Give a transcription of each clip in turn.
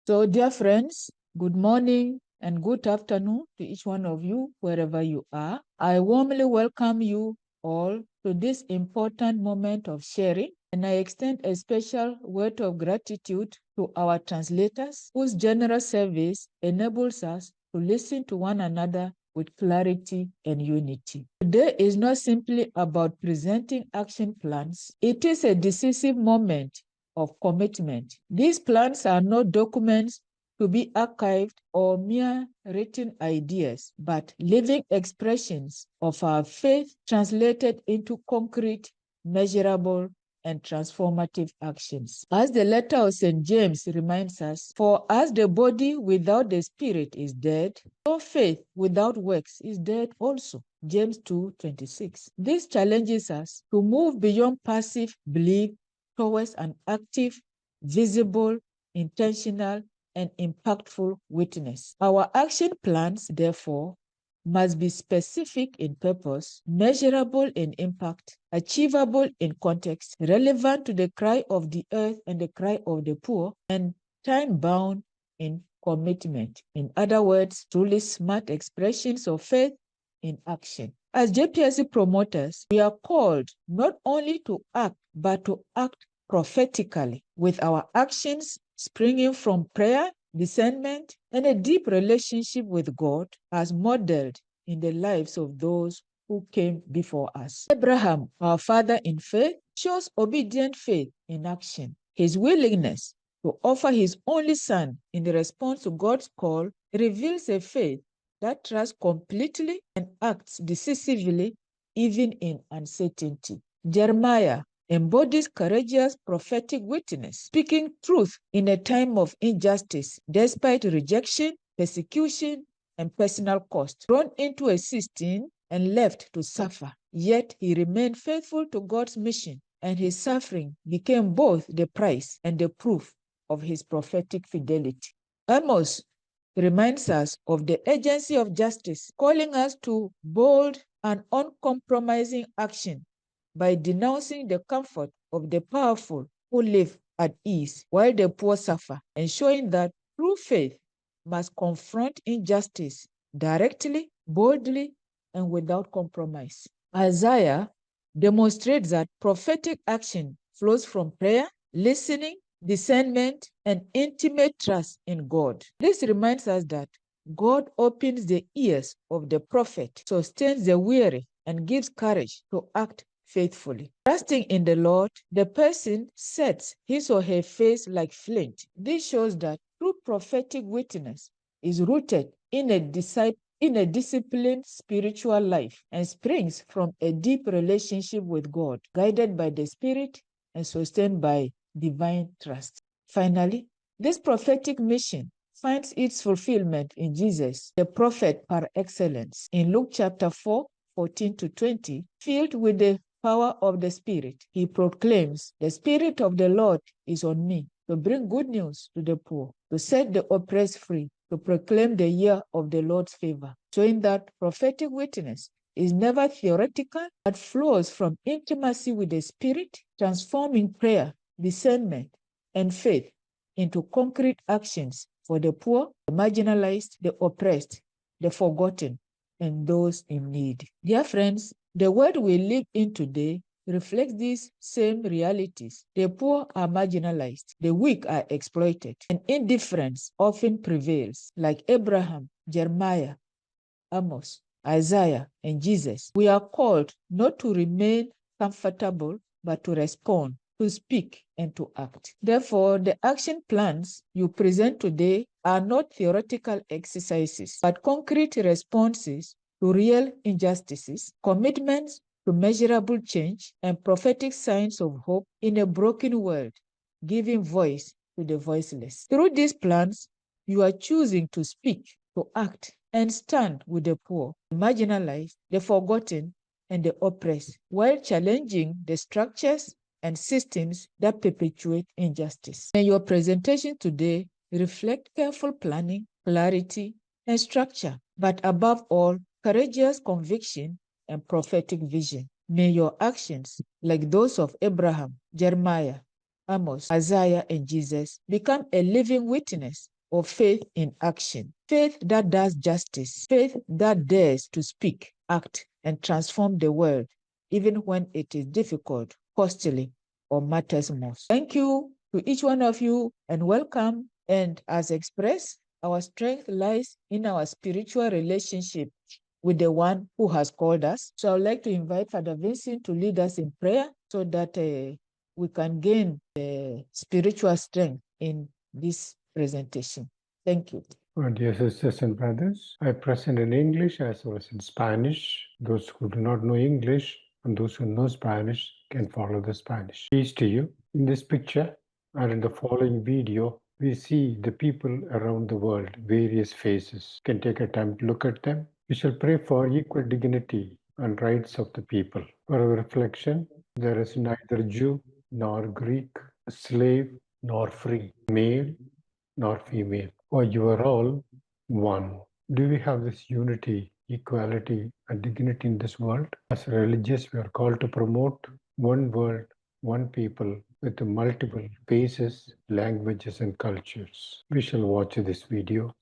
So, dear friends, good morning and good afternoon to each one of you, wherever you are. I warmly welcome you all to this important moment of sharing, and I extend a special word of gratitude to our translators, whose generous service enables us to listen to one another with clarity and unity. Today is not simply about presenting action plans. It is a decisive moment of commitment. These plans are not documents to be archived or mere written ideas, but living expressions of our faith translated into concrete, measurable, and transformative actions. As the letter of St. James reminds us, for as the body without the spirit is dead, so faith without works is dead also. James 2:26. This challenges us to move beyond passive belief towards an active, visible, intentional, and impactful witness. Our action plans, therefore, must be specific in purpose, measurable in impact, achievable in context, relevant to the cry of the earth and the cry of the poor, and time-bound in commitment. In other words, truly smart expressions of faith in action. As JPIC promoters, we are called not only to act, but to act prophetically, with our actions springing from prayer, discernment, and a deep relationship with God as modeled in the lives of those who came before us. Abraham, our father in faith, shows obedient faith in action. His willingness to offer his only son in response to God's call reveals a faith that trusts completely and acts decisively even in uncertainty. Jeremiah embodies courageous prophetic witness, speaking truth in a time of injustice, despite rejection, persecution, and personal cost. Thrown into a cistern and left to suffer, yet he remained faithful to God's mission, and his suffering became both the price and the proof of his prophetic fidelity. Amos reminds us of the agency of justice, calling us to bold and uncompromising action by denouncing the comfort of the powerful who live at ease while the poor suffer, and showing that true faith must confront injustice directly, boldly, and without compromise. Isaiah demonstrates that prophetic action flows from prayer, listening, discernment, and intimate trust in God. This reminds us that God opens the ears of the prophet, sustains the weary, and gives courage to act faithfully. Trusting in the Lord, the person sets his or her face like flint. This shows that true prophetic witness is rooted in a disciplined spiritual life and springs from a deep relationship with God, guided by the Spirit and sustained by divine trust. Finally, this prophetic mission finds its fulfillment in Jesus, the prophet par excellence. In Luke chapter 4:14-20, filled with the power of the Spirit, he proclaims, "The Spirit of the Lord is on me, to bring good news to the poor, to set the oppressed free, to proclaim the year of the Lord's favor," showing that prophetic witness is never theoretical, but flows from intimacy with the Spirit, transforming prayer, discernment, and faith into concrete actions for the poor, the marginalized, the oppressed, the forgotten, and those in need. Dear friends, the world we live in today reflects these same realities. The poor are marginalized, the weak are exploited, and indifference often prevails. Like Abraham, Jeremiah, Amos, Isaiah, and Jesus, we are called not to remain comfortable, but to respond, to speak, and to act. Therefore, the action plans you present today are not theoretical exercises, but concrete responses to real injustices, commitments to measurable change, and prophetic signs of hope in a broken world, giving voice to the voiceless. Through these plans, you are choosing to speak, to act, and stand with the poor, the marginalized, the forgotten, and the oppressed, while challenging the structures and systems that perpetuate injustice. May your presentation today reflect careful planning, clarity, and structure, but above all, courageous conviction and prophetic vision. May your actions, like those of Abraham, Jeremiah, Amos, Isaiah, and Jesus, become a living witness of faith in action. Faith that does justice. Faith that dares to speak, act, and transform the world, even when it is difficult, costly, or matters most. Thank you to each one of you and welcome. And as expressed, our strength lies in our spiritual relationship with the one who has called us. So I would like to invite Father Vincent to lead us in prayer so that we can gain spiritual strength in this presentation. Thank you. Well, dear sisters and brothers, I present in English as well as in Spanish. Those who do not know English and those who know Spanish can follow the Spanish. Peace to you. In this picture and in the following video, we see the people around the world, various faces. You can take a time to look at them. We shall pray for equal dignity and rights of the people. For our reflection, there is neither Jew nor Greek, slave nor free, male nor female, for you are all one. Do we have this unity, equality, and dignity in this world? As religious, we are called to promote one world, one people with multiple faces, languages, and cultures. We shall watch this video.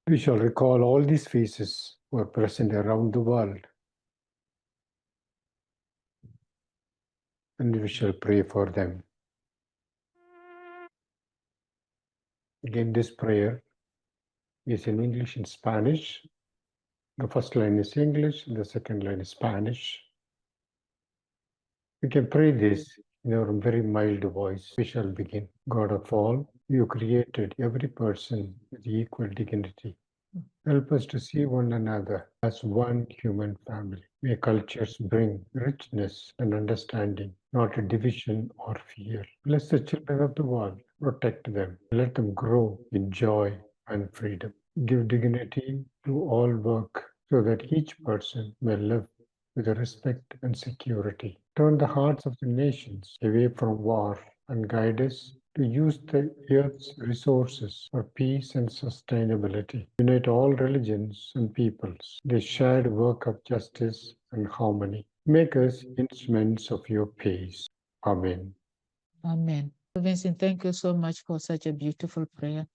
We shall recall all these faces who are present around the world, and we shall pray for them. Again, this prayer is in English and Spanish. The first line is English, the second line is Spanish. We can pray this in our very mild voice. We shall begin. God of all, you created every person with equal dignity. Help us to see one another as one human family. May cultures bring richness and understanding, not a division or fear. Bless the children of the world, protect them, let them grow in joy and freedom. Give dignity to all work so that each person may live with respect and security. Turn the hearts of the nations away from war and guide us to use the earth's resources for peace and sustainability. Unite all religions and peoples, the shared work of justice and harmony. Make us instruments of your peace. Amen. Amen. Vincent, thank you so much for such a beautiful prayer.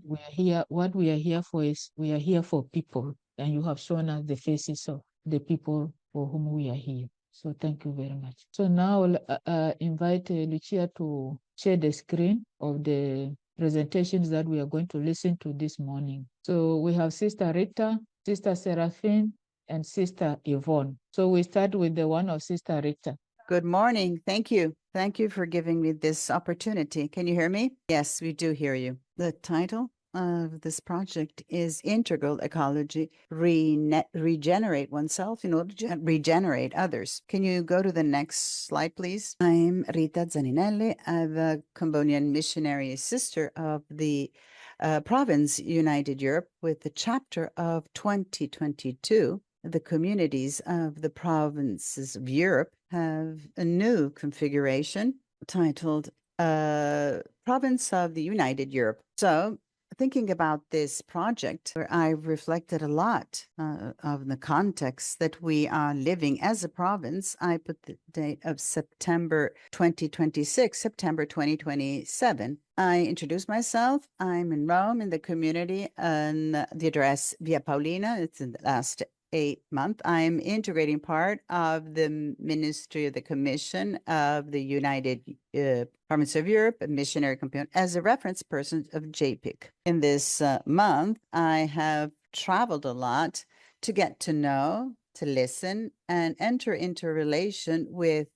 We are here. What we are here for is we are here for people, and you have shown us the faces of the people for whom we are here. So thank you very much. So now I'll invite Lucia to share the screen of the presentations that we are going to listen to this morning. So we have Sister Rita, Sister Seraphine, and Sister Yvonne. So we start with the one of Sister Rita. Good morning. Thank you. Thank you for giving me this opportunity. Can you hear me? Yes, we do hear you. The title of this project is Integral Ecology, Regenerate Oneself in order to regenerate others. Can you go to the next slide, please? I'm Rita Zaninelli. I'm a Combonian missionary sister of the province, United Europe, with the chapter of 2022. The communities of the provinces of Europe have a new configuration titled Province of the United Europe. So, thinking about this project, where I've reflected a lot of the context that we are living as a province, I put the date of September 2026, September 2027. I introduced myself. I'm in Rome in the community, and the address Via Paulina. It's in the last 8 months. I'm integrating part of the Ministry of the Commission of the United Province of Europe, a missionary component, as a reference person of JPIC. In this month, I have traveled a lot to get to know, to listen, and enter into a relation with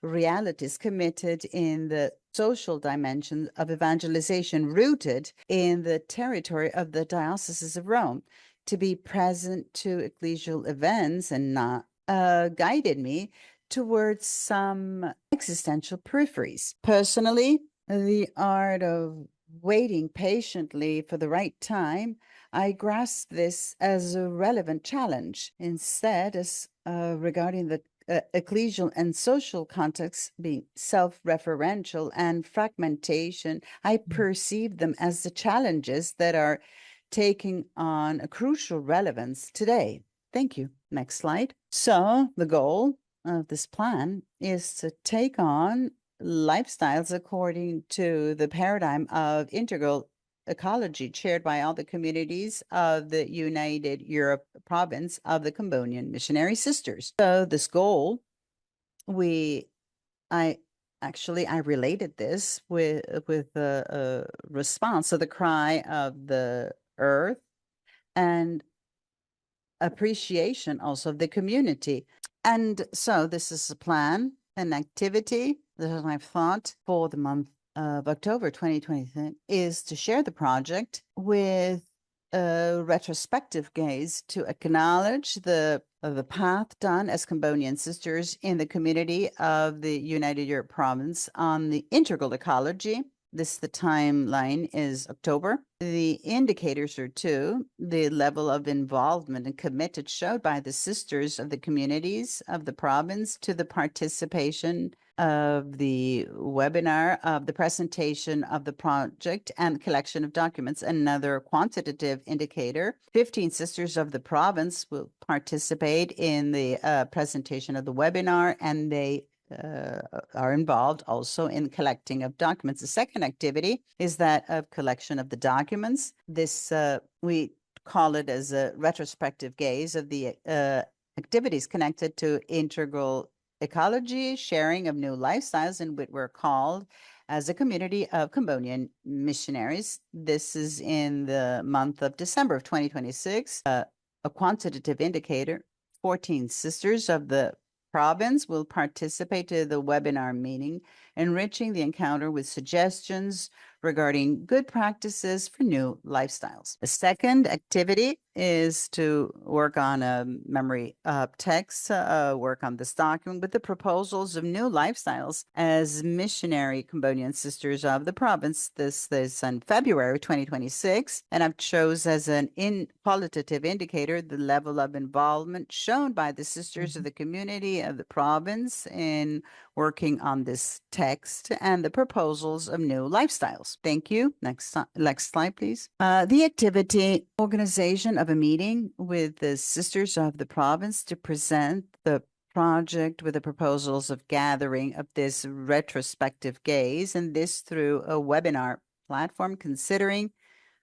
realities committed in the social dimension of evangelization, rooted in the territory of the dioceses of Rome. To be present to ecclesial events and not guided me towards some existential peripheries. Personally, the art of waiting patiently for the right time, I grasp this as a relevant challenge. Instead, as regarding the ecclesial and social context being self-referential and fragmentation, I perceive them as the challenges that are taking on a crucial relevance today. Thank you. Next slide. So the goal of this plan is to take on lifestyles according to the paradigm of integral ecology shared by all the communities of the United Europe province of the Combonian missionary sisters. So this goal, I related this with a response to the cry of the earth and appreciation also of the community. And so this is a plan, an activity that I've thought for the month of October 2023 is to share the project with a retrospective gaze to acknowledge the path done as Combonian sisters in the community of the United Europe province on the integral ecology. The timeline is October. The indicators are two: the level of involvement and committed showed by the sisters of the communities of the province to the participation of the webinar, of the presentation of the project and collection of documents. Another quantitative indicator: 15 sisters of the province will participate in the presentation of the webinar, and they are involved also in collecting of documents. The second activity is that of collection of the documents. This, we call it as a retrospective gaze of the activities connected to integral ecology, sharing of new lifestyles, and what we're called as a community of Combonian missionaries. This is in the month of December of 2026. A quantitative indicator: 14 sisters of the province will participate in the webinar meeting, enriching the encounter with suggestions regarding good practices for new lifestyles. The second activity is to work on a memory text, work on this document with the proposals of new lifestyles as missionary Combonian sisters of the province. This is in February 2026, and I've chose as an qualitative indicator the level of involvement shown by the sisters of the community of the province in working on this text and the proposals of new lifestyles. Thank you. Next slide, please. The activity: organization of a meeting with the sisters of the province to present the project with the proposals of gathering of this retrospective gaze, and this through a webinar platform, considering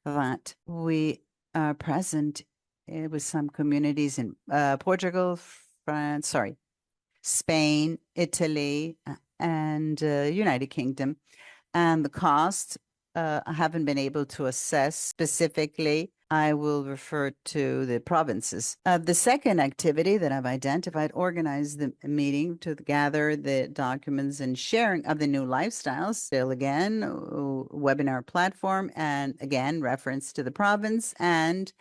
that we are present with some communities in Portugal, France, Spain, Italy, and United Kingdom. And the cost, I haven't been able to assess specifically. I will refer to the provinces. The second activity that I've identified: organize the meeting to gather the documents and sharing of the new lifestyles. Still again, webinar platform, and again, reference to the province, and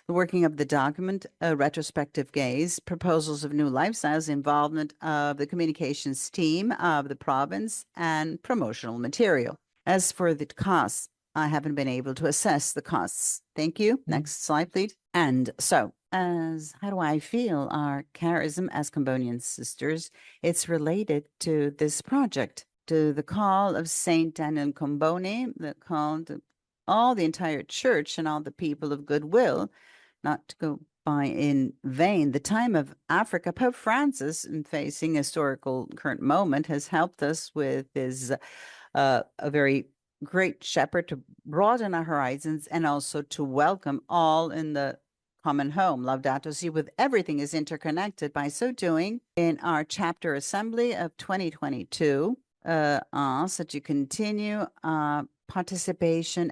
the working of the document, a retrospective gaze, proposals of new lifestyles, involvement of the communications team of the province, and promotional material. As for the costs, I haven't been able to assess the costs. Thank you. Next slide, please. And so, how do I feel our charism as Combonian sisters? It's related to this project, to the call of Saint Daniel Comboni, the call to all the entire church and all the people of goodwill, not to go by in vain. The time of Africa, Pope Francis, in facing a historical current moment, has helped us with his a very great shepherd to broaden our horizons and also to welcome all in the common home. Laudato Si, with everything is interconnected. By so doing, in our chapter assembly of 2022, ask that you continue participation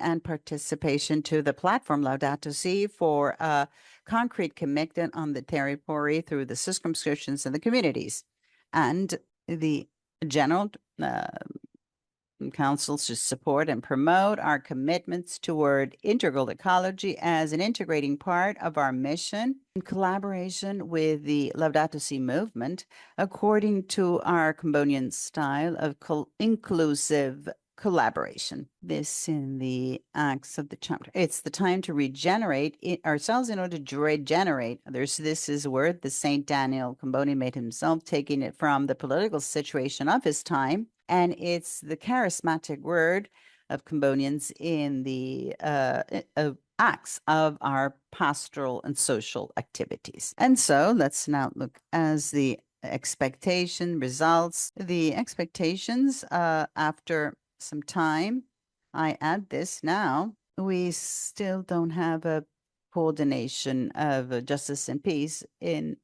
to the platform Laudato Si for concrete commitment on the territory through the circumscriptions and the communities. And the general council should support and promote our commitments toward integral ecology as an integrating part of our mission in collaboration with the Laudato Si movement, according to our Combonian style of inclusive collaboration. This in the acts of the chapter. It's the time to regenerate ourselves in order to regenerate others. This is a word that Saint Daniel Comboni made himself, taking it from the political situation of his time. And it's the charismatic word of Combonians in the acts of our pastoral and social activities. And so let's now look as the expectation results. The expectations after some time, I add this now, we still don't have a coordination of justice and peace.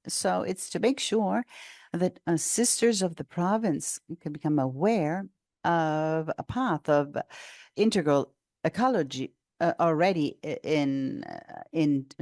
So it's to make sure that sisters of the province can become aware of a path of integral ecology already in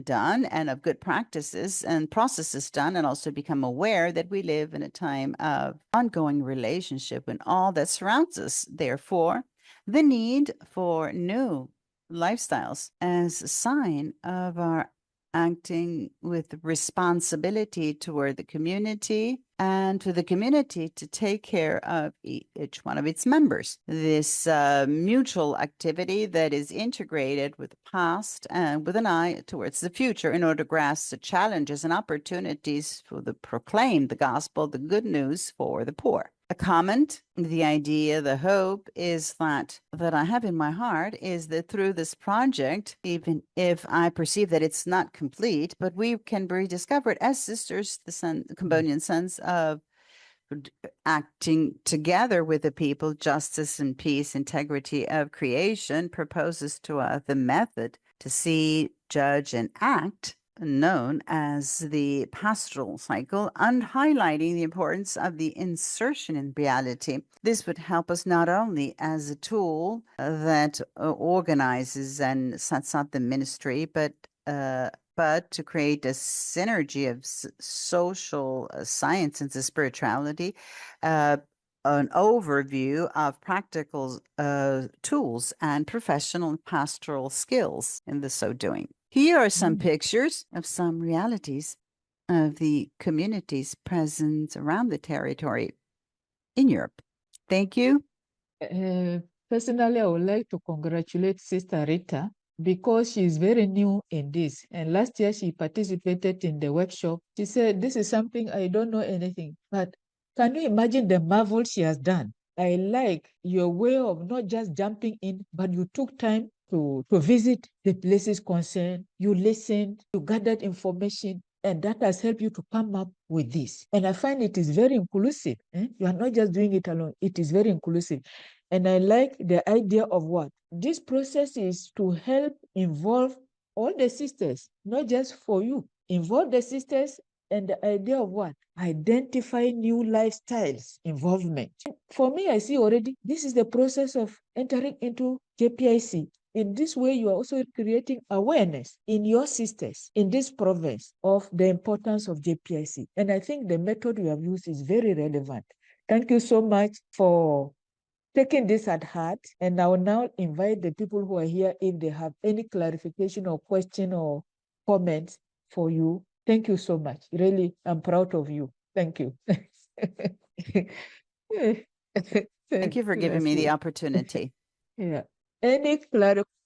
done, and of good practices and processes done, and also become aware that we live in a time of ongoing relationship and all that surrounds us. Therefore, the need for new lifestyles as a sign of our acting with responsibility toward the community, and to the community to take care of each one of its members. This mutual activity that is integrated with the past and with an eye towards the future in order to grasp the challenges and opportunities for the proclaim the gospel, the good news for the poor. A comment, the idea, the hope is that I have in my heart is that through this project, even if I perceive that it's not complete, but we can be rediscovered as sisters, the Combonian sons of acting together with the people, justice and peace, integrity of creation, proposes to us the method to see, judge, and act, known as the pastoral cycle, and highlighting the importance of the insertion in reality. This would help us not only as a tool that organizes and sets up the ministry, but to create a synergy of social science and spirituality, an overview of practical tools and professional and pastoral skills in the so doing. Here are some pictures of some realities of the communities present around the territory in Europe. Thank you. Personally, I would like to congratulate Sister Rita because she is very new in this. And last year she participated in the workshop. She said, this is something I don't know anything. But can you imagine the marvel she has done? I like your way of not just jumping in, but you took time to visit the places concerned. You listened, you gathered information, and that has helped you to come up with this. And I find it is very inclusive. You are not just doing it alone. It is very inclusive. And I like the idea of what? This process is to help involve all the sisters, not just for you. Involve the sisters, and the idea of what? Identify new lifestyles involvement. For me, I see already, this is the process of entering into JPIC. In this way, you are also creating awareness in your sisters in this province of the importance of JPIC. And I think the method you have used is very relevant. Thank you so much for taking this at heart. And I will now invite the people who are here if they have any clarification or question or comments for you. Thank you so much. Really, I'm proud of you. Thank you. Thank you for giving me the opportunity. Yeah. Any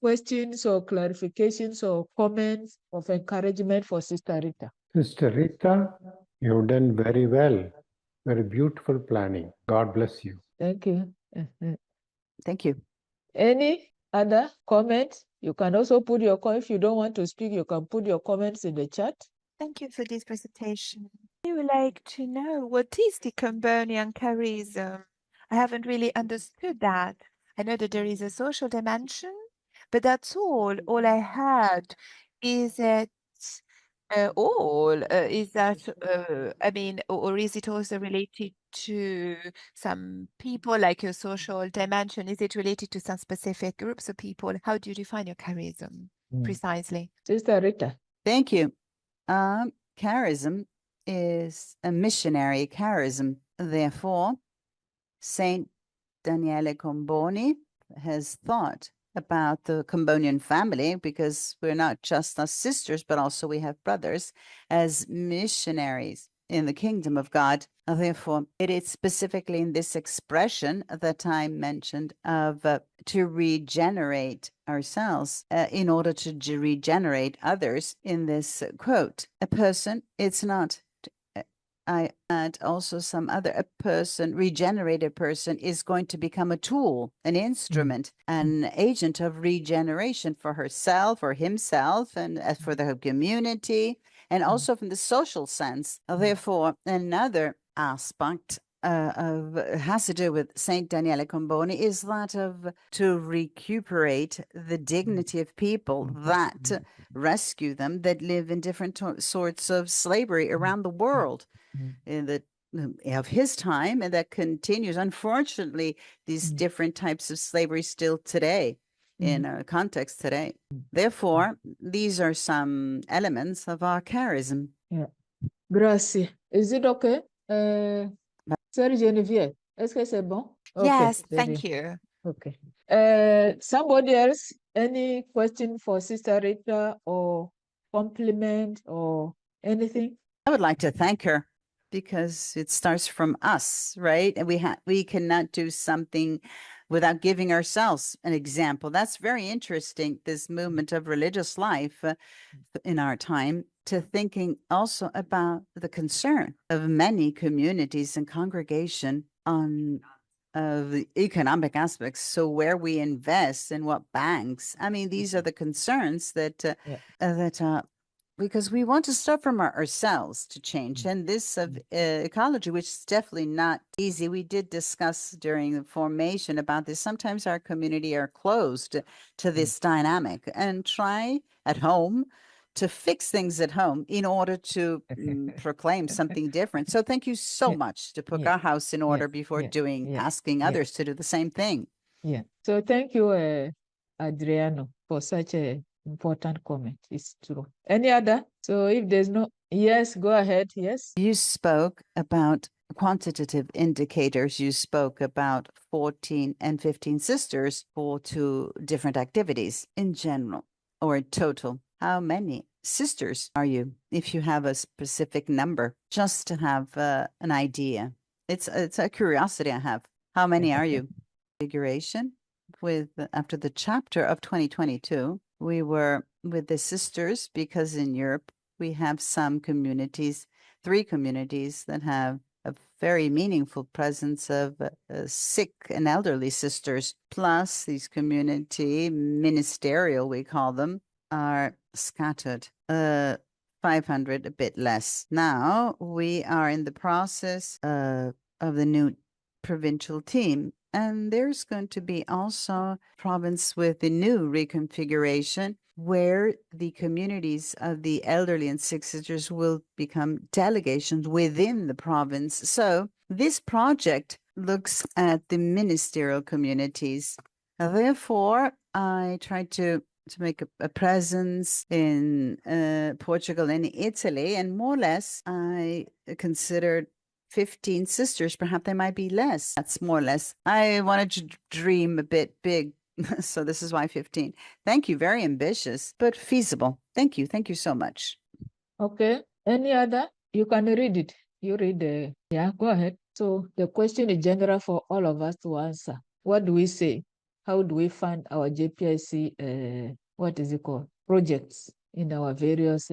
questions or clarifications or comments of encouragement for Sister Rita? Sister Rita, you've done very well. Very beautiful planning. God bless you. Thank you. Thank you. Any other comments? You can also put your comment. If you don't want to speak, you can put your comments in the chat. Thank you for this presentation. I would like to know, what is the Comboni and Charism? I haven't really understood that. I know that there is a social dimension, but that's all. All I had is that I mean, or is it also related to some people, like your social dimension? Is it related to some specific groups of people? How do you define your charism precisely? Sister Rita. Thank you. Charism is a missionary charism. Therefore, Saint Daniele Comboni has thought about the Combonian family, because we're not just us sisters, but also we have brothers, as missionaries in the kingdom of God. Therefore, it is specifically in this expression that I mentioned of to regenerate ourselves in order to regenerate others. In this quote, a person, it's not, I add also some other, a person, regenerated person is going to become a tool, an instrument, an agent of regeneration for herself or himself, and as for the community, and also from the social sense. Therefore, another aspect has to do with Saint Daniele Comboni is that of to recuperate the dignity of people that rescue them, that live in different sorts of slavery around the world in the of his time, and that continues. Unfortunately, these different types of slavery still today in our context today. Therefore, these are some elements of our charism. Yeah. Grazie. Is it okay? Sœur Geneviève, est-ce que c'est bon? Yes, Okay, thank you. Okay. Somebody else, any question for Sister Rita or compliment or anything? I would like to thank her, because it starts from us, right? And we cannot do something without giving ourselves an example. That's very interesting, this movement of religious life in our time, to thinking also about the concern of many communities and congregation on the economic aspects. So where we invest and what banks, I mean, these are the concerns that because we want to start from ourselves to change. And this of ecology, which is definitely not easy. We did discuss during the formation about this. Sometimes our community are closed to this dynamic, and try at home to fix things at home in order to proclaim something different. So thank you so much to put our house in order before asking others to do the same thing. Yeah. So thank you, Adriano, for such a important comment. It's true. Any other? So if there's no, yes, go ahead. Yes. You spoke about quantitative indicators. You spoke about 14 and 15 sisters for 2 different activities in general or in total. How many sisters are you, if you have a specific number, just to have an idea? It's a curiosity I have. How many are you? Configuration with after the chapter of 2022, we were with the sisters, because in Europe we have some communities, 3 communities that have a very meaningful presence of sick and elderly sisters, plus these community ministerial, we call them, are scattered. 500, a bit less. Now we are in the process of the new provincial team, and there's going to be also province with the new reconfiguration, where the communities of the elderly and sick sisters will become delegations within the province. So this project looks at the ministerial communities. Therefore, I tried to make a presence in Portugal and Italy, and more or less I considered 15 sisters. Perhaps they might be less. That's more or less. I wanted to dream a bit big, so this is why 15. Thank you. Very ambitious, but feasible. Thank you. Thank you so much. Okay. Any other? You can read it. You read yeah, go ahead. So the question is general for all of us to answer. What do we say? how do we fund our JPIC, what is it called, projects in our various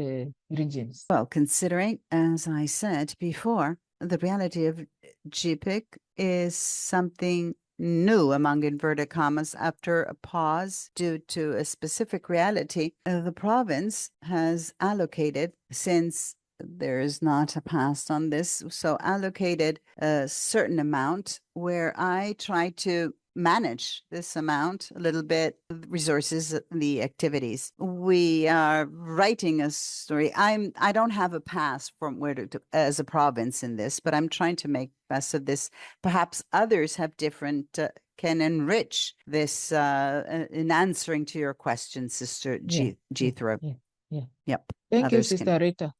regions? Well, considering, as I said before, the reality of JPIC is something new, among inverted commas, after a pause due to a specific reality, the province has allocated, since there is not a past on this, so allocated a certain amount where I try to manage this amount a little bit, resources, the activities. We are writing a story. I don't have a pass from where to as a province in this, but I'm trying to make best of this. Perhaps others have different can enrich this in answering to your question, Sister Jethro. Yeah. Yep. Thank you, Others Sister Rita.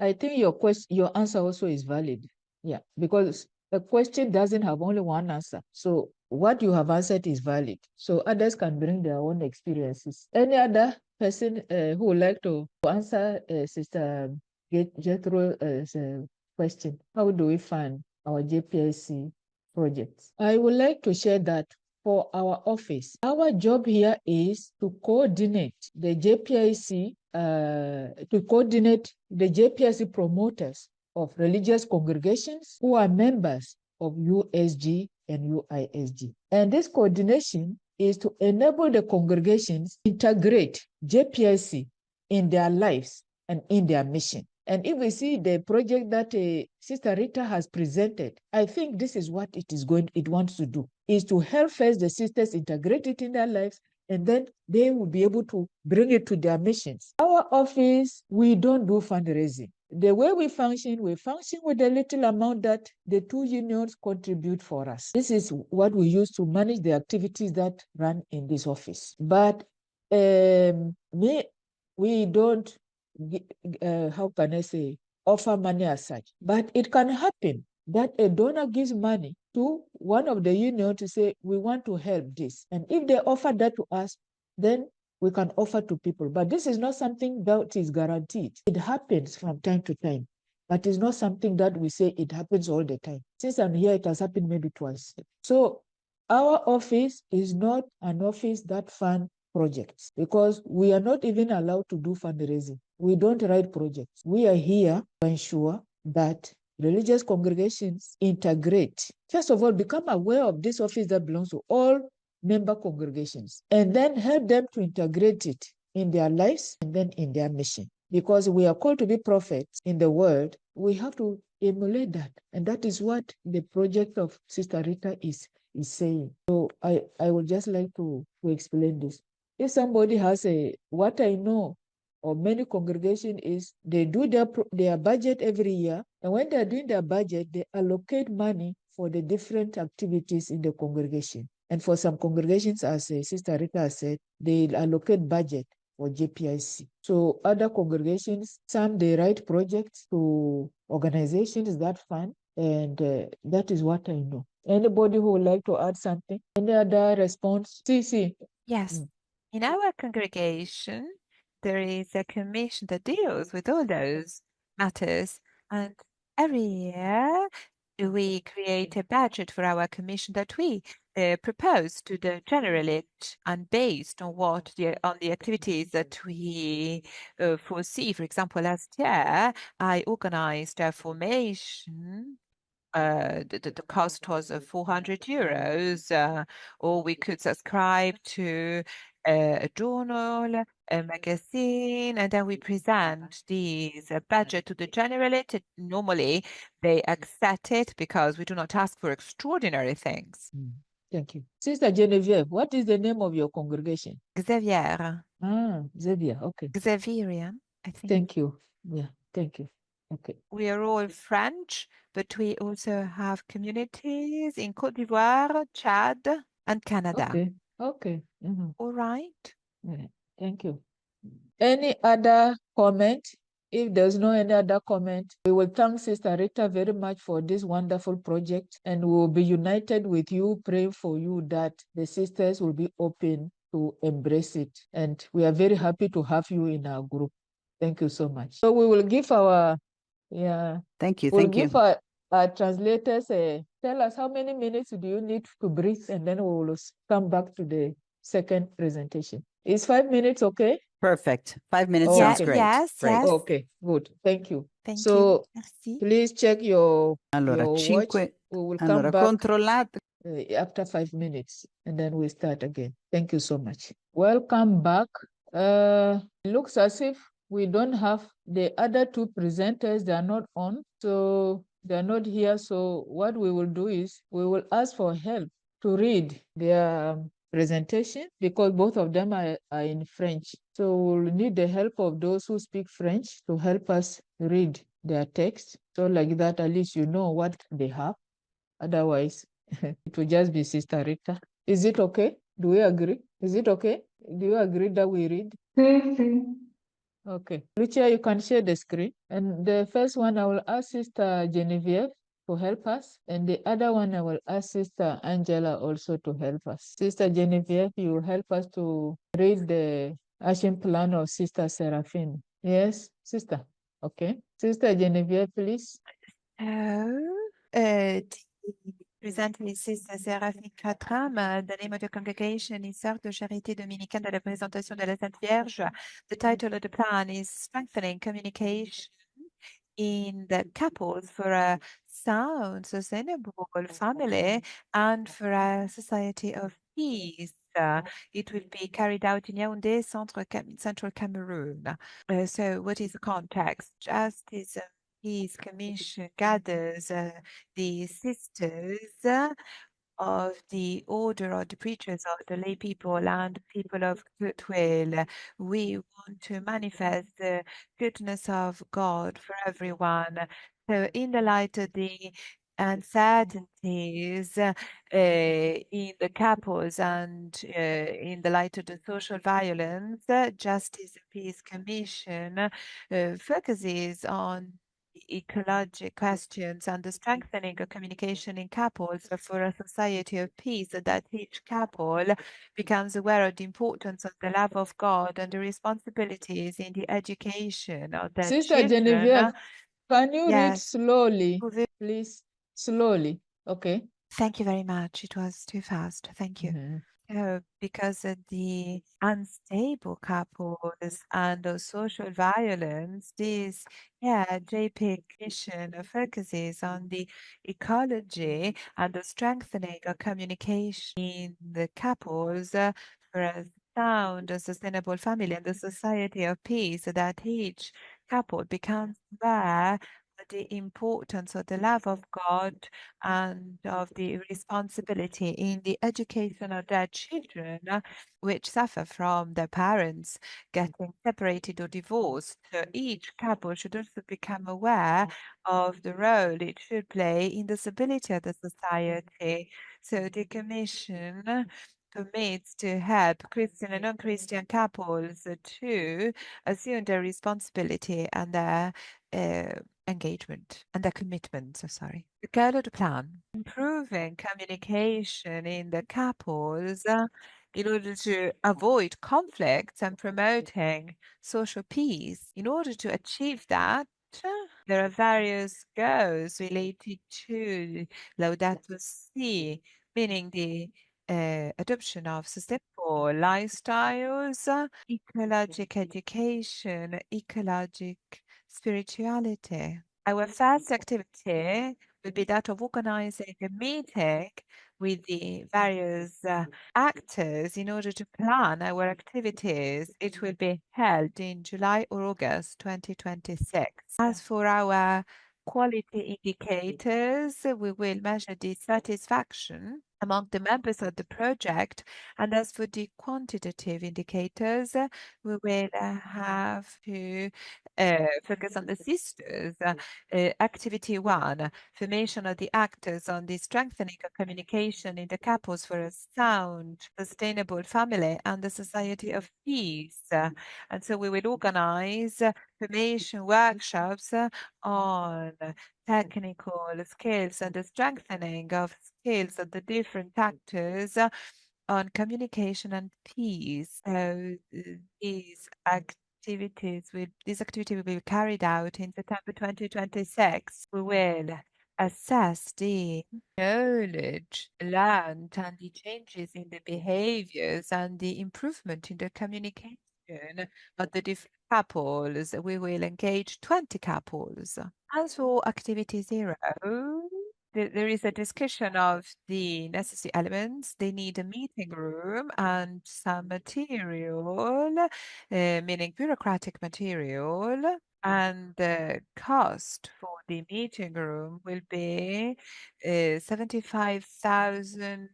I think your answer also is valid. Yeah, because a question doesn't have only one answer. So what you have answered is valid. So others can bring their own experiences. Any other person who would like to answer Sister Jethro's question? How do we fund our JPIC projects? I would like to share that for our office, our job here is to coordinate the JPIC, promoters of religious congregations who are members of USG and UISG. And this coordination is to enable the congregations integrate JPIC in their lives and in their mission. And if we see the project that Sister Rita has presented, I think this is what it wants to do, is to help first the sisters integrate it in their lives, and then they will be able to bring it to their missions. Our office, we don't do fundraising. The way we function with the little amount that the two unions contribute for us. This is what we use to manage the activities that run in this office. But we don't, how can I say, offer money as such. But it can happen that a donor gives money to one of the union to say, we want to help this. And if they offer that to us, then we can offer to people. But this is not something that is guaranteed. It happens from time to time, but it's not something that we say it happens all the time. Since I'm here, it has happened maybe twice. So our office is not an office that funds projects, because we are not even allowed to do fundraising. We don't write projects. We are here to ensure that religious congregations integrate. First of all, become aware of this office that belongs to all member congregations, and then help them to integrate it in their lives and then in their mission. Because we are called to be prophets in the world, we have to emulate that. And that is what the project of Sister Rita is saying. So I would just like to explain this. If somebody has what I know of many congregations is they do their budget every year, and when they're doing their budget, they allocate money for the different activities in the congregation. And for some congregations, as Sister Rita said, they allocate budget for JPIC. So other congregations, some they write projects to organizations that fund, and that is what I know. Anybody who would like to add something? Any other response? CC. Yes. In our congregation, there is a commission that deals with all those matters. And every year, we create a budget for our commission that we propose to the generalate, and based on on the activities that we foresee. For example, last year, I organized a formation. The cost was 400 euros, or we could subscribe to a journal, a magazine, and then we present these budget to the generalate. Normally, they accept it because we do not ask for extraordinary things. Thank you. Sister Genevieve, what is the name of your congregation? Xavier. Xavier, okay. Xavierian, I think. Thank you. Yeah, thank you. Okay. We are all French, but we also have communities in Côte d'Ivoire, Chad, and Canada. Okay. All right. Yeah, thank you. Any other comment? If there's no any other comment, we will thank Sister Rita very much for this wonderful project, and we will be united with you, praying for you that the sisters will be open to embrace it. And we are very happy to have you in our group. Thank you so much. So we will give our, Thank you. we'll Thank give you. our translators tell us how many minutes do you need to breathe, and then we will come back to the second presentation. Is 5 minutes okay? Perfect. 5 minutes Yeah, sounds great. yes, Great. yes. Okay, good. Thank you. Thank So you. Merci. please check your Allora, watch. 5. We will Allora, come back controllate. after 5 minutes, and then we start again. Thank you so much. Welcome back. It looks as if we don't have the other two presenters. They are not on, so they are not here. So what we will do is we will ask for help to read their presentation, because both of them are in French. So we'll need the help of those who speak French to help us read their text. So like that, at least you know what they have. Otherwise, it will just be Sister Rita. Is it okay? Do we agree? Is it okay? Do you agree that we read? Okay. Lucia, you can share the screen. And the first one, I will ask Sister Genevieve to help us. And the other one, I will ask Sister Angela also to help us. Sister Genevieve, you will help us to read the action plan of Sister Seraphine. Yes, Sister. Okay. Sister Genevieve, please. The presenter is Sister Seraphine Kratram. The name of the congregation is Sœurs de Charité Dominicaine de la Présentation de la Sainte Vierge. The title of the plan is Strengthening Communication in the Couples for a Sound, Sustainable Family and for a Society of Peace. It will be carried out in Yaounde, Central Cameroon. So what is the context? Justice Peace Commission gathers the sisters of the order of the preachers of the lay people and people of goodwill. We want to manifest the goodness of God for everyone. So in the light of the uncertainties in the couples and in the light of the social violence, Justice and Peace Commission focuses on ecological questions and the strengthening of communication in couples for a society of peace, so that each couple becomes aware of the importance of the love of God and the responsibilities in the education of their Sister children. Genevieve, can you read Yes. slowly, please? Slowly. Okay. Thank you very much. It was too fast. Thank you. Mhm. Because of the unstable couples and the social violence, this JPIC mission focuses on the ecology and the strengthening of communication in the couples for a sound and sustainable family and the society of peace, so that each couple becomes aware of the importance of the love of God and of the responsibility in the education of their children, which suffer from their parents getting separated or divorced. So each couple should also become aware of the role it should play in the stability of the society. So the Commission commits to help Christian and non-Christian couples to assume their responsibility and their engagement and their commitment. The goal of the plan: improving communication in the couples in order to avoid conflicts and promoting social peace. In order to achieve that, there are various goals related to Laudato Si, meaning the adoption of sustainable lifestyles, ecologic education, ecologic spirituality. Our first activity will be that of organizing a meeting with the various actors in order to plan our activities. It will be held in July or August 2026. As for our quality indicators, we will measure the satisfaction among the members of the project. And as for the quantitative indicators, we will have to focus on the sisters. Activity 1, formation of the actors on the strengthening of communication in the couples for a sound, sustainable family and the society of peace. And so we will organize formation workshops on technical skills and the strengthening of skills of the different actors on communication and peace. So this activity will be carried out in September 2026. We will assess the knowledge learned and the changes in the behaviors and the improvement in the communication of the different couples. We will engage 20 couples. As for activity 0, there is a discussion of the necessary elements. They need a meeting room and some material, meaning bureaucratic material. And the cost for the meeting room will be 75,000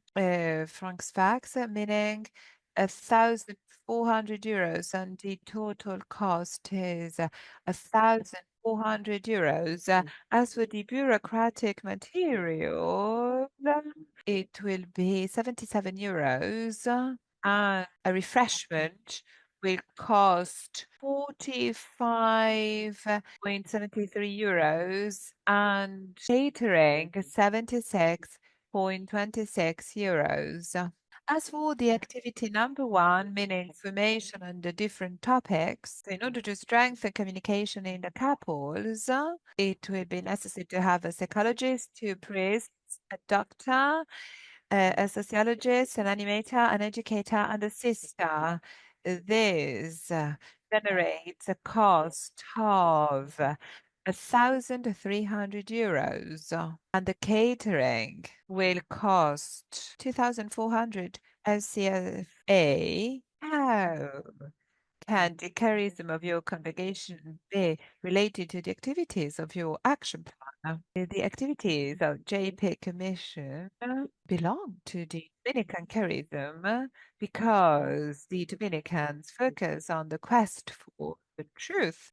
francs fax, meaning 1,400 euros, and the total cost is 1,400 euros. As for the bureaucratic material, it will be 77 euros, and a refreshment will cost 45.73 euros, and catering 76.26 euros. As for the activity number 1, meaning information on the different topics, in order to strengthen communication in the couples, it will be necessary to have a psychologist, 2 priests, a doctor, a sociologist, an animator, an educator, and a sister. This generates a cost of 1,300 euros, and the catering will cost 2,400 SCFA. How can the charism of your congregation be related to the activities of your action plan? The activities of JPIC Commission belong to the Dominican charism because the Dominicans focus on the quest for the truth,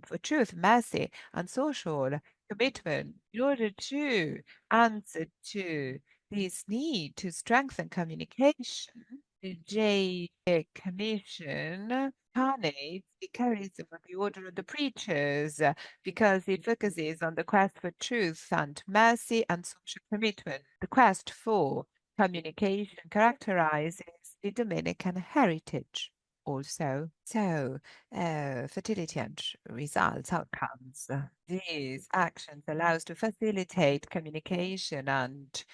for truth, mercy, and social commitment in order to answer to this need to strengthen communication. The JPIC Commission incarnates the charism of the Order of the Preachers because it focuses on the quest for truth and mercy and social commitment. The quest for communication characterizes the Dominican heritage also. So, fertility and results, outcomes. These actions allows to facilitate communication and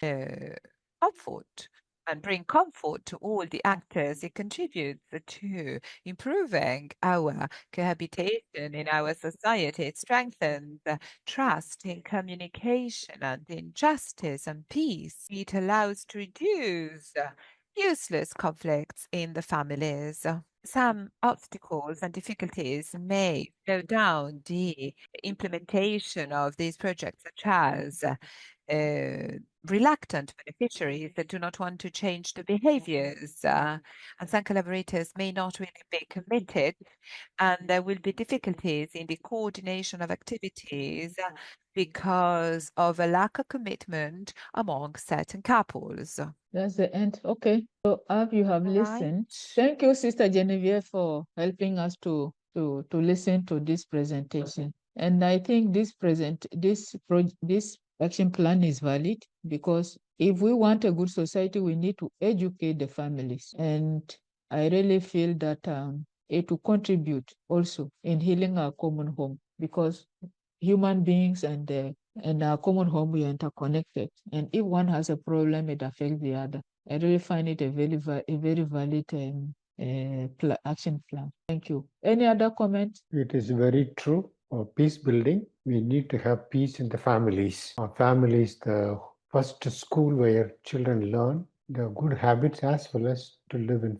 comfort and bring comfort to all the actors. It contributes to improving our cohabitation in our society. It strengthens trust in communication and in justice and peace. It allows to reduce useless conflicts in the families. Some obstacles and difficulties may slow down the implementation of these projects, such as reluctant beneficiaries that do not want to change the behaviors, and some collaborators may not really be committed, and there will be difficulties in the coordination of activities because of a lack of commitment among certain couples. That's the end. Okay. So as you have listened, Right. thank you, Sister Genevieve, for helping us to listen to this presentation. And I think this action plan is valid because if we want a good society, we need to educate the families. And I really feel that it will contribute also in healing our common home because human beings and our common home, we are interconnected. And if one has a problem, it affects the other. I really find it a very valid action plan. Thank you. Any other comments? It is very true. For peace building, we need to have peace in the families. Our family is the first school where children learn the good habits as well as to live in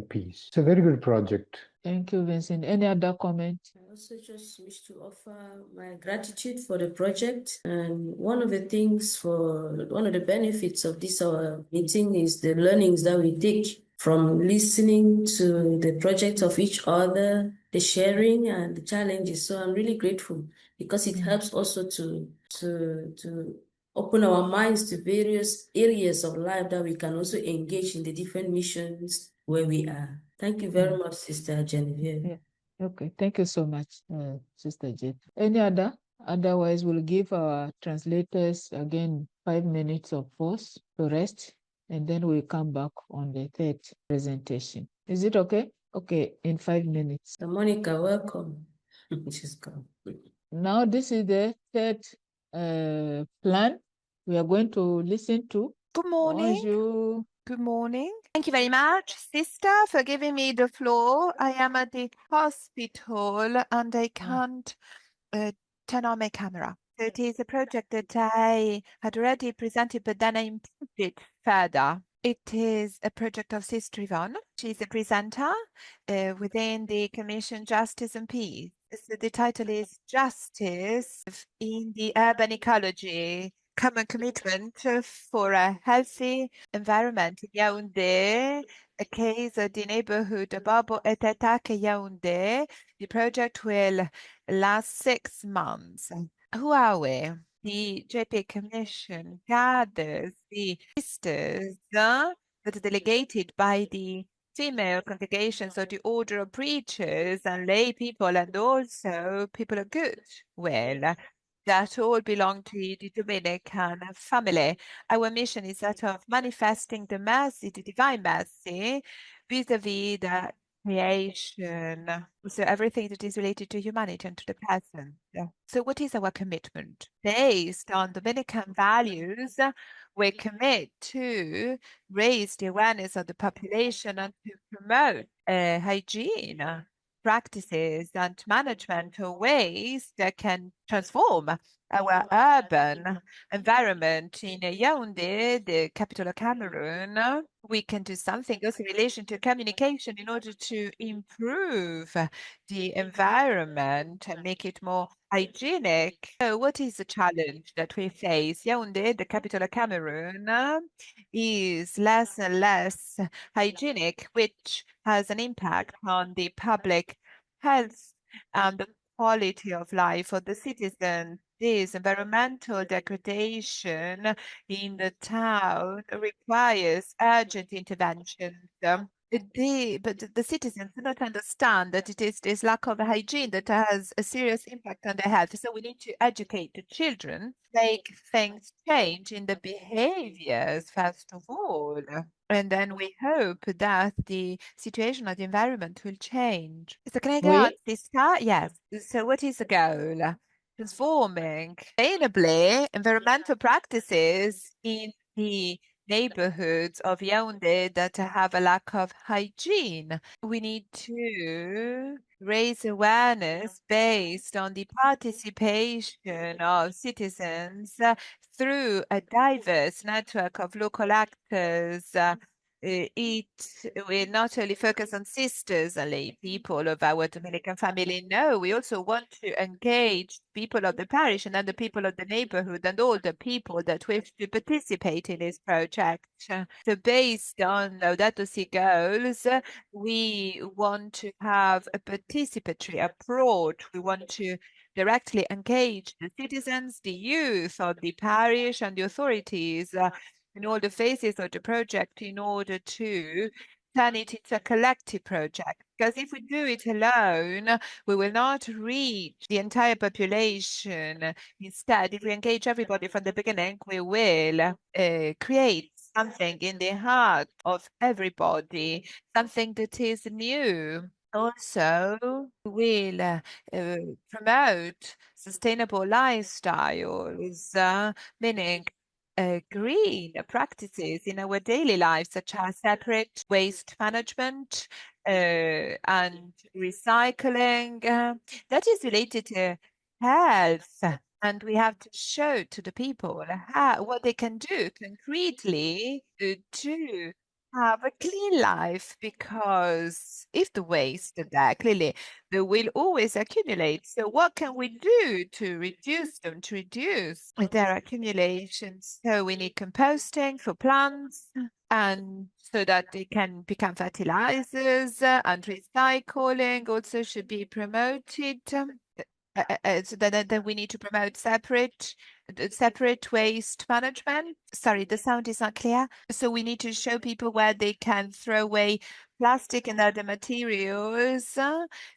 peace. It's a very good project. Thank you, Vincent. Any other comment? I also just wish to offer my gratitude for the project. And one of the benefits of this our meeting is the learnings that we take from listening to the project of each other, the sharing and the challenges. So I'm really grateful because it helps also to open our minds to various areas of life that we can also engage in the different missions where we are. Thank you very much, Sister Genevieve. Yeah. Okay, thank you so much, Sister Jet. Any other? Otherwise, we'll give our translators again 5 minutes of pause to rest, and then we'll come back on the third presentation. Is it okay? Okay, in 5 minutes. So Monica, welcome. She's come. Now, this is the third plan we are going to listen to. Good morning. Bonjour. Good morning. Thank you very much, sister, for giving me the floor. I am at the hospital and I can't turn on my camera. So it is a project that I had already presented, but then I improved it further. It is a project of Sister Yvonne. She's a presenter within the Commission Justice and Peace. So the title is Justice in the Urban Ecology, Common Commitment for a Healthy Environment in Yaounde, a case of the neighborhood Babo et Attaque Yaounde. The project will last 6 months. Who are we? The JPIC Commission gathers the sisters that are delegated by the female congregations of the order of preachers and lay people and also people of good will that all belong to the Dominican family. Our mission is that of manifesting the mercy, the divine mercy, vis-a-vis the creation. So everything that is related to humanity and to the person. So what is our commitment? Based on Dominican values, we commit to raise the awareness of the population and to promote hygiene practices and management ways that can transform our urban environment in Yaounde, the capital of Cameroon. We can do something also in relation to communication in order to improve the environment and make it more hygienic. So what is the challenge that we face? Yaounde, the capital of Cameroon, is less and less hygienic, which has an impact on the public health and the quality of life for the citizens. This environmental degradation in the town requires urgent intervention. But the citizens do not understand that it is this lack of hygiene that has a serious impact on their health. So we need to educate the children, make things change in the behaviors, first of all. And then we hope that the situation of the environment will change. So can I go on, Oui. sister? Yes. So what is the goal? Transforming sustainably environmental practices in the neighborhoods of Yaounde that have a lack of hygiene. We need to raise awareness based on the participation of citizens through a diverse network of local actors. It will not only focus on sisters and lay people of our Dominican family. No, we also want to engage people of the parish and then the people of the neighborhood and all the people that wish to participate in this project. So based on Laudato Si goals, we want to have a participatory approach. We want to directly engage the citizens, the youth of the parish and the authorities in all the phases of the project in order to turn it into a collective project. Because if we do it alone, we will not reach the entire population. Instead, if we engage everybody from the beginning, we will create something in the heart of everybody, something that is new. Also, we will promote sustainable lifestyles, meaning green practices in our daily lives, such as separate waste management and recycling. That is related to health. And we have to show to the people what they can do concretely to have a clean life, because if the waste are there, clearly they will always accumulate. So what can we do to reduce them, to reduce their accumulations? So we need composting for plants and so that they can become fertilizers, and recycling also should be promoted. So then we need to promote separate waste management. Sorry, the sound is not clear. So we need to show people where they can throw away plastic and other materials.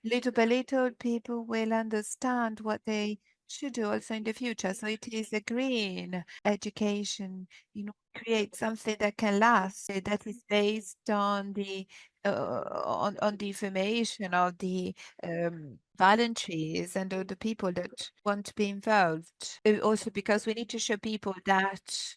Little by little, people will understand what they should do also in the future. So it is a green education, create something that can last, that is based on the information of the volunteers and all the people that want to be involved. Also because we need to show people that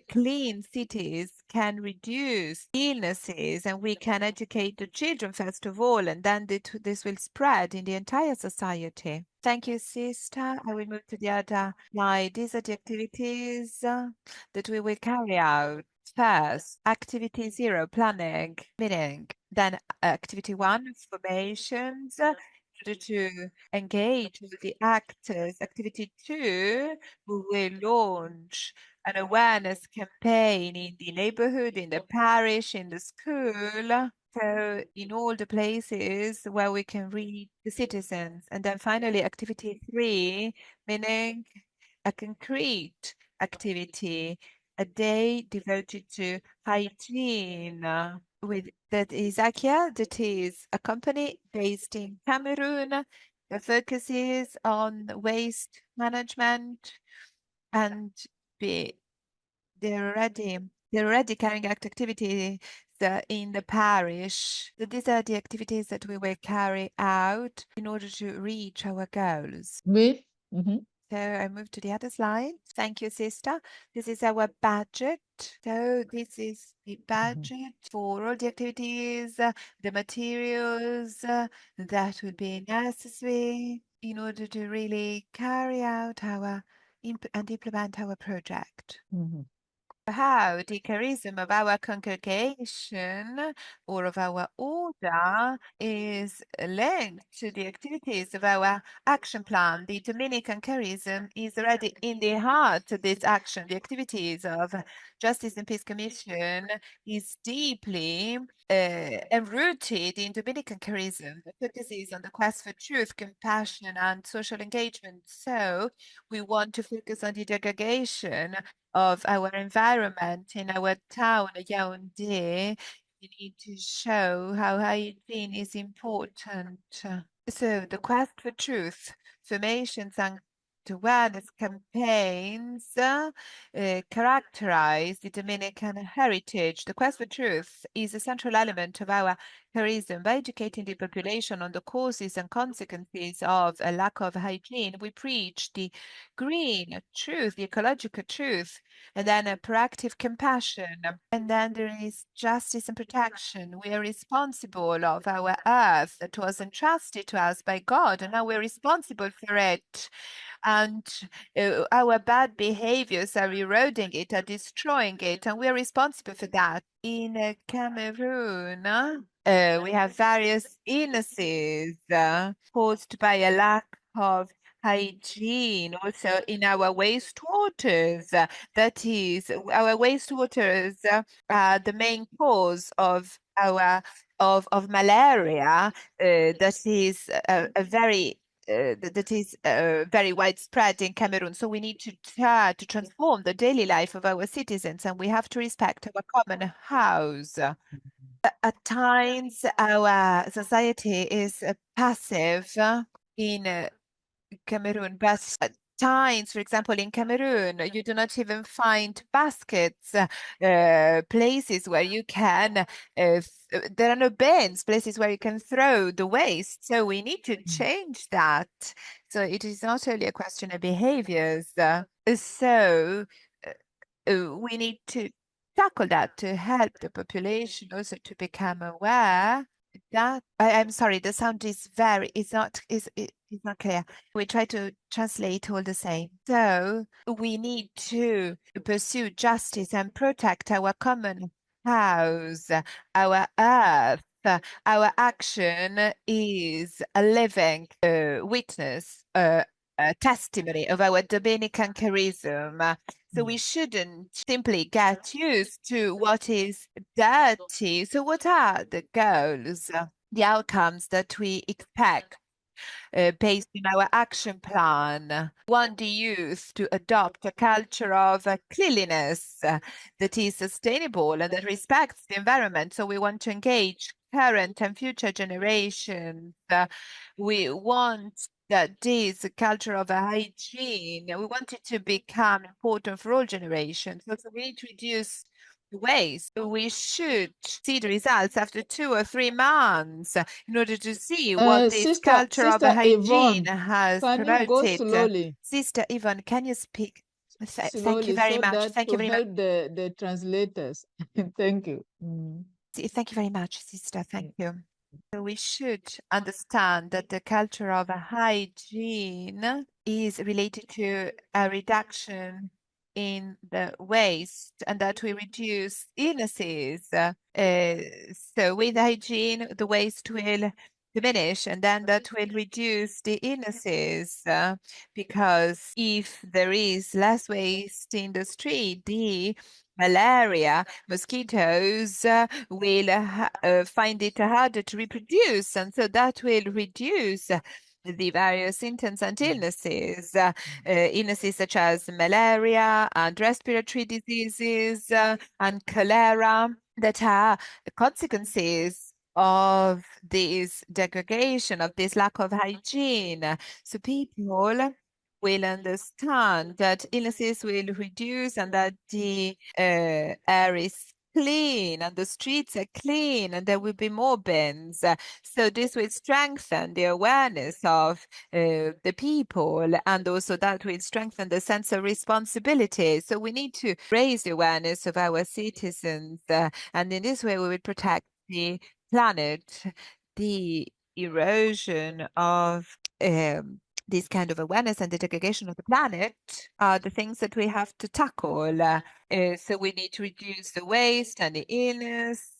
clean cities can reduce illnesses, and we can educate the children first of all, and then this will spread in the entire society. Thank you, sister. I will move to the other slide. These are the activities that we will carry out. First, activity 0, planning, meaning. Then activity 1, formations, in order to engage with the actors. Activity 2, we will launch an awareness campaign in the neighborhood, in the parish, in the school. So in all the places where we can reach the citizens. And then finally, activity 3, meaning a concrete activity, a day devoted to hygiene. With that is Akia, that is a company based in Cameroon that focuses on waste management, and be they're already carrying out activities in the parish. So these are the activities that we will carry out in order to reach our goals. So I move to the other slide. Thank you, sister. This is our budget. So this is the budget for all the activities, the materials that would be necessary in order to really carry out and implement our project. How the charism of our congregation or of our order is linked to the activities of our action plan. The Dominican charism is already in the heart of this action. The activities of Justice and Peace Commission is deeply enrooted in Dominican charism. The focus is on the quest for truth, compassion, and social engagement. So we want to focus on the degradation of our environment in our town, Yaounde. We need to show how hygiene is important. So the quest for truth, formations and awareness campaigns characterize the Dominican heritage. The quest for truth is a central element of our charism. By educating the population on the causes and consequences of a lack of hygiene, we preach the green truth, the ecological truth, and then a proactive compassion. And then there is justice and protection. We are responsible of our earth that was entrusted to us by God, and now we're responsible for it. And our bad behaviors are eroding it, are destroying it, and we're responsible for that. In Cameroon, we have various illnesses caused by a lack of hygiene, also in our wastewaters. That is, our wastewaters are the main cause of our of malaria. That is a very that is very widespread in Cameroon. So we need to try to transform the daily life of our citizens, and we have to respect our common house. At times, our society is passive in Cameroon, but at times, for example, in Cameroon, you do not even find baskets, places where you can, there are no bins, places where you can throw the waste. So we need to change that. So it is not only a question of behaviors. We need to tackle that to help the population also to become aware that I'm sorry, the sound is very it's not clear. We try to translate all the same. So we need to pursue justice and protect our common house, our earth. Our action is a living witness, a testimony of our Dominican charism. So we shouldn't simply get used to what is dirty. So what are the goals, the outcomes that we expect? Based on our action plan, we want the youth to adopt a culture of cleanliness that is sustainable and that respects the environment. So we want to engage current and future generations. We want that this culture of hygiene, we want it to become important for all generations. So we need to reduce ways. We should see the results after 2 or 3 months in order to see what this culture of hygiene Yvonne, has can you go promoted. slowly? Sister Yvonne, can you speak? Thank you Slowly, very so much. that Thank you to very much. help the translators. Thank you. Thank you very much, sister. Thank you. So we should understand that the culture of hygiene is related to a reduction in the waste and that we reduce illnesses. So with hygiene, the waste will diminish and then that will reduce the illnesses because if there is less waste in the street, the malaria, mosquitoes will find it harder to reproduce, and so that will reduce the various symptoms and illnesses, illnesses such as malaria and respiratory diseases and cholera that are consequences of this degradation, of this lack of hygiene. So people will understand that illnesses will reduce and that the air is clean and the streets are clean and there will be more bins. So this will strengthen the awareness of the people and also that will strengthen the sense of responsibility. So we need to raise the awareness of our citizens and in this way we will protect the planet. The erosion of this kind of awareness and the degradation of the planet are the things that we have to tackle. So we need to reduce the waste and the illness.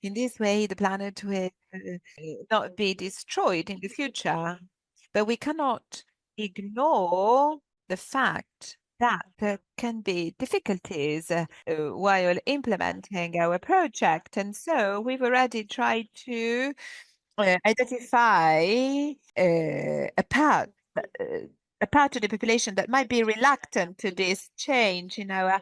In this way, the planet will not be destroyed in the future. But we cannot ignore the fact that there can be difficulties while implementing our project. And so we've already tried to identify a part of the population that might be reluctant to this change in our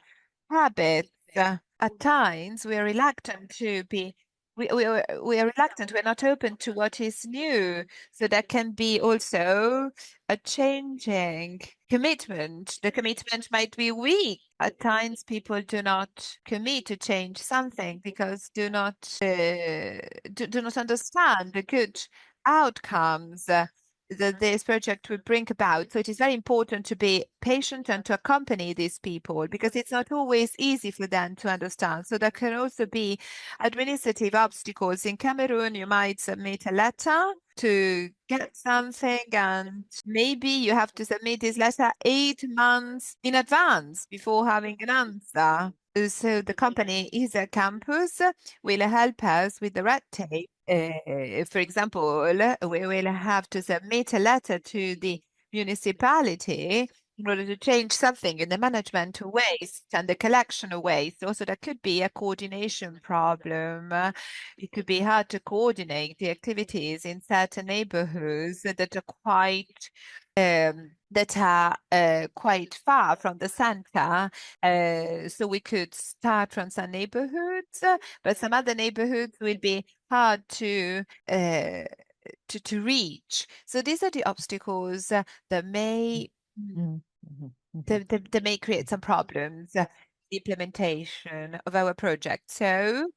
habits. At times, we are reluctant to be. We are reluctant, we're not open to what is new. So there can be also a changing commitment. The commitment might be weak. At times, people do not commit to change something because do not understand the good outcomes that this project will bring about. So it is very important to be patient and to accompany these people because it's not always easy for them to understand. So there can also be administrative obstacles. In Cameroon, you might submit a letter to get something and maybe you have to submit this letter 8 months in advance before having an answer. So the company is a campus will help us with the red tape. For example, we will have to submit a letter to the municipality in order to change something in the management of waste and the collection of waste. Also, there could be a coordination problem. It could be hard to coordinate the activities in certain neighborhoods that are quite far from the center. So we could start from some neighborhoods, but some other neighborhoods will be hard to reach. So these are the obstacles that may that may create some problems. The implementation of our project. So,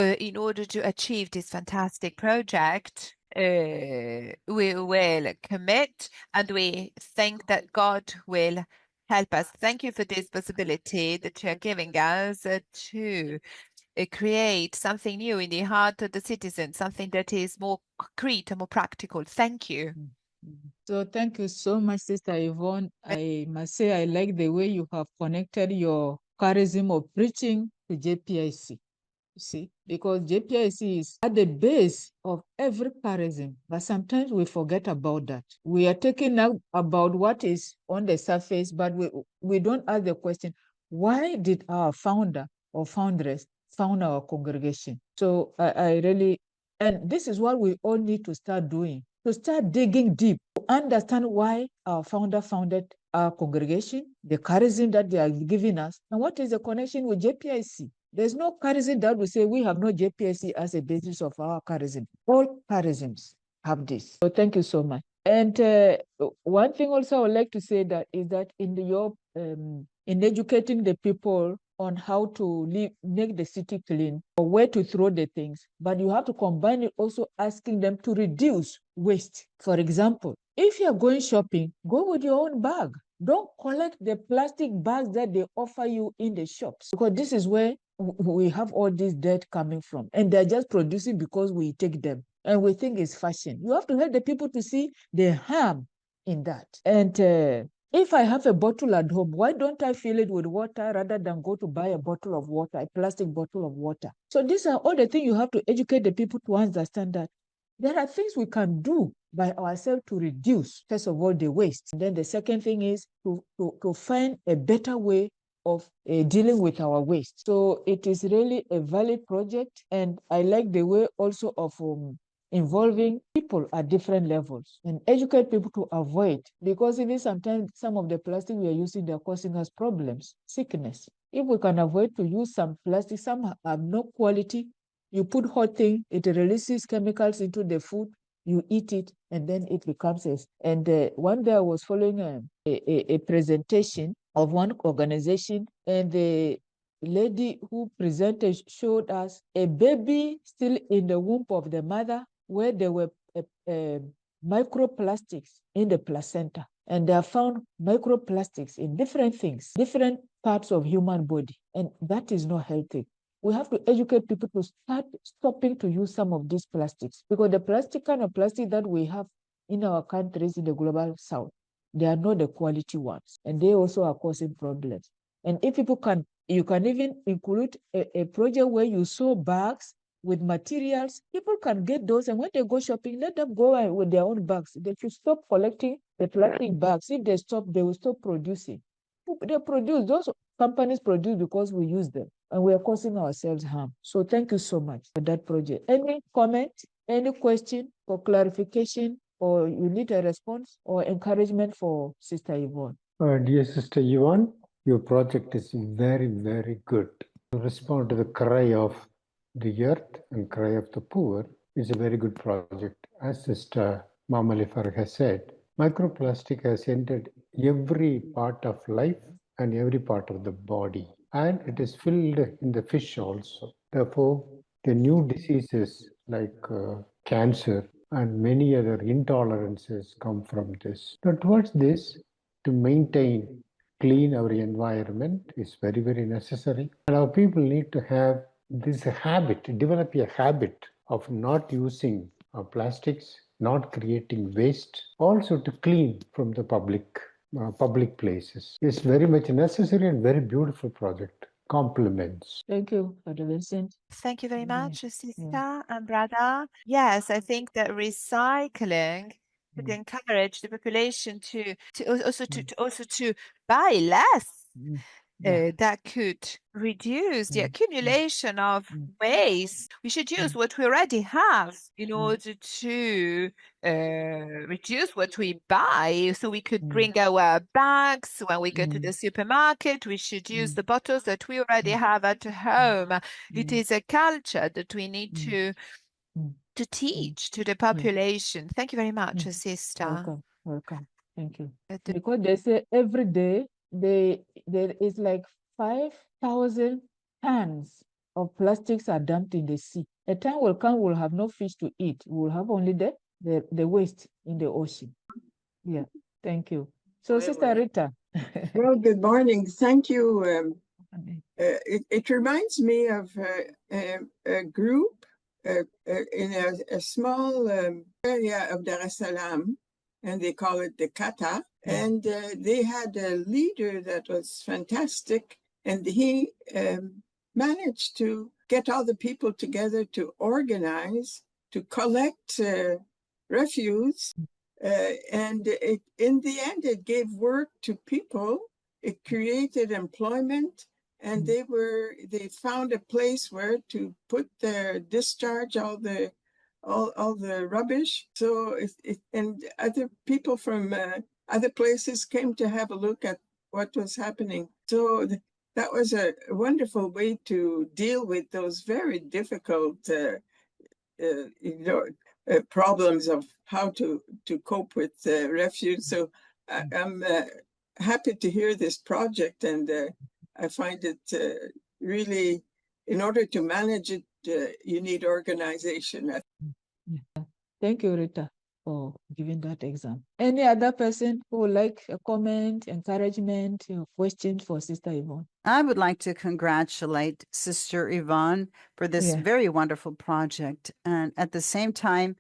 in order to achieve this fantastic project, we will commit and we think that God will help us. Thank you for this possibility that you're giving us to create something new in the heart of the citizen, something that is more concrete and more practical. Thank you. So thank you so much, Sister Yvonne. I must say I like the way you have connected your charism of preaching to JPIC. You see, because JPIC is at the base of every charism, but sometimes we forget about that. We are taking out about what is on the surface, but we don't ask the question, why did our founder or foundress found our congregation? So I really, and this is what we all need to start doing, to start digging deep, to understand why our founder founded our congregation, the charism that they are giving us, and what is the connection with JPIC. There's no charism that will say we have no JPIC as a basis of our charism. All charisms have this. So thank you so much. And one thing also I would like to say that is that in your in educating the people on how to make the city clean or where to throw the things, but you have to combine it also asking them to reduce waste. For example, if you're going shopping, go with your own bag. Don't collect the plastic bags that they offer you in the shops, because this is where we have all this debt coming from, and they're just producing because we take them and we think it's fashion. You have to help the people to see the harm in that. And if I have a bottle at home, why don't I fill it with water rather than go to buy a bottle of water, a plastic bottle of water? So these are all the things you have to educate the people to understand, that there are things we can do by ourselves to reduce, first of all, the waste. And then the second thing is to find a better way of dealing with our waste. So it is really a valid project, and I like the way also of involving people at different levels and educate people to avoid, because even sometimes some of the plastic we are using, they're causing us problems, sickness. If we can avoid to use some plastic, some have no quality, you put hot thing, it releases chemicals into the food, you eat it, and then it becomes a. And one day I was following a presentation of one organization, and the lady who presented showed us a baby still in the womb of the mother, where there were microplastics in the placenta. And they have found microplastics in different things, different parts of human body. And that is not healthy. We have to educate people to start stopping to use some of these plastics, because the kind of plastic that we have in our countries in the global south, they are not the quality ones, and they also are causing problems. And if people can, you can even include a project where you sew bags with materials. People can get those, and when they go shopping, let them go with their own bags. They should stop collecting the plastic bags. If they stop, they will stop producing. They produce, those companies produce because we use them, and we are causing ourselves harm. So thank you so much for that project. Any comment, any question or clarification, or you need a response or encouragement for Sister Yvonne? Dear Sister Yvonne, your project is very, very good. To respond to the cry of the earth and cry of the poor is a very good project. As Sister Mamalifar has said, microplastic has entered every part of life and every part of the body, and it is filled in the fish also. Therefore, the new diseases like cancer and many other intolerances come from this. Now, towards this, to maintain clean our environment is very, very necessary. And our people need to have this habit, develop a habit of not using plastics, not creating waste, also to clean from the public places. It's very much necessary and very beautiful project. Compliments. Thank you, Father Vincent. Thank you very much, sister Yeah. and brother. Yes, I think that recycling should Mm. encourage the population to also to buy less. Yeah. That could reduce the Mm. accumulation of Mm. waste. We should use what we already have in order to reduce what we buy. So we could bring our bags when we go to the supermarket. We should use the bottles that we already have at home. It is a culture that we need to teach to the population. Thank you very much, sister. Welcome. Thank you. Because they say every day there is like 5,000 tons of plastics are dumped in the sea. A time will come, we'll have no fish to eat. We'll have only the waste in the ocean. Yeah, thank you. So, Sister Rita. Well, good morning. Thank you. It reminds me of a group in a small area of Dar es Salaam, and they call it the Kata. And they had a leader that was fantastic, and he managed to get all the people together to organize, to collect refuse. And in the end, it gave work to people. It created employment, and they found a place where to put their discharge all the rubbish. So and other people from other places came to have a look at what was happening. So that was a wonderful way to deal with those very difficult problems of how to cope with refuse. So I'm happy to hear this project, and I find it really, in order to manage it, you need organization. Yeah. Thank you, Rita, for giving that example. Any other person who would like a comment, encouragement, or question for Sister Yvonne? I would like to congratulate Sister Yvonne for this Yeah. very wonderful project. And at the same time,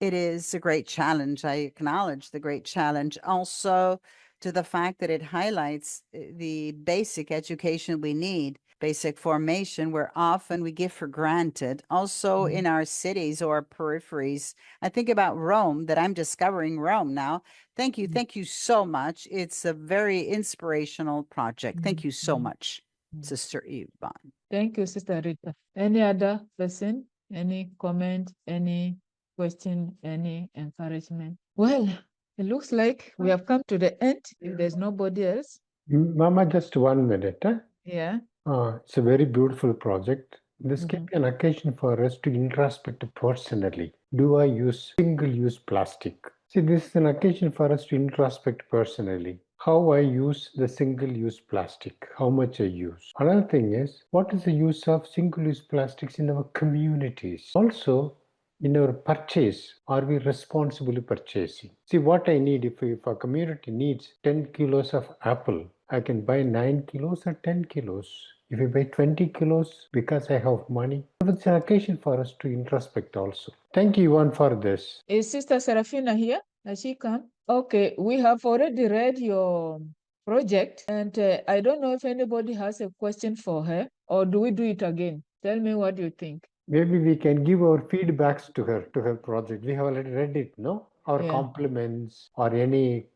it is a great challenge. I acknowledge the great challenge. Also, to the fact that it highlights the basic education we need, basic formation, where often we give for granted. Also, in our cities or peripheries, I think about Rome, that I'm discovering Rome now. Thank you. Thank you so much. It's a very inspirational project. Thank you so much, Sister Yvonne. Thank you, Sister Rita. Any other person? Any comment? Any question? Any encouragement? Well, it looks like we have come to the end. If there's nobody else. Mama, just 1 minute. Huh? Yeah. It's a very beautiful project. This can be an occasion for us to introspect personally. Do I use single-use plastic? See, this is an occasion for us to introspect personally. How I use the single-use plastic, how much I use. Another thing is, what is the use of single-use plastics in our communities? Also, in our purchase, are we responsibly purchasing? See, what I need, if a community needs 10 kilos of apple, I can buy 9 kilos or 10 kilos. If I buy 20 kilos because I have money, it's an occasion for us to introspect also. Thank you, Yvonne, for this. Is Sister Seraphine here? Has she come? Okay, we have already read your project, and I don't know if anybody has a question for her, or do we do it again? Tell me what you think. Maybe we can give our feedbacks to her project. We have already read it, no? Our compliments or any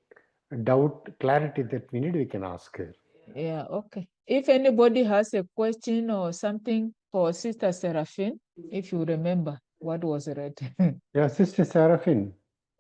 doubt, clarity that we need, we can ask her. Yeah, okay. If anybody has a question or something for Sister Seraphine, if you remember what was read. Yeah, Sister Seraphine,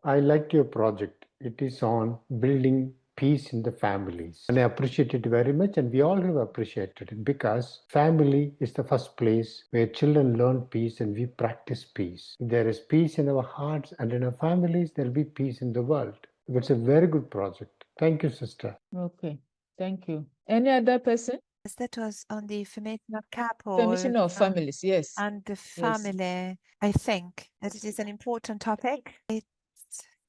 I liked your project. It is on building peace in the families. And I appreciate it very much, and we all have appreciated it because family is the first place where children learn peace and we practice peace. If there is peace in our hearts and in our families, there will be peace in the world. It's a very good project. Thank you, sister. Okay, thank you. Any other person? Yes, that was on the formation of couples. Formation of families, yes. And the family. I think that it is an important topic. It's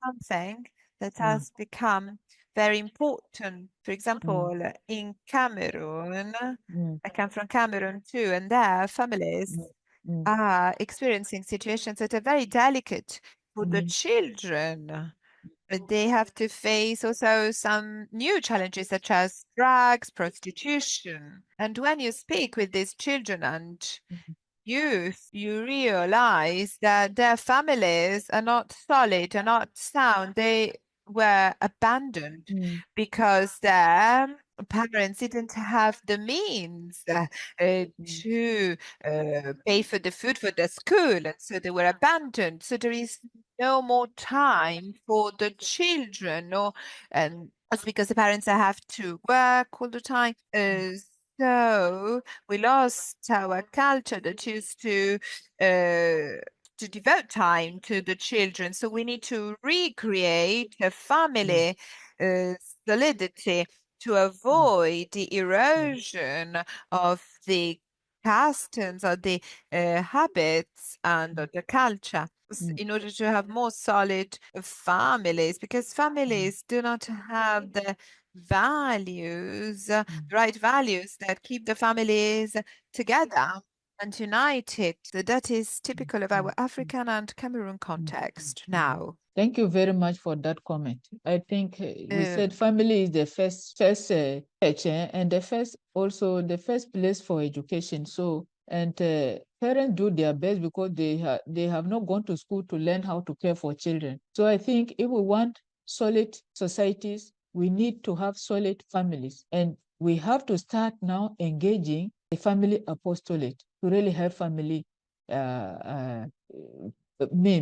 something that has become very important. For example, in Cameroon, I come from Cameroon too, and their families are experiencing situations that are very delicate for the children. But they have to face also some new challenges such as drugs, prostitution. And when you speak with these children and youth, you realize that their families are not solid, are not sound. They were abandoned because their parents didn't have the means to pay for the food for the school, and so they were abandoned. So there is no more time for the children, and that's because the parents have to work all the time. So we lost our culture that used to devote time to the children. So we need to recreate a family solidity to avoid the erosion of the customs or the habits and of the culture in order to have more solid families, because families do not have the values, right values that keep the families together and united. So that is typical of our African and Cameroon context now. Thank you very much for that comment. I think we said family is the first church and the first place for education. So parents do their best because they have not gone to school to learn how to care for children. So I think if we want solid societies, we need to have solid families, and we have to start now engaging the family apostolate to really help family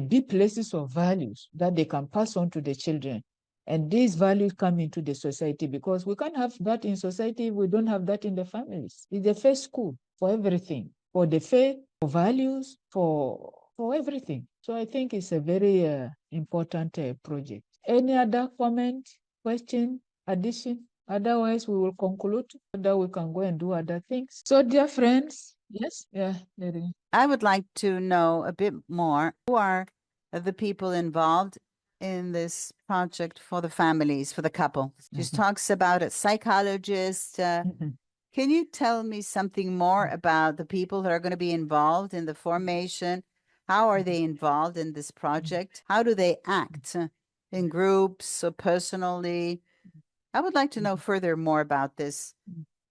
be places of values that they can pass on to the children. And these values come into the society, because we can't have that in society if we don't have that in the families. It's the first school for everything, for the faith, for values, for everything. So I think it's a very important project. Any other comment, question, addition? Otherwise, we will conclude so that we can go and do other things. So, dear friends, yes, yeah, Lady. I would like to know a bit more. Who are the people involved in this project for the families, for the couple? She talks about a psychologist. Can you tell me something more about the people that are going to be involved in the formation? How are they involved in this project? How do they act in groups or personally? I would like to know further more about this.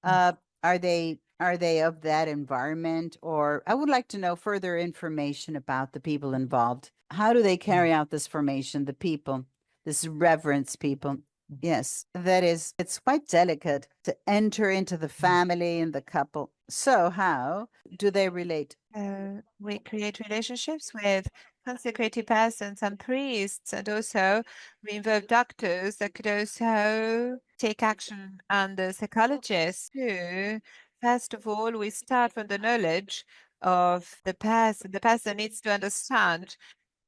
Are they of that environment, or I would like to know further information about the people involved. How do they carry out this formation, the people, this reverence people? Yes, it's quite delicate to enter into the family and the couple. So how do they relate? We create relationships with consecrated persons and priests, and also we involve doctors that could also take action, and the psychologists too. First of all, we start from the knowledge of the person. The person needs to understand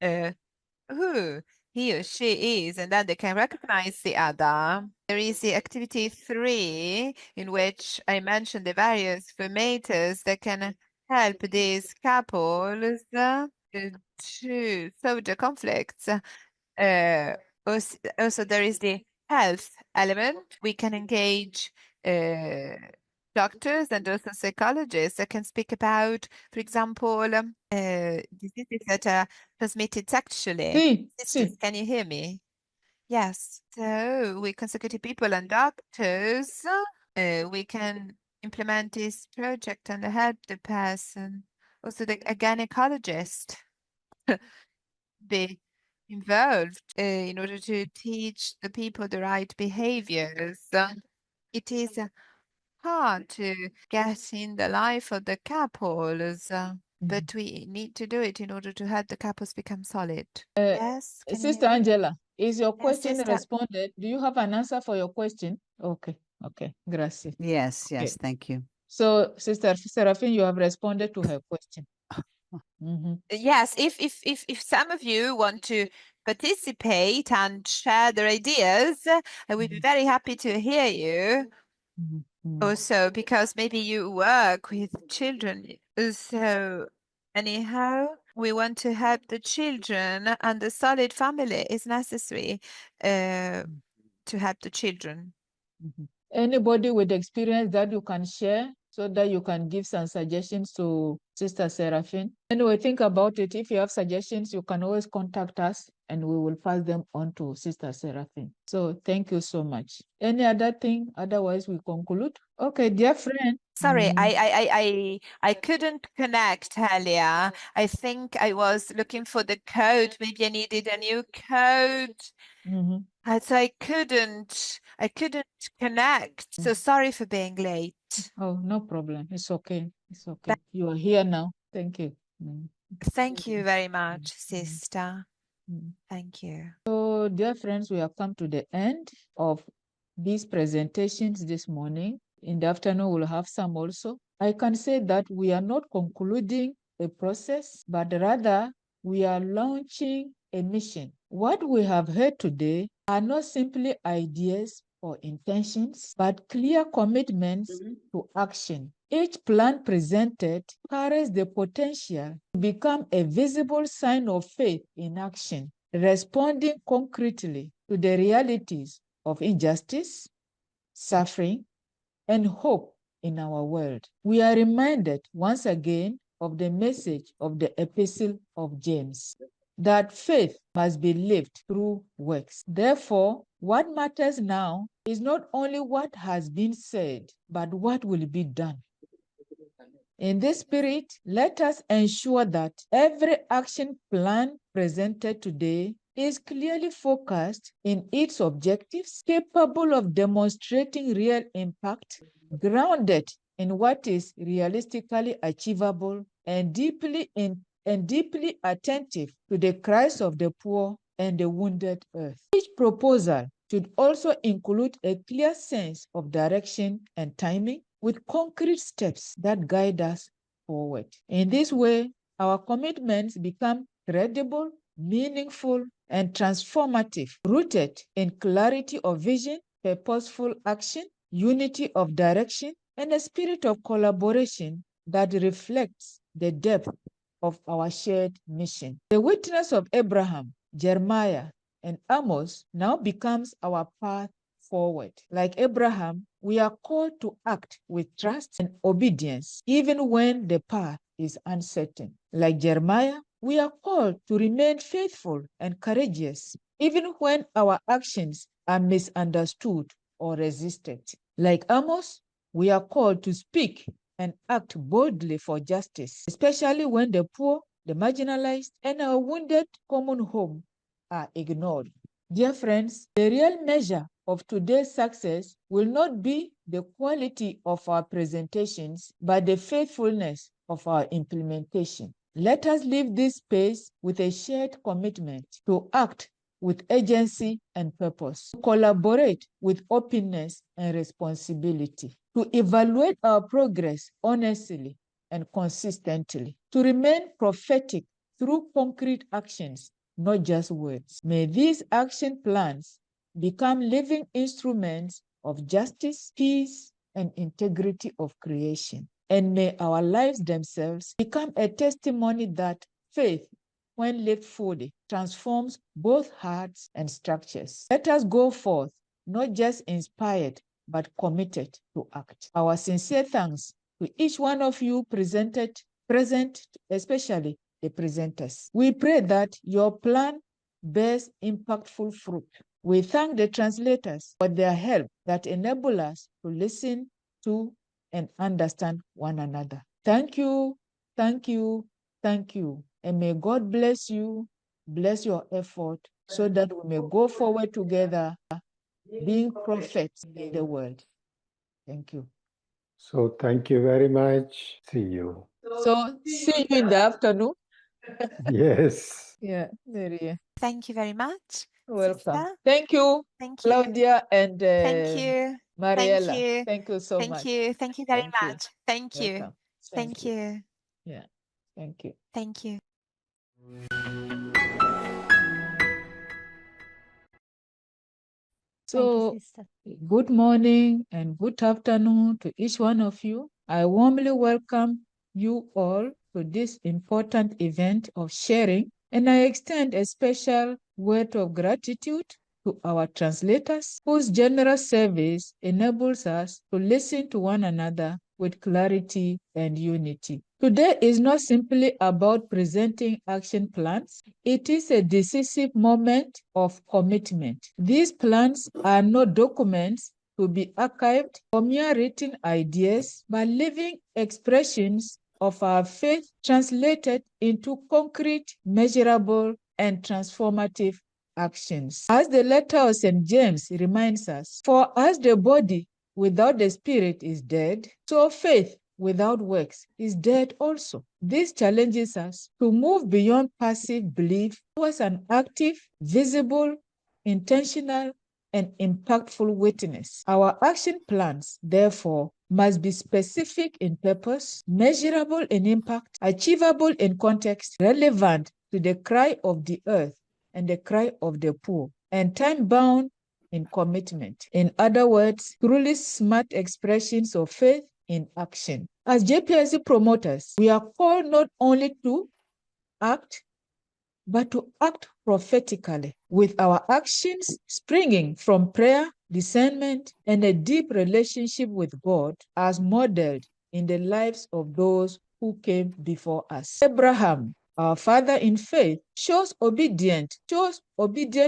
who he or she is, and then they can recognize the other. There is the activity 3, in which I mentioned the various formators that can help these couples to solve the conflicts. Also, there is the health element. We can engage doctors and also psychologists that can speak about, for example, diseases that are transmitted sexually. Sisters, can you hear me? Yes. So we consecutive people and doctors, we can implement this project and help the person. Also, a gynecologist be involved in order to teach the people the right behaviors. It is hard to get in the life of the couples, but we need to do it in order to help the couples become solid. Yes, can you Sister hear me? Angela, is your question sister. responded? Do you have an answer for your question? Okay, gracias. Yes, Okay. thank you. So, Sister Seraphine, you have responded to her question. Yes, if some of you want to participate and share their ideas, I would be very happy to hear you. Also, because maybe you work with children. So anyhow, we want to help the children, and the solid family is necessary to help the children. Anybody with experience that you can share so that you can give some suggestions to Sister Seraphine? Anyway, think about it. If you have suggestions, you can always contact us and we will pass them on to Sister Seraphine. So thank you so much. Any other thing? Otherwise, we conclude. Okay, dear friend. Sorry, I couldn't connect earlier. I think I was looking for the code. Maybe I needed a new code. So I couldn't connect. So sorry for being late. Oh, no problem. It's okay. It's okay. You are here now. Thank you. Thank you very much, sister. Thank you. So, dear friends, we have come to the end of these presentations this morning. In the afternoon, we'll have some also. I can say that we are not concluding a process, but rather we are launching a mission. What we have heard today are not simply ideas or intentions, but clear commitments to action. Each plan presented carries the potential to become a visible sign of faith in action, responding concretely to the realities of injustice, suffering, and hope in our world. We are reminded once again of the message of the Epistle of James, that faith must be lived through works. Therefore, what matters now is not only what has been said, but what will be done. In this spirit, let us ensure that every action plan presented today is clearly focused in its objectives, capable of demonstrating real impact, grounded in what is realistically achievable, and deeply attentive to the cries of the poor and the wounded earth. Each proposal should also include a clear sense of direction and timing, with concrete steps that guide us forward. In this way, our commitments become credible, meaningful, and transformative, rooted in clarity of vision, purposeful action, unity of direction, and a spirit of collaboration that reflects the depth of our shared mission. The witness of Abraham, Jeremiah, and Amos now becomes our path forward. Like Abraham, we are called to act with trust and obedience, even when the path is uncertain. Like Jeremiah, we are called to remain faithful and courageous, even when our actions are misunderstood or resisted. Like Amos, we are called to speak and act boldly for justice, especially when the poor, the marginalized, and our wounded common home are ignored. Dear friends, the real measure of today's success will not be the quality of our presentations, but the faithfulness of our implementation. Let us leave this space with a shared commitment to act with agency and purpose, to collaborate with openness and responsibility, to evaluate our progress honestly and consistently, to remain prophetic through concrete actions, not just words. May these action plans become living instruments of justice, peace, and integrity of creation. And may our lives themselves become a testimony that faith, when lived fully, transforms both hearts and structures. Let us go forth, not just inspired, but committed to act. Our sincere thanks to each one of you present, especially the presenters. We pray that your plan bears impactful fruit. We thank the translators for their help that enable us to listen to and understand one another. Thank you, thank you, thank you. And may God bless you, bless your effort, so that we may go forward together, being prophets in the world. Thank you. So thank you very much. See you. So see you in the afternoon. Yes. Yeah, Maria. Thank you very much. Welcome. Sister. Thank you, Thank you. Claudia and Thank you. Mariella. Thank you. Thank you so Thank much. you. Thank you very Thank you. much. Thank you. Welcome. Thank you. Yeah, thank you. Thank you. So, good morning and good afternoon to each one of you. I warmly welcome you all to this important event of sharing, and I extend a special word of gratitude to our translators, whose generous service enables us to listen to one another with clarity and unity. Today is not simply about presenting action plans. It is a decisive moment of commitment. These plans are not documents to be archived or mere written ideas, but living expressions of our faith translated into concrete, measurable, and transformative actions. As the letter of St. James reminds us, for as the body without the spirit is dead, so faith without works is dead also. This challenges us to move beyond passive belief towards an active, visible, intentional, and impactful witness. Our action plans, therefore, must be specific in purpose, measurable in impact, achievable in context, relevant to the cry of the earth and the cry of the poor, and time-bound in commitment. In other words, truly smart expressions of faith in action. As JPIC promoters, we are called not only to act, but to act prophetically, with our actions springing from prayer, discernment, and a deep relationship with God as modeled in the lives of those who came before us. Abraham, our father in faith, shows obedient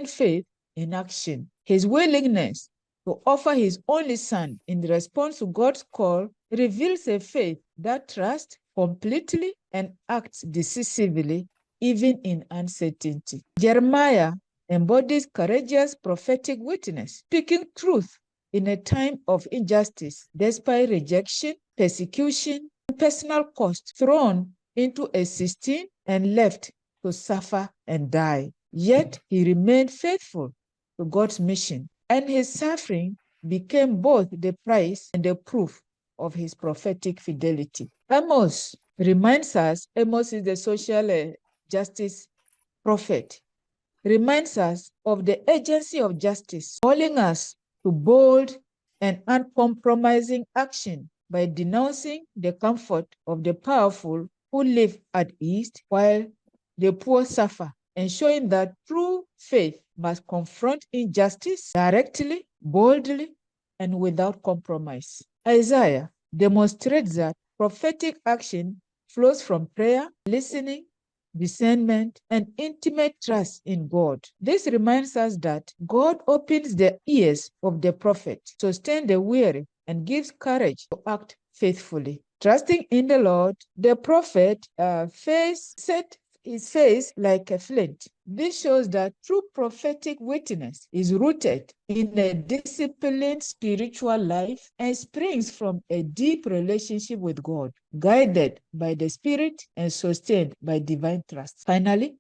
faith in action. His willingness to offer his only son in response to God's call reveals a faith that trusts completely and acts decisively even in uncertainty. Jeremiah embodies courageous prophetic witness, speaking truth in a time of injustice, despite rejection, persecution, and personal cost, thrown into a cistern and left to suffer and die. Yet he remained faithful to God's mission, and his suffering became both the price and the proof of his prophetic fidelity. Amos reminds us, Amos is the social justice prophet, reminds us of the agency of justice, calling us to bold and uncompromising action by denouncing the comfort of the powerful who live at ease while the poor suffer, and showing that true faith must confront injustice directly, boldly, and without compromise. Isaiah demonstrates that prophetic action flows from prayer, listening, discernment, and intimate trust in God. This reminds us that God opens the ears of the prophet, sustains the weary, and gives courage to act faithfully. Trusting in the Lord, the prophet set his face like a flint. This shows that true prophetic witness is rooted in a disciplined spiritual life and springs from a deep relationship with God, guided by the Spirit and sustained by divine trust. Finally,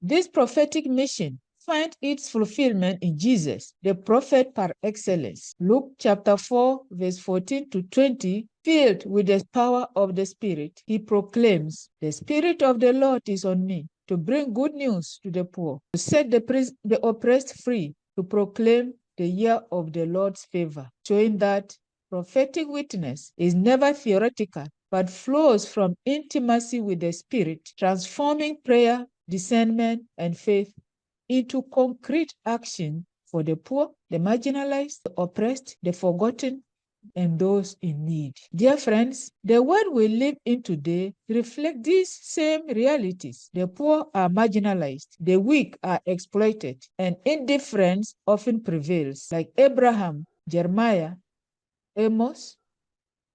this prophetic mission finds its fulfillment in Jesus, the prophet par excellence. Luke chapter 4, verse 14 to 20, filled with the power of the Spirit, he proclaims, "The Spirit of the Lord is on me, to bring good news to the poor, to set the oppressed free, to proclaim the year of the Lord's favor," showing that prophetic witness is never theoretical, but flows from intimacy with the Spirit, transforming prayer, discernment, and faith into concrete action for the poor, the marginalized, the oppressed, the forgotten, and those in need. Dear friends, the world we live in today reflects these same realities. The poor are marginalized, the weak are exploited, and indifference often prevails. Like Abraham, Jeremiah, Amos,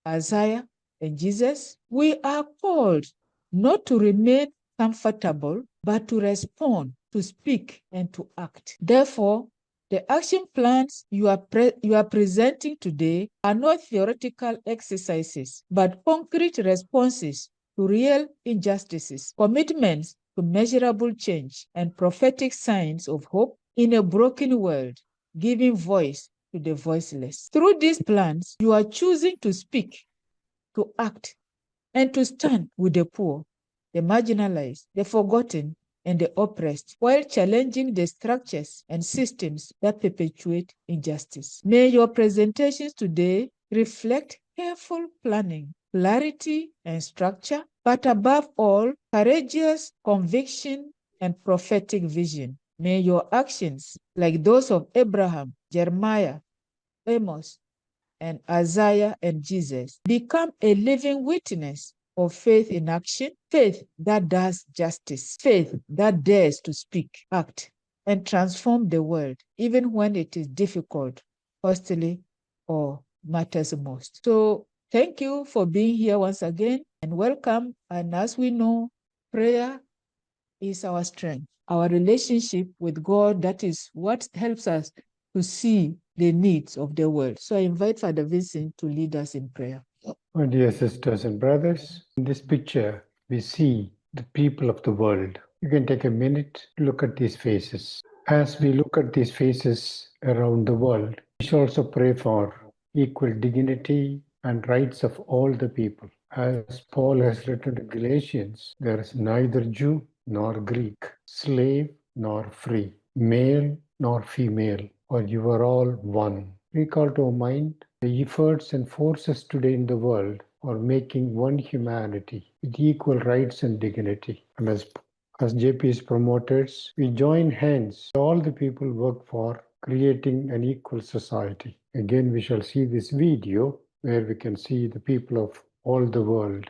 Isaiah, and Jesus, we are called not to remain comfortable, but to respond, to speak, and to act. Therefore, the action plans you are presenting today are not theoretical exercises, but concrete responses to real injustices, commitments to measurable change, and prophetic signs of hope in a broken world, giving voice to the voiceless. Through these plans, you are choosing to speak, to act, and to stand with the poor, the marginalized, the forgotten, and the oppressed, while challenging the structures and systems that perpetuate injustice. May your presentations today reflect careful planning, clarity, and structure, but above all, courageous conviction and prophetic vision. May your actions, like those of Abraham, Jeremiah, Amos, and Isaiah and Jesus, become a living witness of faith in action, faith that does justice, faith that dares to speak, act, and transform the world, even when it is difficult, costly, or matters most. So thank you for being here once again, and welcome. And as we know, prayer is our strength, our relationship with God. That is what helps us to see the needs of the world. So I invite Father Vincent to lead us in prayer. My dear sisters and brothers, in this picture, we see the people of the world. You can take a minute to look at these faces. As we look at these faces around the world, we should also pray for equal dignity and rights of all the people. As Paul has written to Galatians, there is neither Jew nor Greek, slave nor free, male nor female, for you are all one. Recall to mind the efforts and forces today in the world are making one humanity with equal rights and dignity. And as JP's promoters, we join hands. All the people work for creating an equal society. Again, we shall see this video where we can see the people of all the world.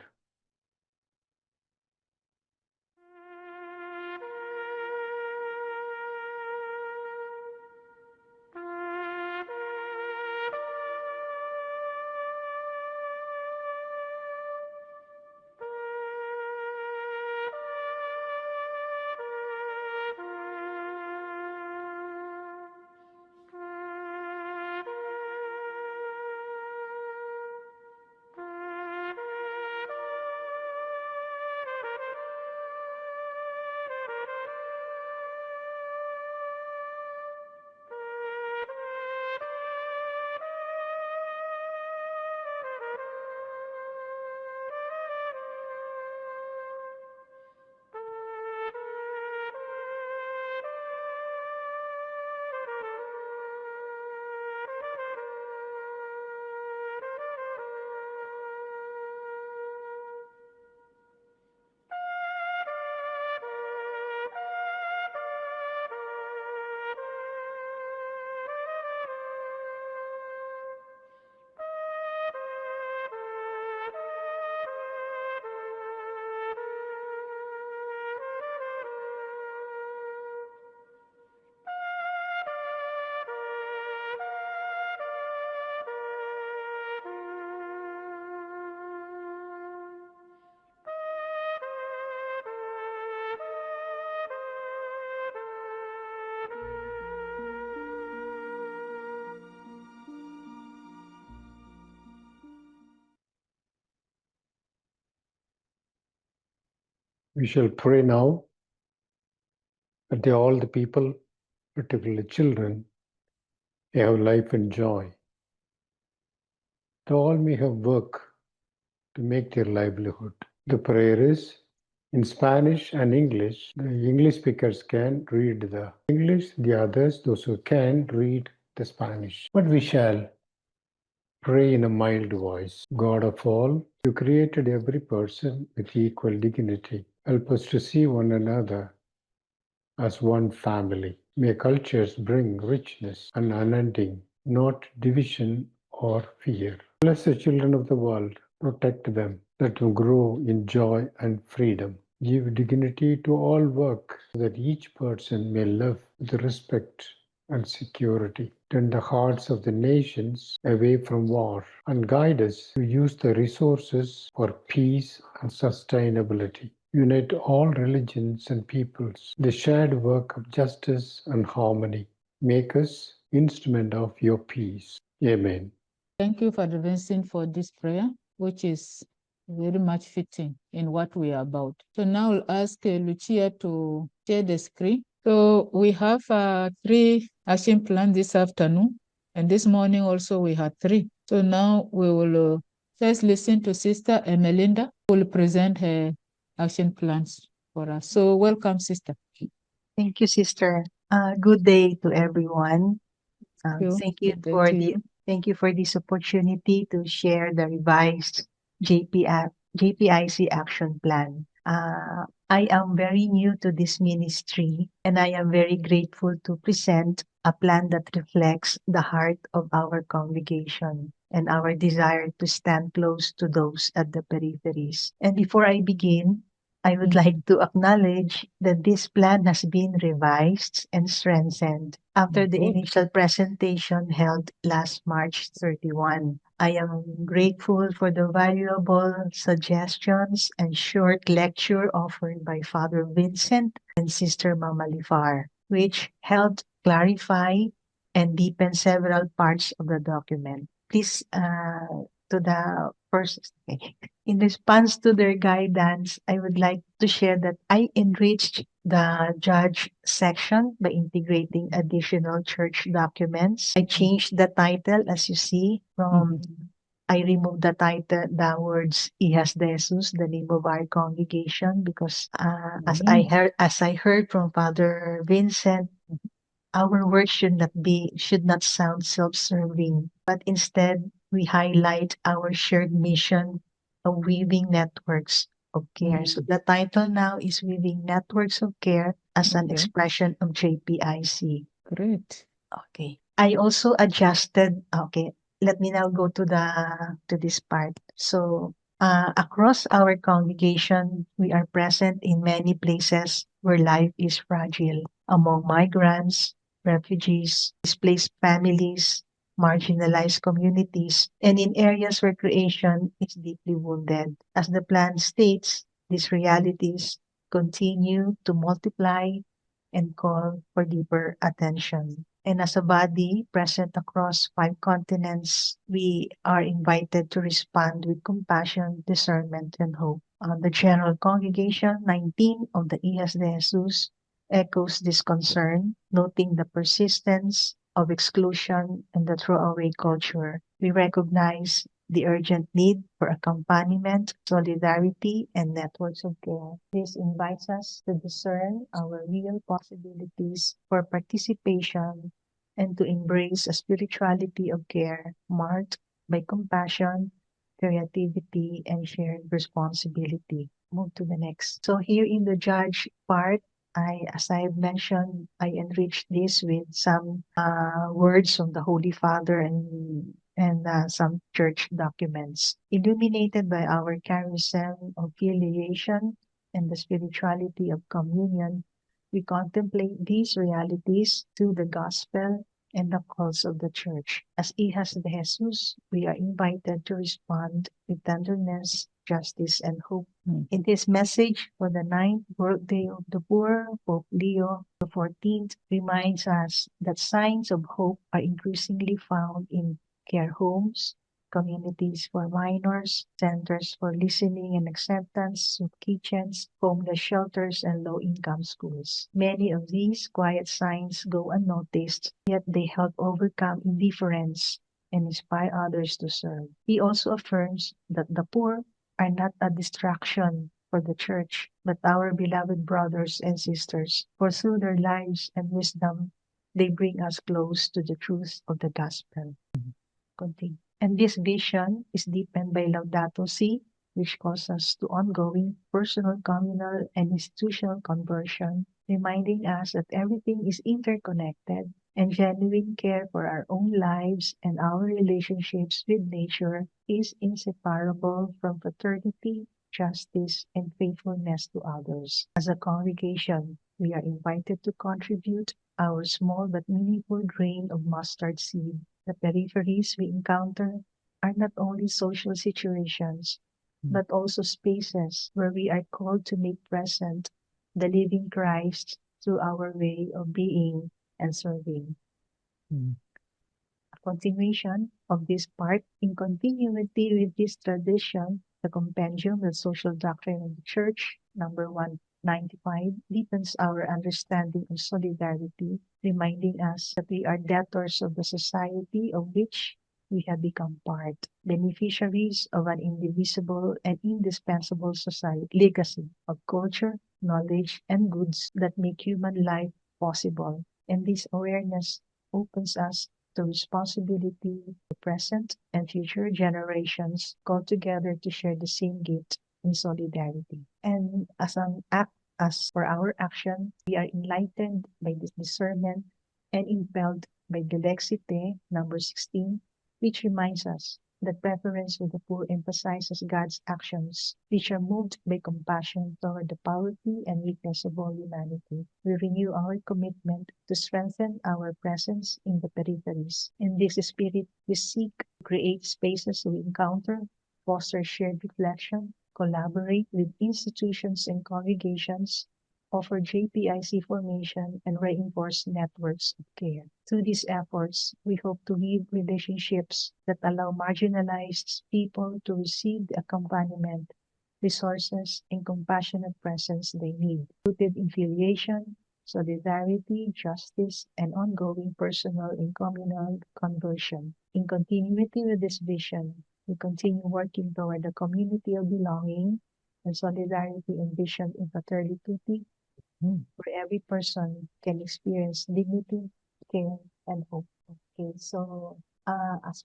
We shall pray now that all the people, particularly children, may have life and joy. That all may have work to make their livelihood. The prayer is in Spanish and English. The English speakers can read the English, the others, those who can, read the Spanish. But we shall pray in a mild voice. God of all, you created every person with equal dignity. Help us to see one another as one family. May cultures bring richness and unending, not division or fear. Bless the children of the world, protect them, let them grow in joy and freedom. Give dignity to all work so that each person may live with respect and security. Turn the hearts of the nations away from war and guide us to use the resources for peace and sustainability. Unite all religions and peoples, the shared work of justice and harmony. Make us instrument of your peace. Amen. Thank you, Father Vincent, for this prayer, which is very much fitting in what we are about. So now I'll ask Lucia to share the screen. So we have 3 action plans this afternoon, and this morning also we had 3. So now we will first listen to Sister Emelinda, who will present her action plans for us. So welcome, Sister. Thank you, Sister. Good day to everyone. Thank you Good day for to you. thank you for this opportunity to share the revised JPIC action plan. I am very new to this ministry, and I am very grateful to present a plan that reflects the heart of our congregation and our desire to stand close to those at the peripheries. And before I begin, I would like to acknowledge that this plan has been revised and strengthened after the initial presentation held last March 31. I am grateful for the valuable suggestions and short lecture offered by Father Vincent and Sister Mama Lifar, which helped clarify and deepen several parts of the document. Please, to the first. In response to their guidance, I would like to share that I enriched the judge section by integrating additional church documents. I changed the title, as you see, from I removed the title, the words Hijas de Jesus, the name of our congregation, because as I heard from Father Vincent, our work should not sound self-serving, but instead we highlight our shared mission of weaving networks of care. So the title now is Weaving Networks of Care as an expression of JPIC. Great. Okay. I also adjusted. Okay. Let me now go to this part. So across our congregation, we are present in many places where life is fragile. Among migrants, refugees, displaced families, marginalized communities, and in areas where creation is deeply wounded. As the plan states, these realities continue to multiply and call for deeper attention. And as a body present across 5 continents, we are invited to respond with compassion, discernment, and hope. The General Congregation 19 of the Hijas de Jesus echoes this concern, noting the persistence of exclusion and the throwaway culture. We recognize the urgent need for accompaniment, solidarity, and networks of care. This invites us to discern our real possibilities for participation and to embrace a spirituality of care marked by compassion, creativity, and shared responsibility. Move to the next. So here in the judge part, as I mentioned, I enriched this with some words from the Holy Father and some church documents. Illuminated by our charism of filiation and the spirituality of communion, we contemplate these realities through the gospel and the calls of the church. As Hijas de Jesus, we are invited to respond with tenderness, justice, and hope. In this message for the 9th birthday of the poor, Pope Leo XIV reminds us that signs of hope are increasingly found in care homes, communities for minors, centers for listening and acceptance, soup kitchens, homeless shelters, and low-income schools. Many of these quiet signs go unnoticed, yet they help overcome indifference and inspire others to serve. He also affirms that the poor are not a distraction for the church, but our beloved brothers and sisters, for through their lives and wisdom, they bring us close to the truth of the gospel. Continue. And this vision is deepened by Laudato Si, which calls us to ongoing personal, communal, and institutional conversion, reminding us that everything is interconnected and genuine care for our own lives and our relationships with nature is inseparable from fraternity, justice, and faithfulness to others. As a congregation, we are invited to contribute our small but meaningful grain of mustard seed. The peripheries we encounter are not only social situations, but also spaces where we are called to make present the living Christ through our way of being and serving. A continuation of this part, in continuity with this tradition, the Compendium, the Social Doctrine of the Church, number 195, deepens our understanding of solidarity, reminding us that we are debtors of the society of which we have become part, beneficiaries of an indivisible and indispensable society, legacy of culture, knowledge, and goods that make human life possible. And this awareness opens us to responsibility to present and future generations called together to share the same gift in solidarity. And as an act, as for our action, we are enlightened by this discernment and impelled by the Lexite, number 16, which reminds us that preference with the poor emphasizes God's actions, which are moved by compassion toward the poverty and weakness of all humanity. We renew our commitment to strengthen our presence in the peripheries. In this spirit, we seek to create spaces we encounter, foster shared reflection, collaborate with institutions and congregations, offer JPIC formation, and reinforce networks of care. Through these efforts, we hope to weave relationships that allow marginalized people to receive the accompaniment, resources, and compassionate presence they need, rooted in filiation, solidarity, justice, and ongoing personal and communal conversion. In continuity with this vision, we continue working toward a community of belonging and solidarity envisioned in fraternity, where every person can experience dignity, care, and hope. Okay, so as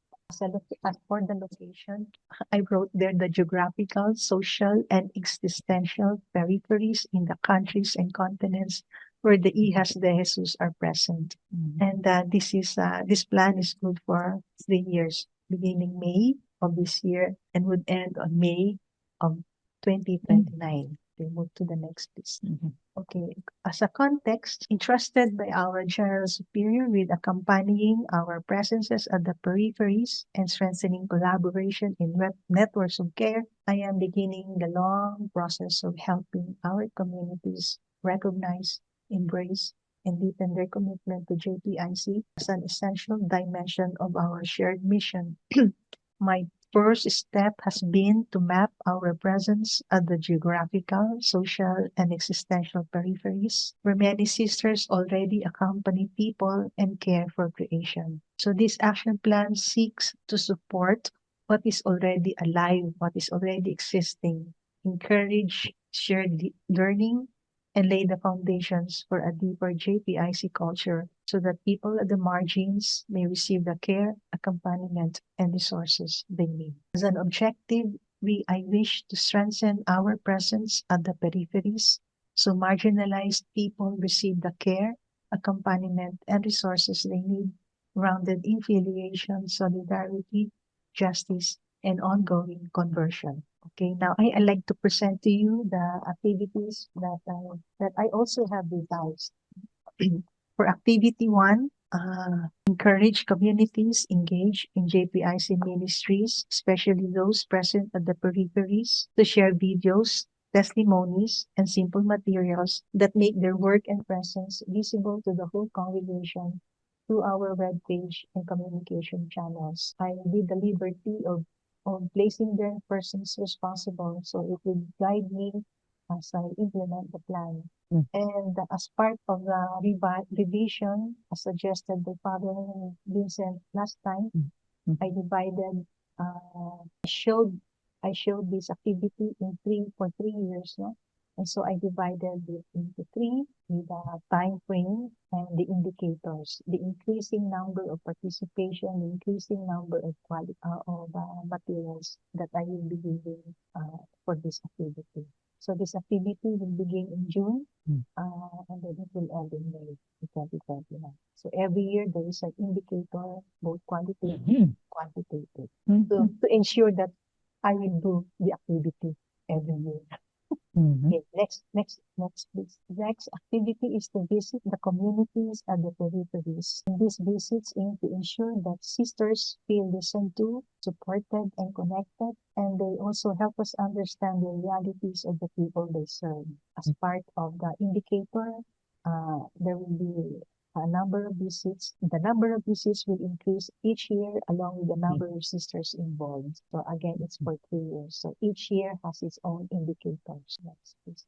for the location, I wrote there the geographical, social, and existential peripheries in the countries and continents where the Hijas de Jesus are present. And this plan is good for 3 years, beginning May of this year and would end on May of 2029. We move to the next piece. Okay, as a context, entrusted by our General Superior with accompanying our presences at the peripheries and strengthening collaboration in networks of care, I am beginning the long process of helping our communities recognize, embrace, and deepen their commitment to JPIC as an essential dimension of our shared mission. My first step has been to map our presence at the geographical, social, and existential peripheries, where many sisters already accompany people and care for creation. So this action plan seeks to support what is already alive, what is already existing, encourage shared learning, and lay the foundations for a deeper JPIC culture so that people at the margins may receive the care, accompaniment, and resources they need. As an objective, I wish to strengthen our presence at the peripheries so marginalized people receive the care, accompaniment, and resources they need, grounded in filiation, solidarity, justice, and ongoing conversion. Okay, now I like to present to you the activities that I also have devised. For activity 1, encourage communities engaged in JPIC ministries, especially those present at the peripheries, to share videos, testimonies, and simple materials that make their work and presence visible to the whole congregation through our webpage and communication channels. I did the liberty of placing their persons responsible so it will guide me as I implement the plan. And as part of the revision, as suggested by Father Vincent last time, I divided, I showed this activity in for 3 years, no? And so I divided it into three with the time frame and the indicators, the increasing number of participation, the increasing number of materials that I will be giving for this activity. So this activity will begin in June, and then it will end in May 2021. So every year there is an indicator, both qualitative and quantitative, to ensure that I will do the activity every year. Okay, next, please. Next activity is to visit the communities at the peripheries. These visits aim to ensure that sisters feel listened to, supported, and connected, and they also help us understand the realities of the people they serve. As part of the indicator, there will be a number of visits. The number of visits will increase each year along with the number of sisters involved. So again, it's for 3 years. So each year has its own indicators. Next, please.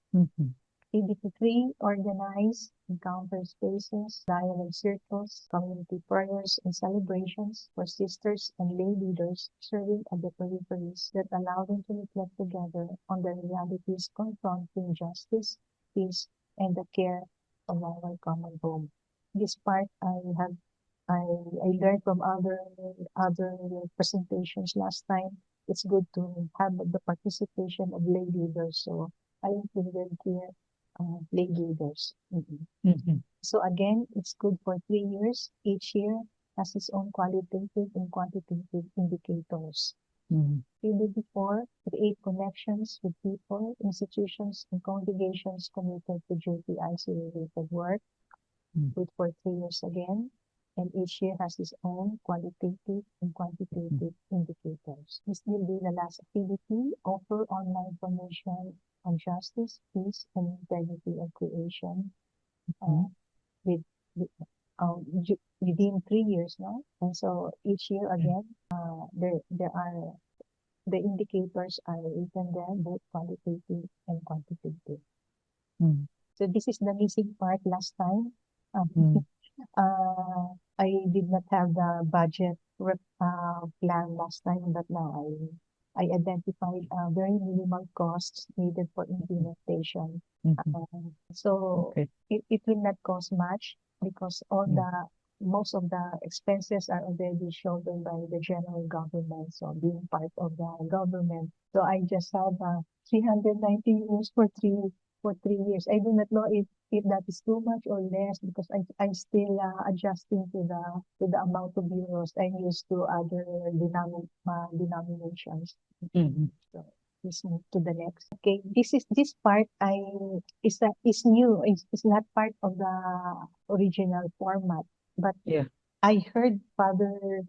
Activity 3, organize encounter spaces, dialogue circles, community prayers, and celebrations for sisters and lay leaders serving at the peripheries that allow them to reflect together on the realities confronting justice, peace, and the care of our common home. This part I learned from other presentations last time. It's good to have the participation of lay leaders. So I included here lay leaders. So again, it's good for 3 years. Each year has its own qualitative and quantitative indicators. Activity 4, create connections with people, institutions, and congregations committed to JPIC related work. Good for 3 years again, and each year has its own qualitative and quantitative indicators. This will be the last activity, offer online information on justice, peace, and integrity of creation within 3 years now. And so each year again, there are the indicators are written there, both qualitative and quantitative. So this is the missing part last time. I did not have the budget plan last time, but now I identified very minimal costs needed for implementation. So it will not cost much because most of the expenses are already shouldered by the general government. So being part of the government, so I just have 390 euros for 3 years. I do not know if that is too much or less because I'm still adjusting to the amount of euros I'm used to other denominations. So let's move to the next. Okay, this part is new. It's not part of the original format, but I heard Father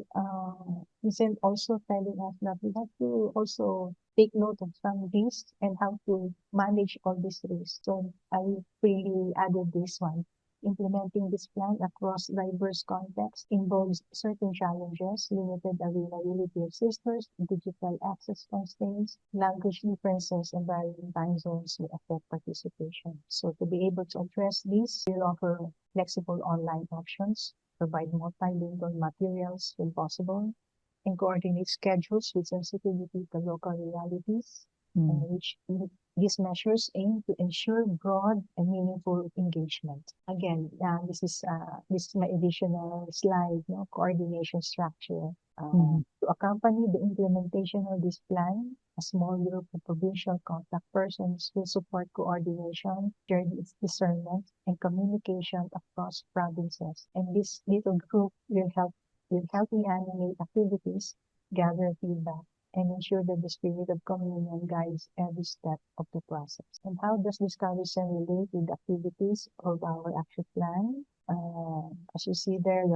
Vincent also telling us that we have to also take note of some risks and how to manage all these risks. So I really added this one. Implementing this plan across diverse contexts involves certain challenges, limited availability of sisters, digital access constraints, language differences, and varying time zones may affect participation. So to be able to address this, we'll offer flexible online options, provide multilingual materials when possible, and coordinate schedules with sensitivity to local realities, which these measures aim to ensure broad and meaningful engagement. Again, this is my additional slide, coordination structure. To accompany the implementation of this plan, a small group of provincial contact persons will support coordination, discernment, and communication across provinces. And this little group will help me animate activities, gather feedback, and ensure that the spirit of communion guides every step of the process. And how does this Charism relate with the activities of our action plan? As you see there,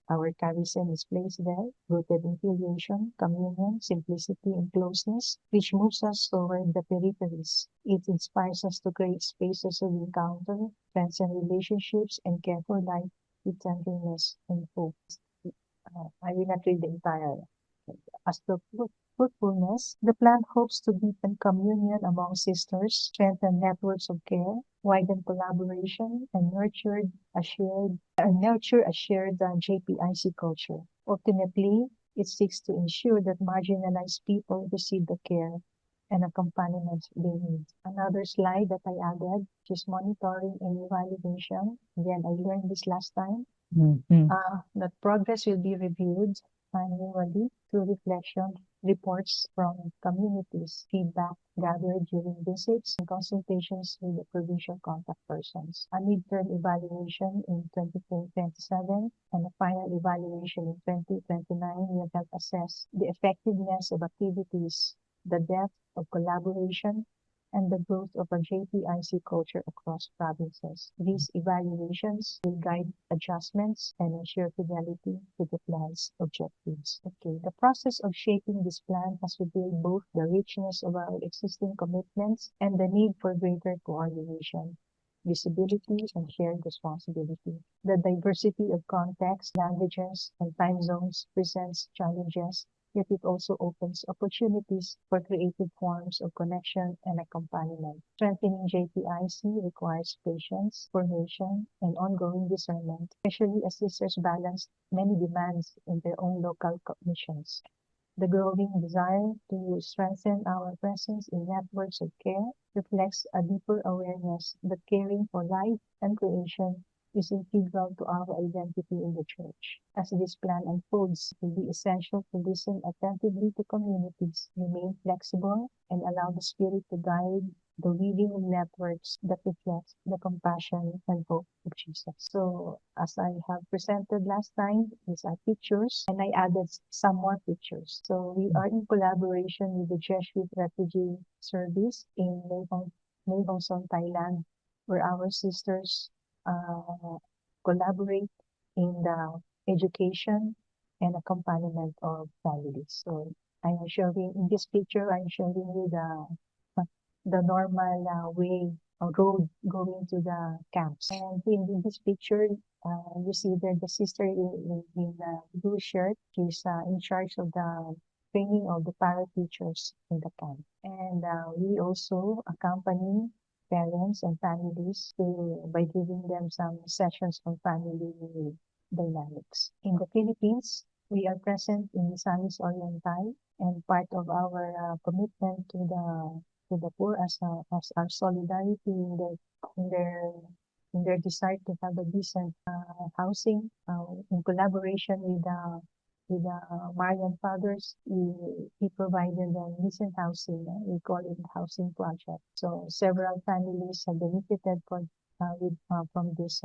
our Charism is placed there, rooted in filiation, communion, simplicity, and closeness, which moves us toward the peripheries. It inspires us to create spaces of encounter, strengthen relationships, and care for life with tenderness and hope. I will not read the entire. As the fruitfulness, the plant hopes to deepen communion among sisters, strengthen networks of care, widen collaboration, and nurture a shared JPIC culture. Ultimately, it seeks to ensure that marginalized people receive the care and accompaniment they need. Another slide that I added, which is monitoring and evaluation. Again, I learned this last time. That progress will be reviewed annually through reflection reports from communities, feedback gathered during visits, and consultations with the provincial contact persons. A midterm evaluation in 2027 and a final evaluation in 2029 will help assess the effectiveness of activities, the depth of collaboration, and the growth of a JPIC culture across provinces. These evaluations will guide adjustments and ensure fidelity to the plan's objectives. Okay, the process of shaping this plan has revealed both the richness of our existing commitments and the need for greater coordination, visibility, and shared responsibility. The diversity of contexts, languages, and time zones presents challenges, yet it also opens opportunities for creative forms of connection and accompaniment. Strengthening JPIC requires patience, formation, and ongoing discernment, especially as sisters balance many demands in their own local missions. The growing desire to strengthen our presence in networks of care reflects a deeper awareness that caring for life and creation is integral to our identity in the church. As this plan unfolds, it will be essential to listen attentively to communities, remain flexible, and allow the Spirit to guide the weaving of networks that reflect the compassion and hope of Jesus. So, as I have presented last time, these are pictures, and I added some more pictures. So, we are in collaboration with the Jesuit Refugee Service in Mae Hong Son, Thailand, where our sisters collaborate in the education and accompaniment of families. So I am showing in this picture, I'm showing you the normal way or road going to the camps. And in this picture, you see that the sister in the blue shirt, she's in charge of the training of the para teachers in the camp. And we also accompany parents and families by giving them some sessions on family dynamics. In the Philippines, we are present in Misamis Oriental, and part of our commitment to the poor as our solidarity in their desire to have a decent housing, in collaboration with the Marian Fathers, we provided them decent housing. We call it housing project. So several families have benefited from this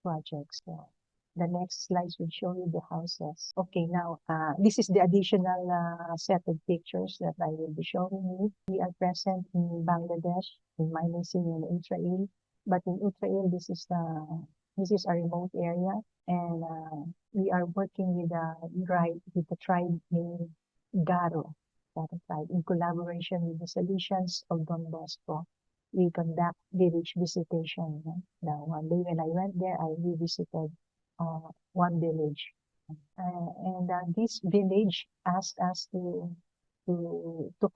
project. So the next slides will show you the houses. Okay, now this is the additional set of pictures that I will be showing you. We are present in Bangladesh, in Mynansing, and Israel. But in Israel, this is a remote area, and we are working with the tribe named Garo tribe, in collaboration with the Salesians of Don Bosco. We conduct village visitation. Now, one day when I went there, I revisited one village, and this village asked us to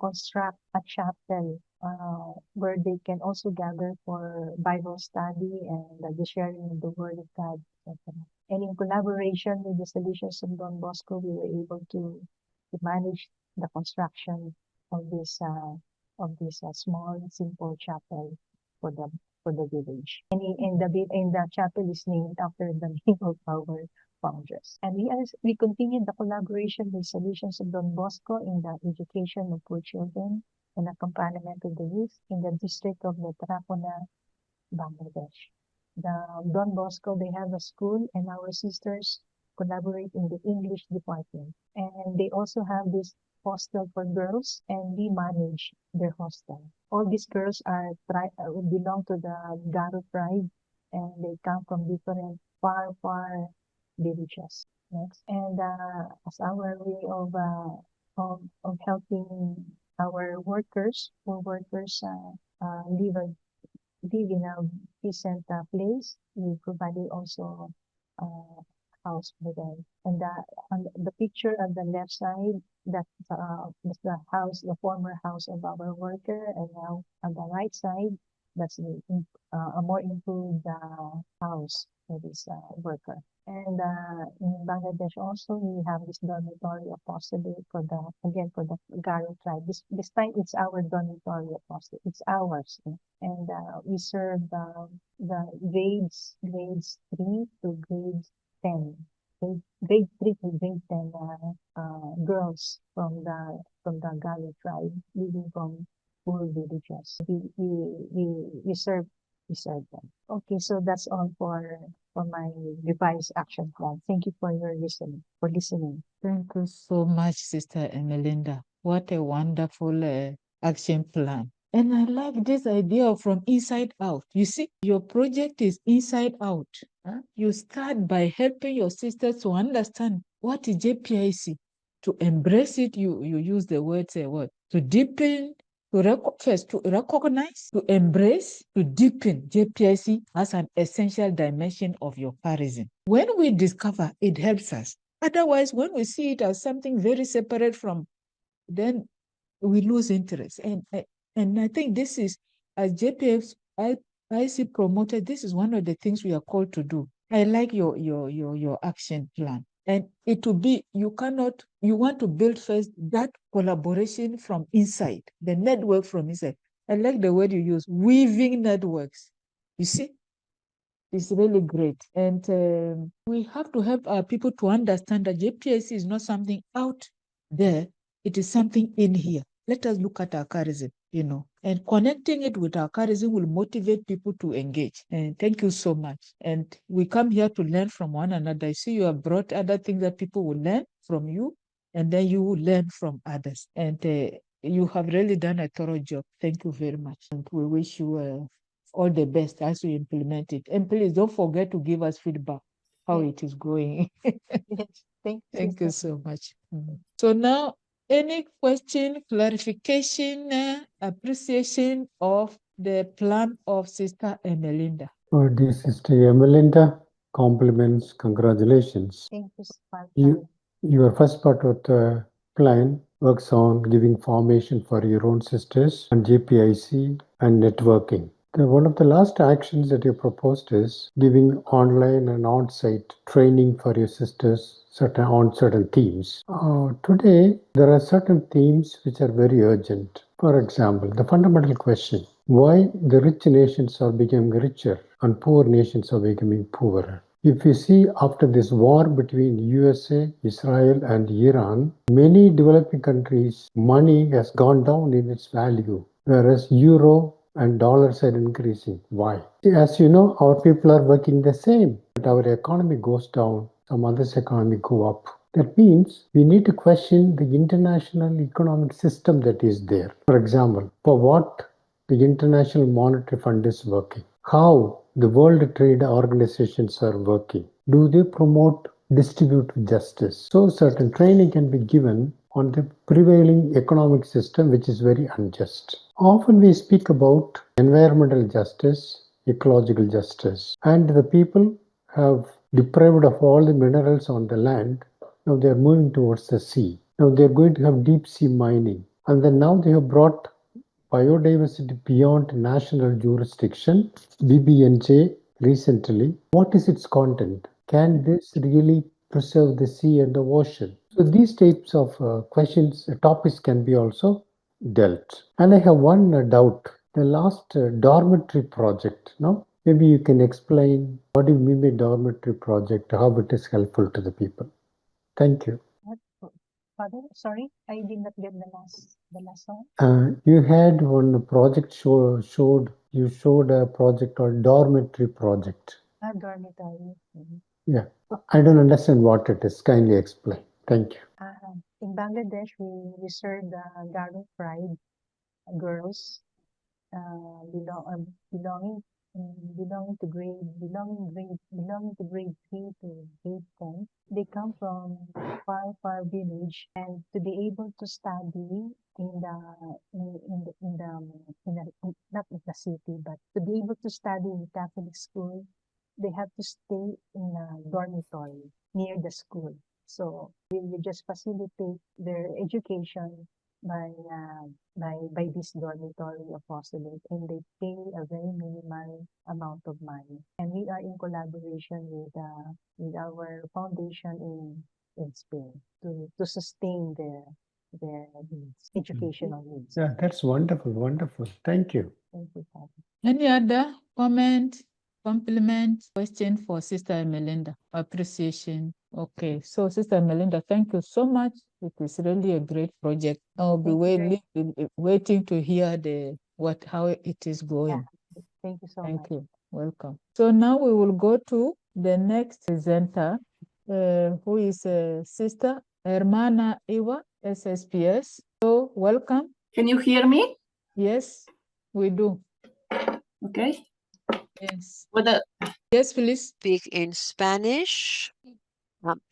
construct a chapel where they can also gather for Bible study and the sharing of the Word of God, etc. And in collaboration with the Salesians of Don Bosco, we were able to manage the construction of this small, simple chapel for the village. And the chapel is named after the name of our founders. And we continued the collaboration with Salesians of Don Bosco in the education of poor children and accompaniment of the youth in the district of Netrakona, Bangladesh. The Don Bosco, they have a school, and our sisters collaborate in the English department. And they also have this hostel for girls, and we manage their hostel. All these girls belong to the Garo tribe, and they come from different far villages. Next. And as our way of helping our workers, live in a decent place, we provided also house for them. And on the picture on the left side, that's the house, the former house of our worker, and now on the right side, that's a more improved house for this worker. And in Bangladesh also, we have this dormitory apostolate for the Garo tribe. This time it's our dormitory apostolate. It's ours. And we serve the grades 3 to grade 10. Grade 3 to grade 10 girls from the Garo tribe living from poor villages. We serve them. Okay, so that's all for my revised action plan. Thank you for listening. Thank you so much, Sister Emelinda. What a wonderful action plan. And I like this idea of from inside out. You see, your project is inside out. You start by helping your sisters to understand what is JPIC. To embrace it, you use the word, to deepen, first to recognize, to embrace, to deepen JPIC as an essential dimension of your charism. When we discover, it helps us. Otherwise, when we see it as something very separate from, then we lose interest. And I think this is, as JPIC promoted, this is one of the things we are called to do. I like your action plan. And it will be, you want to build first that collaboration from inside, the network from inside. I like the word you use, weaving networks. You see? It's really great. And we have to help our people to understand that JPIC is not something out there. It is something in here. Let us look at our charism, and connecting it with our charism will motivate people to engage. And thank you so much. And we come here to learn from one another. I see you have brought other things that people will learn from you, and then you will learn from others. And you have really done a thorough job. Thank you very much. And we wish you all the best as you implement it. And please don't forget to give us feedback how it is going. Yes, Thank you so much. So now, any question, clarification, appreciation of the plan of Sister Emelinda? Dear Sister Emelinda, compliments, congratulations. Thank you, Your first part of the plan works on giving formation for your own sisters and JPIC and networking. One of the last actions that you proposed is giving online and on-site training for your sisters on certain themes. Today, there are certain themes which are very urgent. For example, the fundamental question, why the rich nations are becoming richer and poor nations are becoming poorer. If you see after this war between USA, Israel and Iran, many developing countries' money has gone down in its value, whereas euro and dollars are increasing. Why? As you know, our people are working the same, but our economy goes down, some others' economy go up. That means we need to question the international economic system that is there. For example, for what the International Monetary Fund is working, how the World Trade Organizations are working. Do they promote distributive justice? So certain training can be given on the prevailing economic system, which is very unjust. Often we speak about environmental justice, ecological justice, and the people have deprived of all the minerals on the land. Now they are moving towards the sea. Now they are going to have deep sea mining. And then now they have brought biodiversity beyond national jurisdiction, BBNJ, recently. What is its content? Can this really preserve the sea and the ocean? So these types of questions, topics can be also dealt. And I have one doubt. The last dormitory project, no? Maybe you can explain what do you mean by dormitory project, how it is helpful to the people. Thank you. Father, sorry, I did not get the last one. You had one project you showed a project called dormitory project. Dormitory. Yeah, I don't understand what it is. Kindly explain. Thank you. In Bangladesh, we serve the Garo tribe girls belonging to grade 3 to grade 10. They come from far village, and to be able to study not in the city, but to be able to study in Catholic school they have to stay in a dormitory near the school. So we just facilitate their education by this dormitory apostolate, and they pay a very minimal amount of money. And we are in collaboration with our foundation in Spain to sustain their needs, educational needs. Yeah, that's wonderful, wonderful. Thank you. Thank you, Father. Any other comment, compliment, question for Sister Emelinda? Appreciation. Okay, so Sister Emelinda, thank you so much. It is really a great project. I'll be waiting to hear how it is going. Yeah. Thank you so much. Thank you. Welcome. So now we will go to the next presenter, who is Sister Hermana Eva, SSPS. So welcome. Can you hear me? Yes, we do. Okay. Yes. With Yes, please. Speak in Spanish.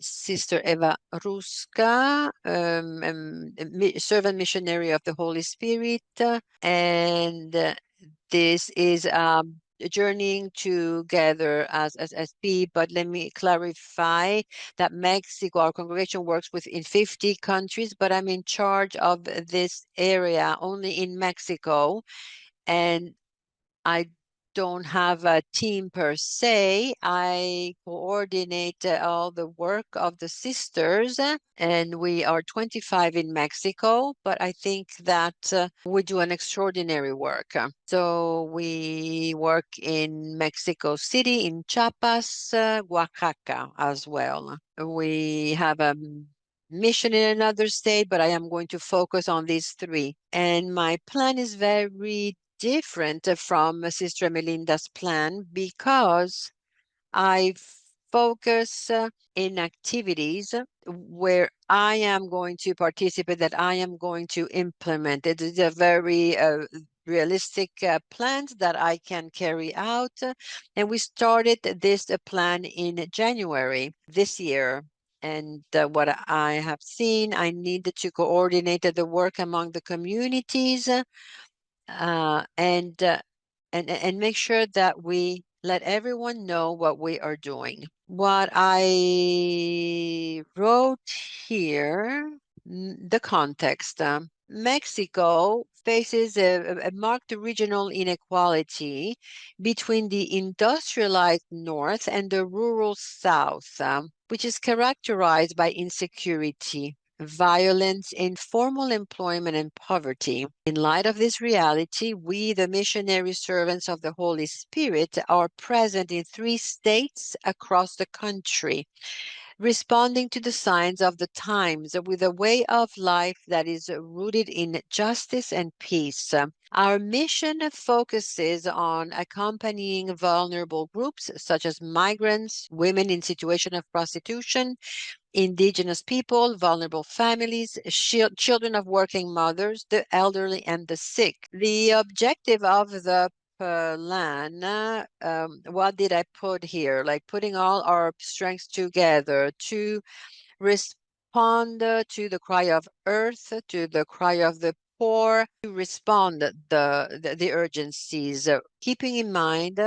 Sister Eva Ruska, servant missionary of the Holy Spirit, and this is journeying together as SP, but let me clarify that Mexico, our congregation works in 50 countries, but I'm in charge of this area only in Mexico, and I don't have a team per se. I coordinate all the work of the sisters, and we are 25 in Mexico, but I think that we do an extraordinary work. So we work in Mexico City, in Chiapas, Oaxaca as well. We have a mission in another state, but I am going to focus on these three. And my plan is very different from Sister Emelinda's plan because I focus in activities where I am going to participate, that I am going to implement. It is a very realistic plans that I can carry out. And we started this plan in January this year. And what I have seen, I needed to coordinate the work among the communities and make sure that we let everyone know what we are doing. What I wrote here, the context. Mexico faces a marked regional inequality between the industrialized north and the rural south, which is characterized by insecurity, violence, informal employment, and poverty. In light of this reality, we, the missionary servants of the Holy Spirit, are present in 3 states across the country, responding to the signs of the times with a way of life that is rooted in justice and peace. Our mission focuses on accompanying vulnerable groups such as migrants, women in situation of prostitution, Indigenous people, vulnerable families, children of working mothers, the elderly, and the sick. The objective of the plan, what did I put here? Like putting all our strengths together to respond to the cry of earth, to the cry of the poor, to respond the urgencies, keeping in mind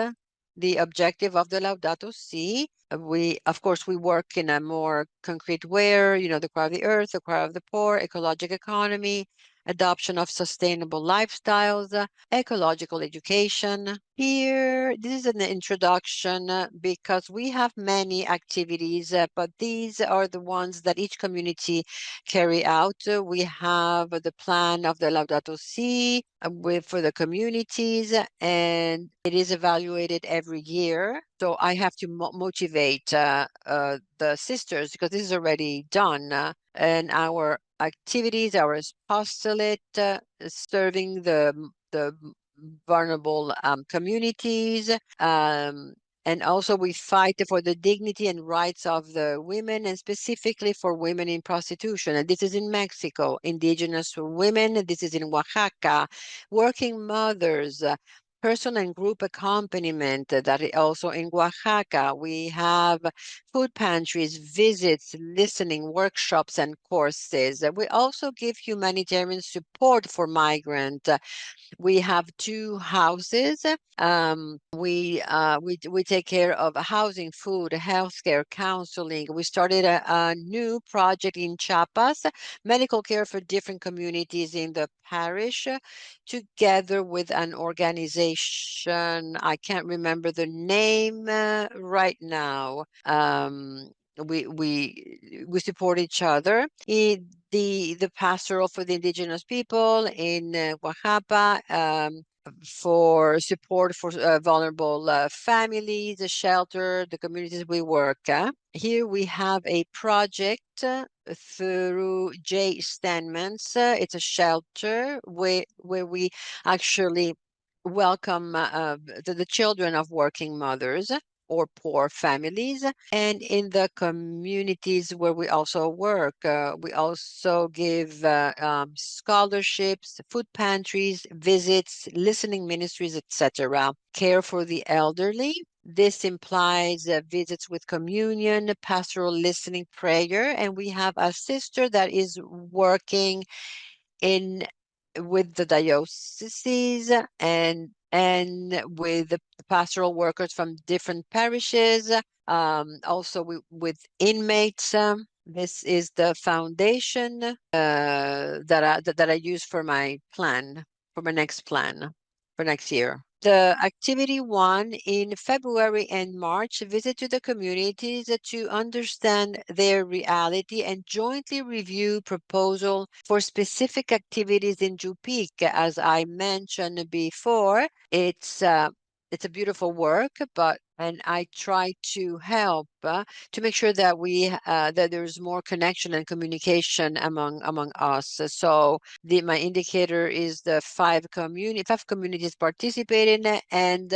the objective of the Laudato Si. Of course, we work in a more concrete way, the cry of the earth, the cry of the poor, ecological economy, adoption of sustainable lifestyles, ecological education. Here, this is an introduction because we have many activities, but these are the ones that each community carry out. We have the plan of the Laudato Si for the communities, and it is evaluated every year. So I have to motivate the sisters because this is already done. And our activities, our apostolate, serving the vulnerable communities. And also we fight for the dignity and rights of the women, and specifically for women in prostitution. And this is in Mexico, Indigenous women. This is in Oaxaca, working mothers, personal and group accompaniment that also in Oaxaca. We have food pantries, visits, listening, workshops, and courses. We also give humanitarian support for migrants. We have 2 houses. We take care of housing, food, healthcare, counseling. We started a new project in Chiapas, medical care for different communities in the parish, together with an organization. I can't remember the name right now. We support each other. The pastoral for the indigenous people in Oaxaca, for support for vulnerable families, the shelter, the communities we work. Here we have a project through J Stanman's. It's a shelter where we actually welcome the children of working mothers or poor families. And in the communities where we also work, we also give scholarships, food pantries, visits, listening ministries, etc. Care for the elderly. This implies visits with communion, pastoral listening, prayer, and we have a sister that is working with the dioceses and with the pastoral workers from different parishes, also with inmates. This is the foundation that I use for my plan, for my next plan, for next year. The activity 1 in February and March, visit to the communities to understand their reality and jointly review proposal for specific activities in JPIC. As I mentioned before, it's a beautiful work, and I try to help to make sure that that there's more connection and communication among us. So my indicator is the 5 communities participating, and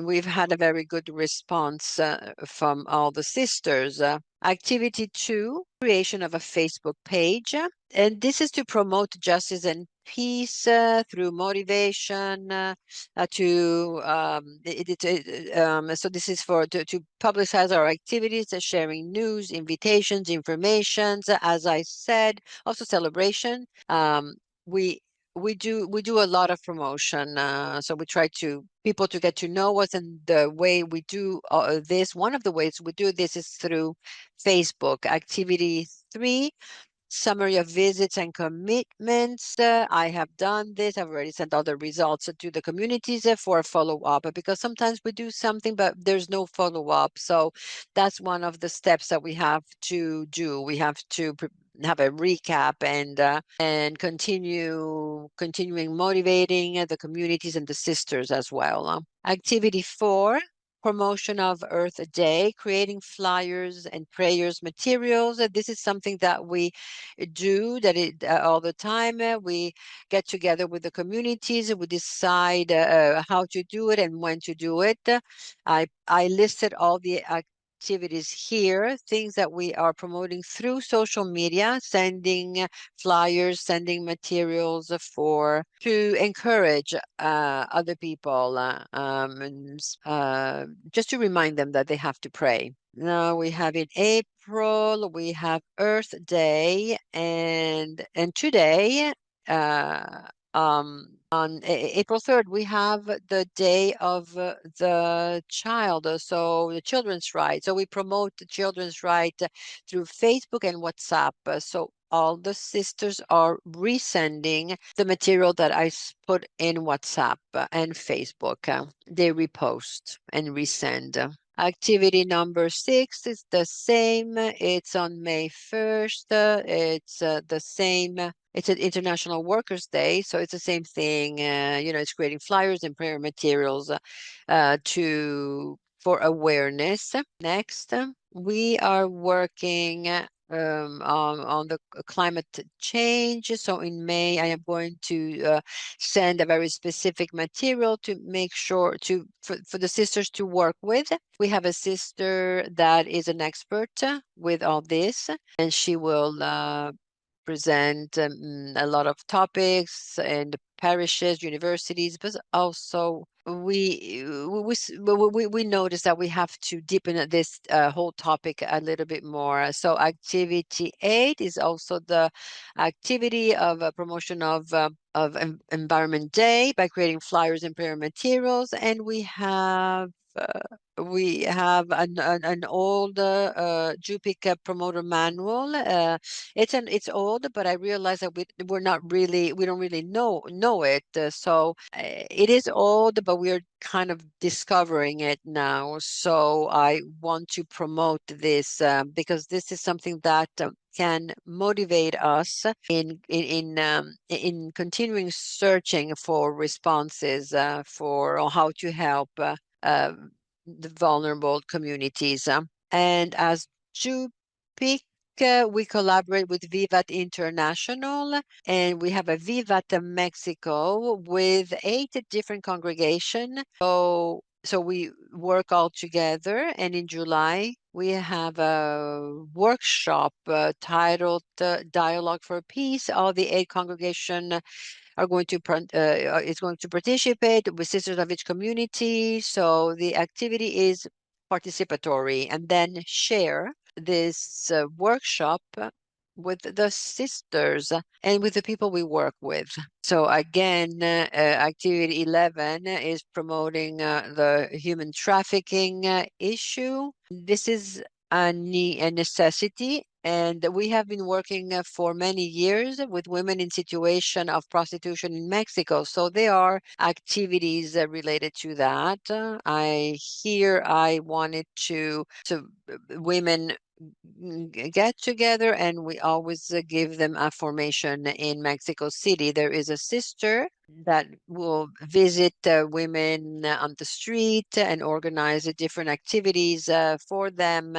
we've had a very good response from all the sisters. Activity 2, creation of a Facebook page. And this is to promote justice and peace through motivation. So this is to publicize our activities, sharing news, invitations, informations. As I said, also celebration. We do a lot of promotion. So we try to people to get to know us, and the way we do this, one of the ways we do this is through Facebook. Activity 3, summary of visits and commitments. I have done this. I've already sent all the results to the communities for a follow-up, because sometimes we do something, but there's no follow-up. So that's one of the steps that we have to do. We have to have a recap and continuing motivating the communities and the sisters as well. Activity 4, promotion of Earth Day, creating flyers and prayers materials. This is something that we do all the time. We get together with the communities. We decide how to do it and when to do it. I listed all the activities here, things that we are promoting through social media, sending flyers, sending materials to encourage other people, just to remind them that they have to pray. Now we have in April, we have Earth Day, and today, on April 3rd, we have the Day of the Child, so the children's right. So we promote the children's right through Facebook and WhatsApp. So all the sisters are resending the material that I put in WhatsApp and Facebook. They repost and resend. Activity number 6 is the same. It's on May 1st. It's the same. It's an International Workers' Day, so it's the same thing. It's creating flyers and prayer materials for awareness. Next, we are working on the climate change. So in May, I am going to send a very specific material to make sure for the sisters to work with. We have a sister that is an expert with all this, and she will present a lot of topics and parishes, universities, but also we notice that we have to deepen this whole topic a little bit more. So activity 8 is also the activity of promotion of Environment Day by creating flyers and prayer materials, and we have an old JPIC promoter manual. It's old, but I realize that we don't really know it. So it is old, but we're kind of discovering it now. So I want to promote this because this is something that can motivate us in continuing searching for responses for how to help the vulnerable communities. And as JPIC, we collaborate with Vivat International, and we have a Vivat Mexico with 8 different congregations. So we work all together, and in July we have a workshop titled Dialogue for Peace. All the 8 congregations are going to is going to participate with sisters of each community. So the activity is participatory, and then share this workshop with the sisters and with the people we work with. So again, activity 11 is promoting the human trafficking issue. This is a necessity, and we have been working for many years with women in situation of prostitution in Mexico. So there are activities related to that. I wanted to women get together, and we always give them a formation in Mexico City. There is a sister that will visit women on the street and organize different activities for them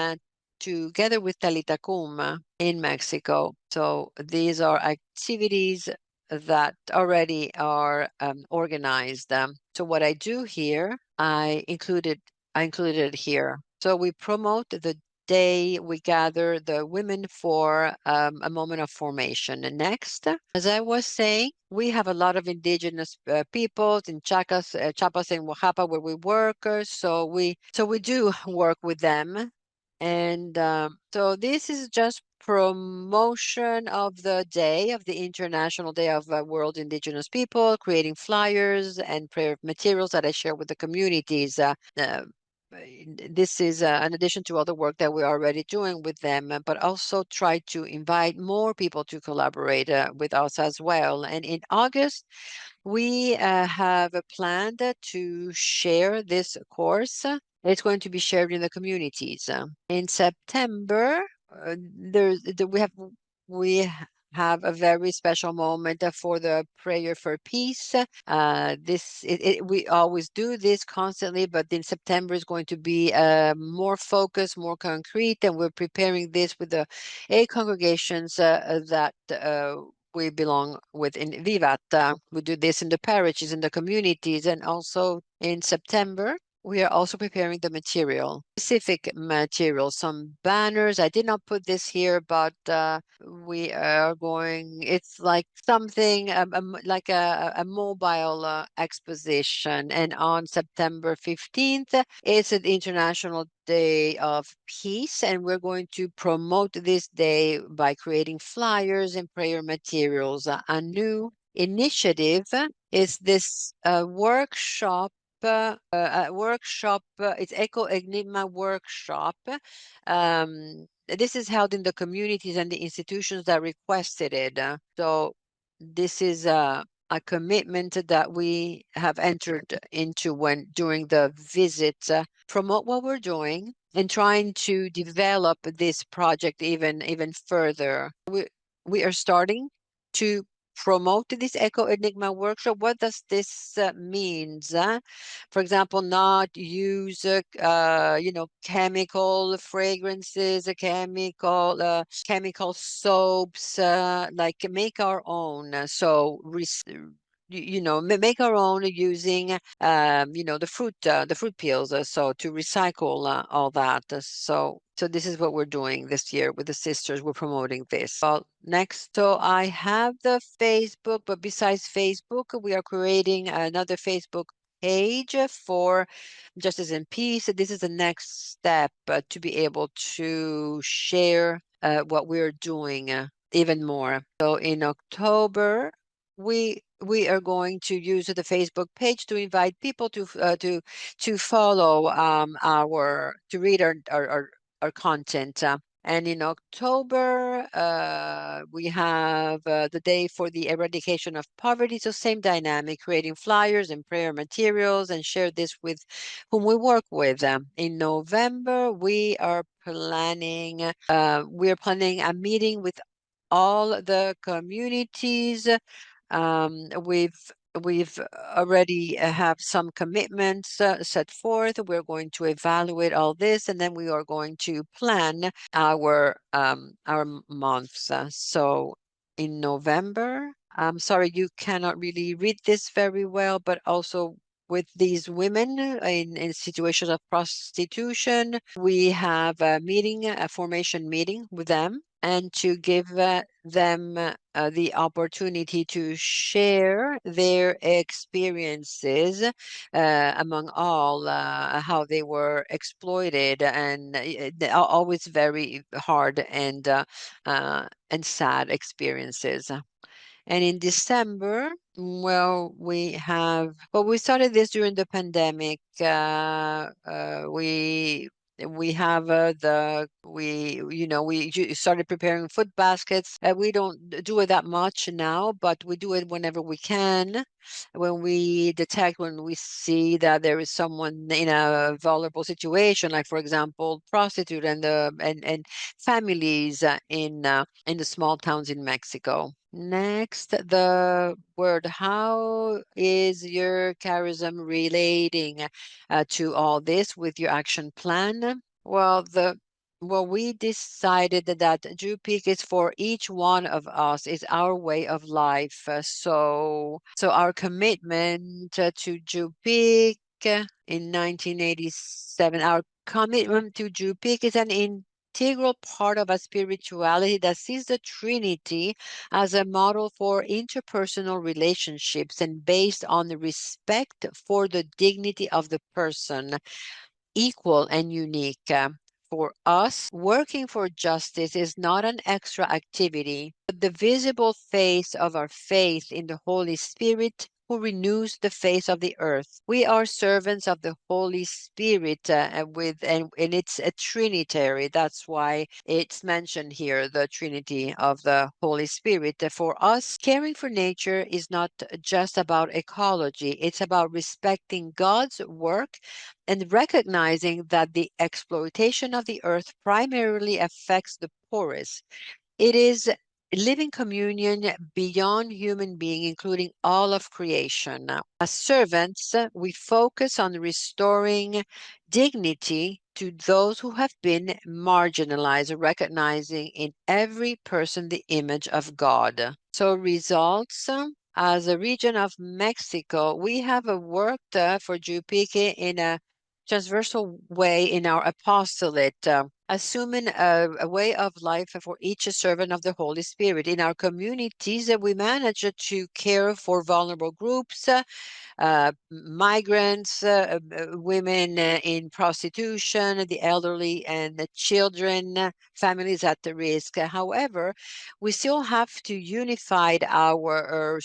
together with Talita Kum in Mexico. So these are activities that already are organized. So what I do here, I included it here. So we promote the day we gather the women for a moment of formation. And next, as I was saying, we have a lot of indigenous peoples in Chiapas and Oaxaca where we work. So we do work with them. And so this is just promotion of the day, of the International Day of World Indigenous People, creating flyers and prayer materials that I share with the communities. This is an addition to all the work that we're already doing with them, but also try to invite more people to collaborate with us as well. And in August, we have planned to share this course. It's going to be shared in the communities. In September, we have a very special moment for the prayer for peace. We always do this constantly, but in September is going to be more focused, more concrete, and we're preparing this with the 8 congregations that we belong with in Vivat. We do this in the parishes, in the communities, and also in September, we are also preparing the material, specific material, some banners. I did not put this here, but we are going, it's like something like a mobile exposition. And on September 15th, it's an International Day of Peace, and we're going to promote this day by creating flyers and prayer materials. A new initiative is this workshop. It's Eco Enigma workshop. This is held in the communities and the institutions that requested it. So this is a commitment that we have entered into during the visit, promote what we're doing and trying to develop this project even further. We are starting to promote this Eco Enigma workshop. What does this means? For example, not use chemical fragrances, chemical soaps, like make our own. So make our own using the fruit peels, so to recycle all that. So this is what we're doing this year with the sisters. We're promoting this. Well, next, so I have the Facebook, but besides Facebook, we are creating another Facebook page for Justice and Peace. This is the next step to be able to share what we're doing even more. So in October, we are going to use the Facebook page to invite people to follow to read our content. And in October, we have the Day for the Eradication of Poverty. So same dynamic, creating flyers and prayer materials and share this with whom we work with. In November, we are planning a meeting with all the communities. We've already have some commitments set forth. We're going to evaluate all this, and then we are going to plan our months. So in November, I'm sorry you cannot really read this very well, but also with these women in situations of prostitution, we have a formation meeting with them, and to give them the opportunity to share their experiences among all, how they were exploited, and always very hard and sad experiences. And in December, we started this during the pandemic. We have we started preparing food baskets. We don't do it that much now, but we do it whenever we can. When we see that there is someone in a vulnerable situation, like for example, prostitute and families in the small towns in Mexico. Next, the word, how is your charism relating to all this with your action plan? Well, we decided that JPIC is for each one of us, is our way of life. So our commitment to JPIC in 1987, our commitment to JPIC is an integral part of a spirituality that sees the Trinity as a model for interpersonal relationships and based on the respect for the dignity of the person, equal and unique. For us, working for justice is not an extra activity, but the visible face of our faith in the Holy Spirit who renews the face of the earth. We are servants of the Holy Spirit and it's a trinitary. That's why it's mentioned here, the Trinity of the Holy Spirit. For us, caring for nature is not just about ecology. It's about respecting God's work and recognizing that the exploitation of the earth primarily affects the poorest. It is living communion beyond human being, including all of creation. As servants, we focus on restoring dignity to those who have been marginalized, recognizing in every person the image of God. So results, as a region of Mexico, we have worked for JPIC in a transversal way in our apostolate, assuming a way of life for each servant of the Holy Spirit. In our communities, we manage to care for vulnerable groups, migrants, women in prostitution, the elderly, and the children, families at the risk. However, we still have to unify our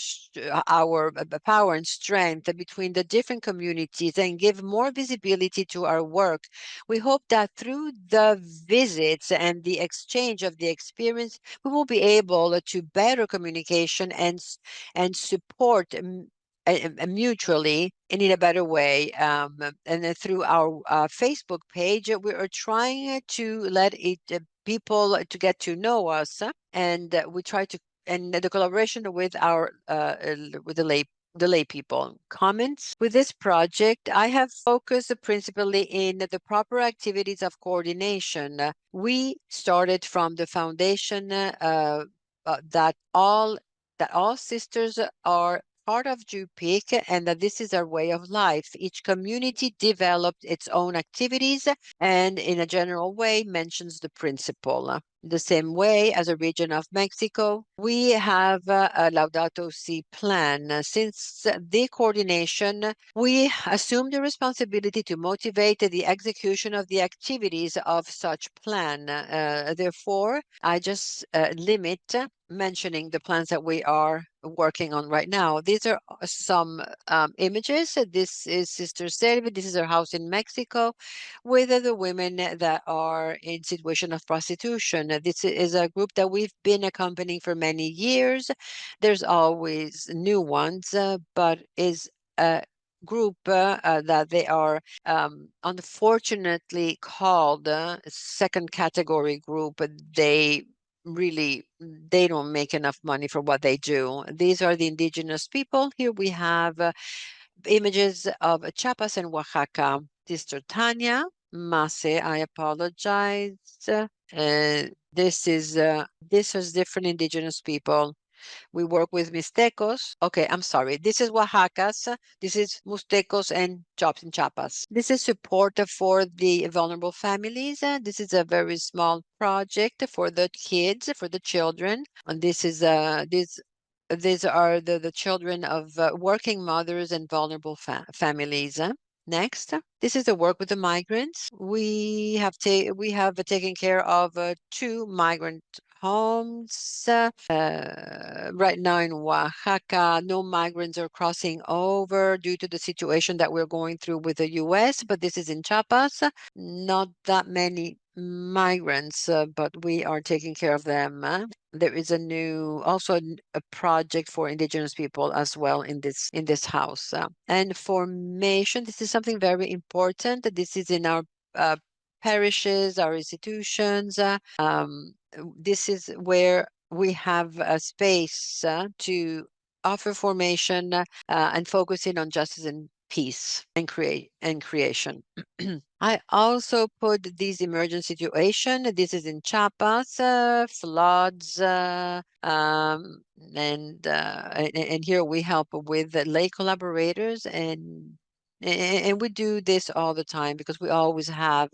power and strength between the different communities and give more visibility to our work. We hope that through the visits and the exchange of the experience, we will be able to better communication and support mutually and in a better way. And then through our Facebook page, we are trying to let people to get to know us, and we try to, and the collaboration with our with the lay people. Comments? With this project, I have focused principally in the proper activities of coordination. We started from the foundation that all sisters are part of JPIC and that this is our way of life. Each community developed its own activities and in a general way mentions the principle. The same way as a region of Mexico, we have a Laudato Si plan. Since the coordination, we assume the responsibility to motivate the execution of the activities of such plan. Therefore, I just limit mentioning the plans that we are working on right now. These are some images. This is Sister Selvi. This is her house in Mexico with the women that are in situation of prostitution. This is a group that we've been accompanying for many years. There's always new ones, but is a group that they are unfortunately called second category group. They don't make enough money for what they do. These are the indigenous people. Here we have images of Chiapas and Oaxaca. Sister Tanya, Mase, I apologize. This is different indigenous people. We work with Mixtecos. Okay, I'm sorry. This is Oaxacas. This is Mixtecos and Chops in Chiapas. This is support for the vulnerable families. This is a very small project for the kids, for the children. And this is these are the children of working mothers and vulnerable families. Next, this is the work with the migrants. We have taken care of 2 migrant homes. Right now in Oaxaca, no migrants are crossing over due to the situation that we're going through with the U.S., but this is in Chiapas. Not that many migrants, but we are taking care of them. There is also a project for indigenous people as well in this house. And formation, this is something very important. This is in our parishes, our institutions. This is where we have a space to offer formation and focusing on justice and peace and creation. I also put this emergent situation. This is in Chiapas, floods, and here we help with the lay collaborators, and we do this all the time because we always have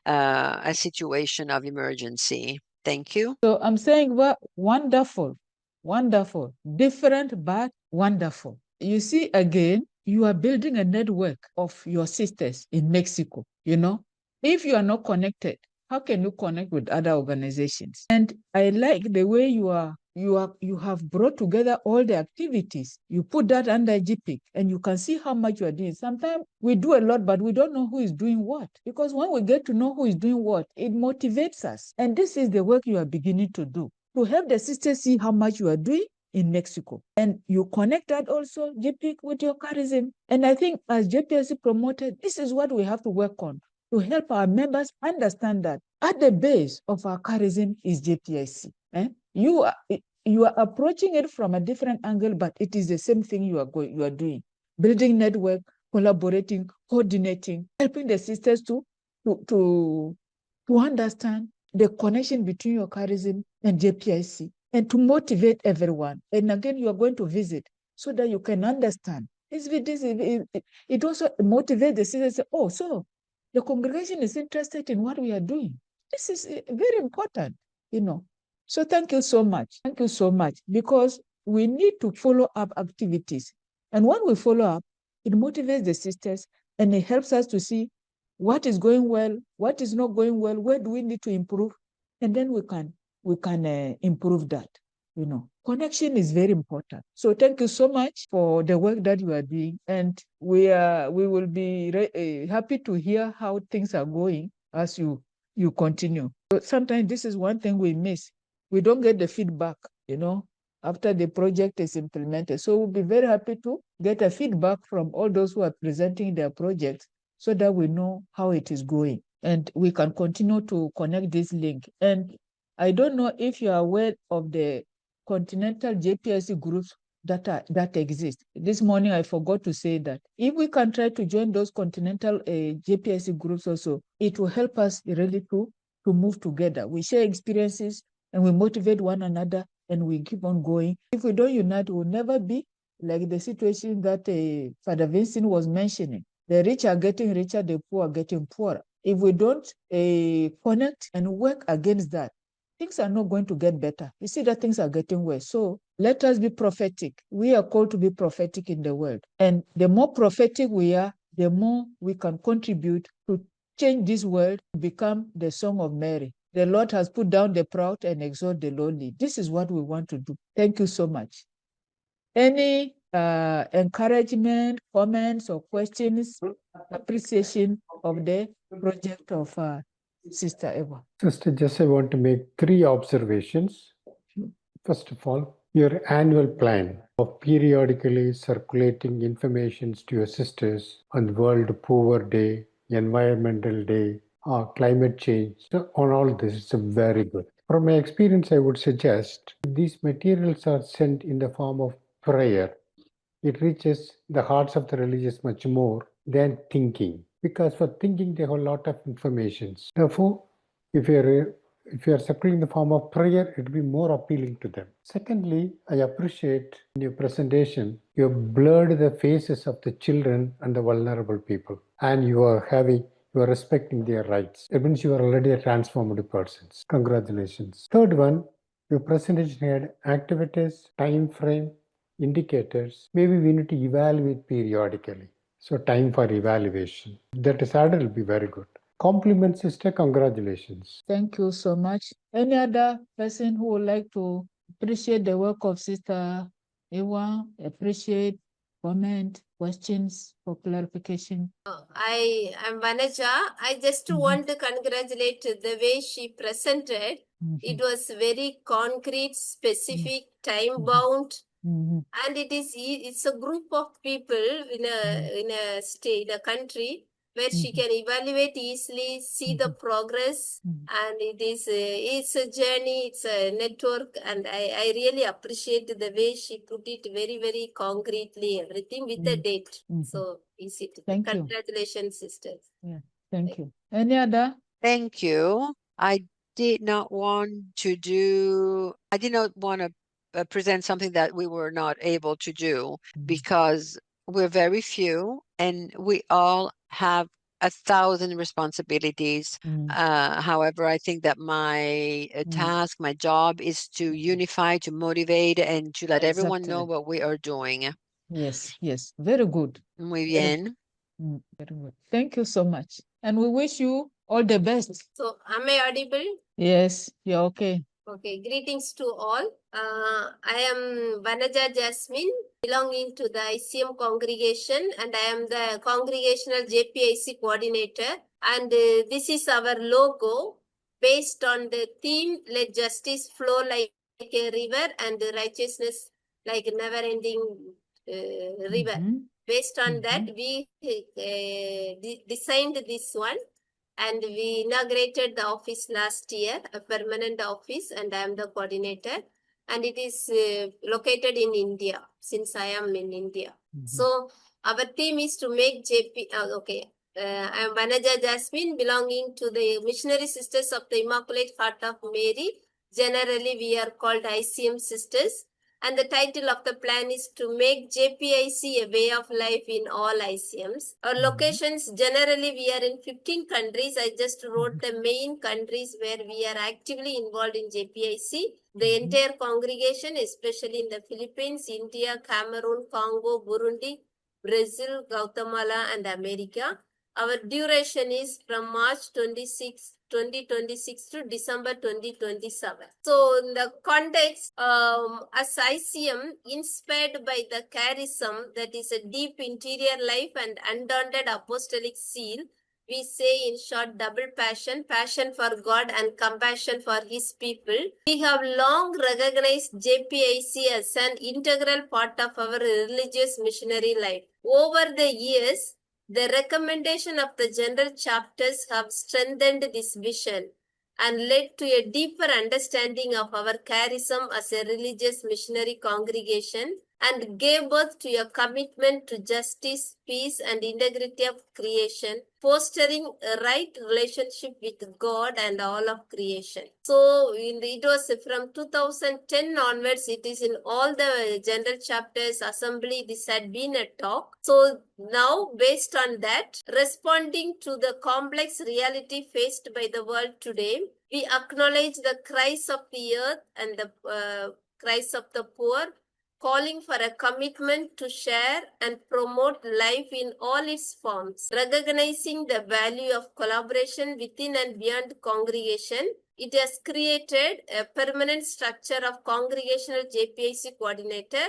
a situation of emergency. Thank you. So I'm saying, well, wonderful, wonderful, different but wonderful. You see, again, you are building a network of your sisters in Mexico. If you are not connected, how can you connect with other organizations? And I like the way you have brought together all the activities. You put that under JPIC and you can see how much you are doing. Sometimes we do a lot, but we don't know who is doing what. Because when we get to know who is doing what, it motivates us. And this is the work you are beginning to do, to help the sisters see how much you are doing in Mexico. And you connect that also, JPIC, with your charism. And I think as JPIC promoted, this is what we have to work on, to help our members understand that at the base of our charism is JPIC. You are approaching it from a different angle, but it is the same thing you are doing. Building network, collaborating, coordinating, helping the sisters to understand the connection between your charism and JPIC, and to motivate everyone. And again, you are going to visit so that you can understand. It also motivates the sisters. Oh, so the congregation is interested in what we are doing. This is very important, So thank you so much. Thank you so much, because we need to follow up activities. And when we follow up, it motivates the sisters and it helps us to see what is going well, what is not going well, where do we need to improve, and then we can improve that. Connection is very important. So thank you so much for the work that you are doing, and we will be happy to hear how things are going as you continue. So sometimes this is one thing we miss. We don't get the feedback, after the project is implemented. So we'll be very happy to get a feedback from all those who are presenting their projects, so that we know how it is going, and we can continue to connect this link. And I don't know if you are aware of the continental JPIC groups that exist. This morning, I forgot to say that if we can try to join those continental JPIC groups also, it will help us really to move together. We share experiences and we motivate one another and we keep on going. If we don't unite, we'll never be like the situation that Father Vincent was mentioning. The rich are getting richer, the poor are getting poorer. If we don't connect and work against that, things are not going to get better. You see that things are getting worse. So let us be prophetic. We are called to be prophetic in the world. And the more prophetic we are, the more we can contribute to change this world to become the song of Mary. The Lord has put down the proud and exalt the lowly. This is what we want to do. Thank you so much. Any encouragement, comments, or questions, appreciation of the project of Sister Eva? Sister Jess, I want to make 3 observations. First of all, your annual plan of periodically circulating information to your sisters on World Poor Day, Environmental Day, climate change, so on all this, it's very good. From my experience, I would suggest these materials are sent in the form of prayer. It reaches the hearts of the religious much more than thinking, because for thinking they have a lot of information. Therefore, if you are circulating in the form of prayer, it will be more appealing to them. Secondly, I appreciate in your presentation, you have blurred the faces of the children and the vulnerable people, and you are respecting their rights. It means you are already a transformative person. Congratulations. Third one, your presentation had activities, time frame, indicators. Maybe we need to evaluate periodically. So time for evaluation. That is added will be very good. Compliment, sister. Congratulations. Thank you so much. Any other person who would like to appreciate the work of Sister Ewa, appreciate, comment, questions for clarification? I am Vanaja. I just want to congratulate the way she presented. It was very concrete, specific, time bound, and it's a group of people in a state, a country where she can evaluate easily, see the progress, and it's a journey, it's a network, and I really appreciate the way she put it very, very concretely, everything with a date. So easy to Thank you. Congratulations, sisters. Yeah, thank you. Any other? Thank you. I did not want to present something that we were not able to do because we're very few and we all have 1,000 responsibilities. However, I think that my task, my job is to unify, to motivate, and to let everyone know what we are doing. Yes, yes. Very good. Muy bien. Very good. Thank you so much. And we wish you all the best. So, am I audible? Yes, you're okay. Okay, greetings to all. I am Vanaja Jasmine, belonging to the ICM congregation, and I am the congregational JPIC coordinator. And this is our logo based on the theme, let justice flow like a river and righteousness like a never-ending river. Based on that, we designed this one. And we inaugurated the office last year, a permanent office, and I am the coordinator. And it is located in India, since I am in India. So our theme is to make I am Vanaja Jasmine, belonging to the Missionary Sisters of the Immaculate Heart of Mary. Generally, we are called ICM Sisters. And the title of the plan is to make JPIC a way of life in all ICMs. Our locations, generally we are in 15 countries. I just wrote the main countries where we are actively involved in JPIC. The entire congregation, especially in the Philippines, India, Cameroon, Congo, Burundi, Brazil, Guatemala, and America. Our duration is from March 2026 to December 2027. So in the context, as ICM, inspired by the charism, that is a deep interior life and undaunted apostolic zeal, we say in short, double passion, passion for God and compassion for His people. We have long recognized JPIC as an integral part of our religious missionary life. Over the years, the recommendation of the general chapters have strengthened this vision and led to a deeper understanding of our charism as a religious missionary congregation and gave birth to a commitment to justice, peace, and integrity of creation, fostering a right relationship with God and all of creation. So it was from 2010 onwards, it is in all the general chapters, assembly, this had been a talk. So now, based on that, responding to the complex reality faced by the world today, we acknowledge the cries of the earth and the cries of the poor, calling for a commitment to share and promote life in all its forms, recognizing the value of collaboration within and beyond congregation. It has created a permanent structure of congregational JPIC coordinator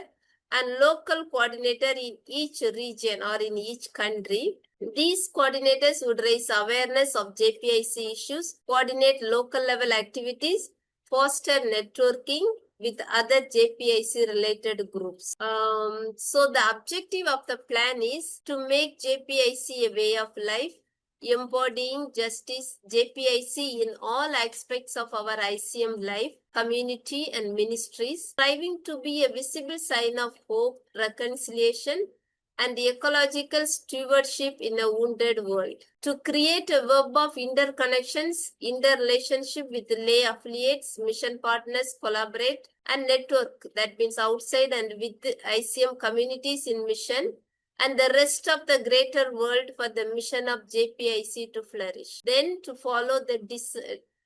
and local coordinator in each region or in each country. These coordinators would raise awareness of JPIC issues, coordinate local level activities, foster networking with other JPIC related groups. So the objective of the plan is to make JPIC a way of life, embodying justice, JPIC in all aspects of our ICM life, community and ministries, striving to be a visible sign of hope, reconciliation, and ecological stewardship in a wounded world. To create a web of interconnections, interrelationship with lay affiliates, mission partners, collaborate, and network, that means outside and with the ICM communities in mission, and the rest of the greater world for the mission of JPIC to flourish. Then to follow the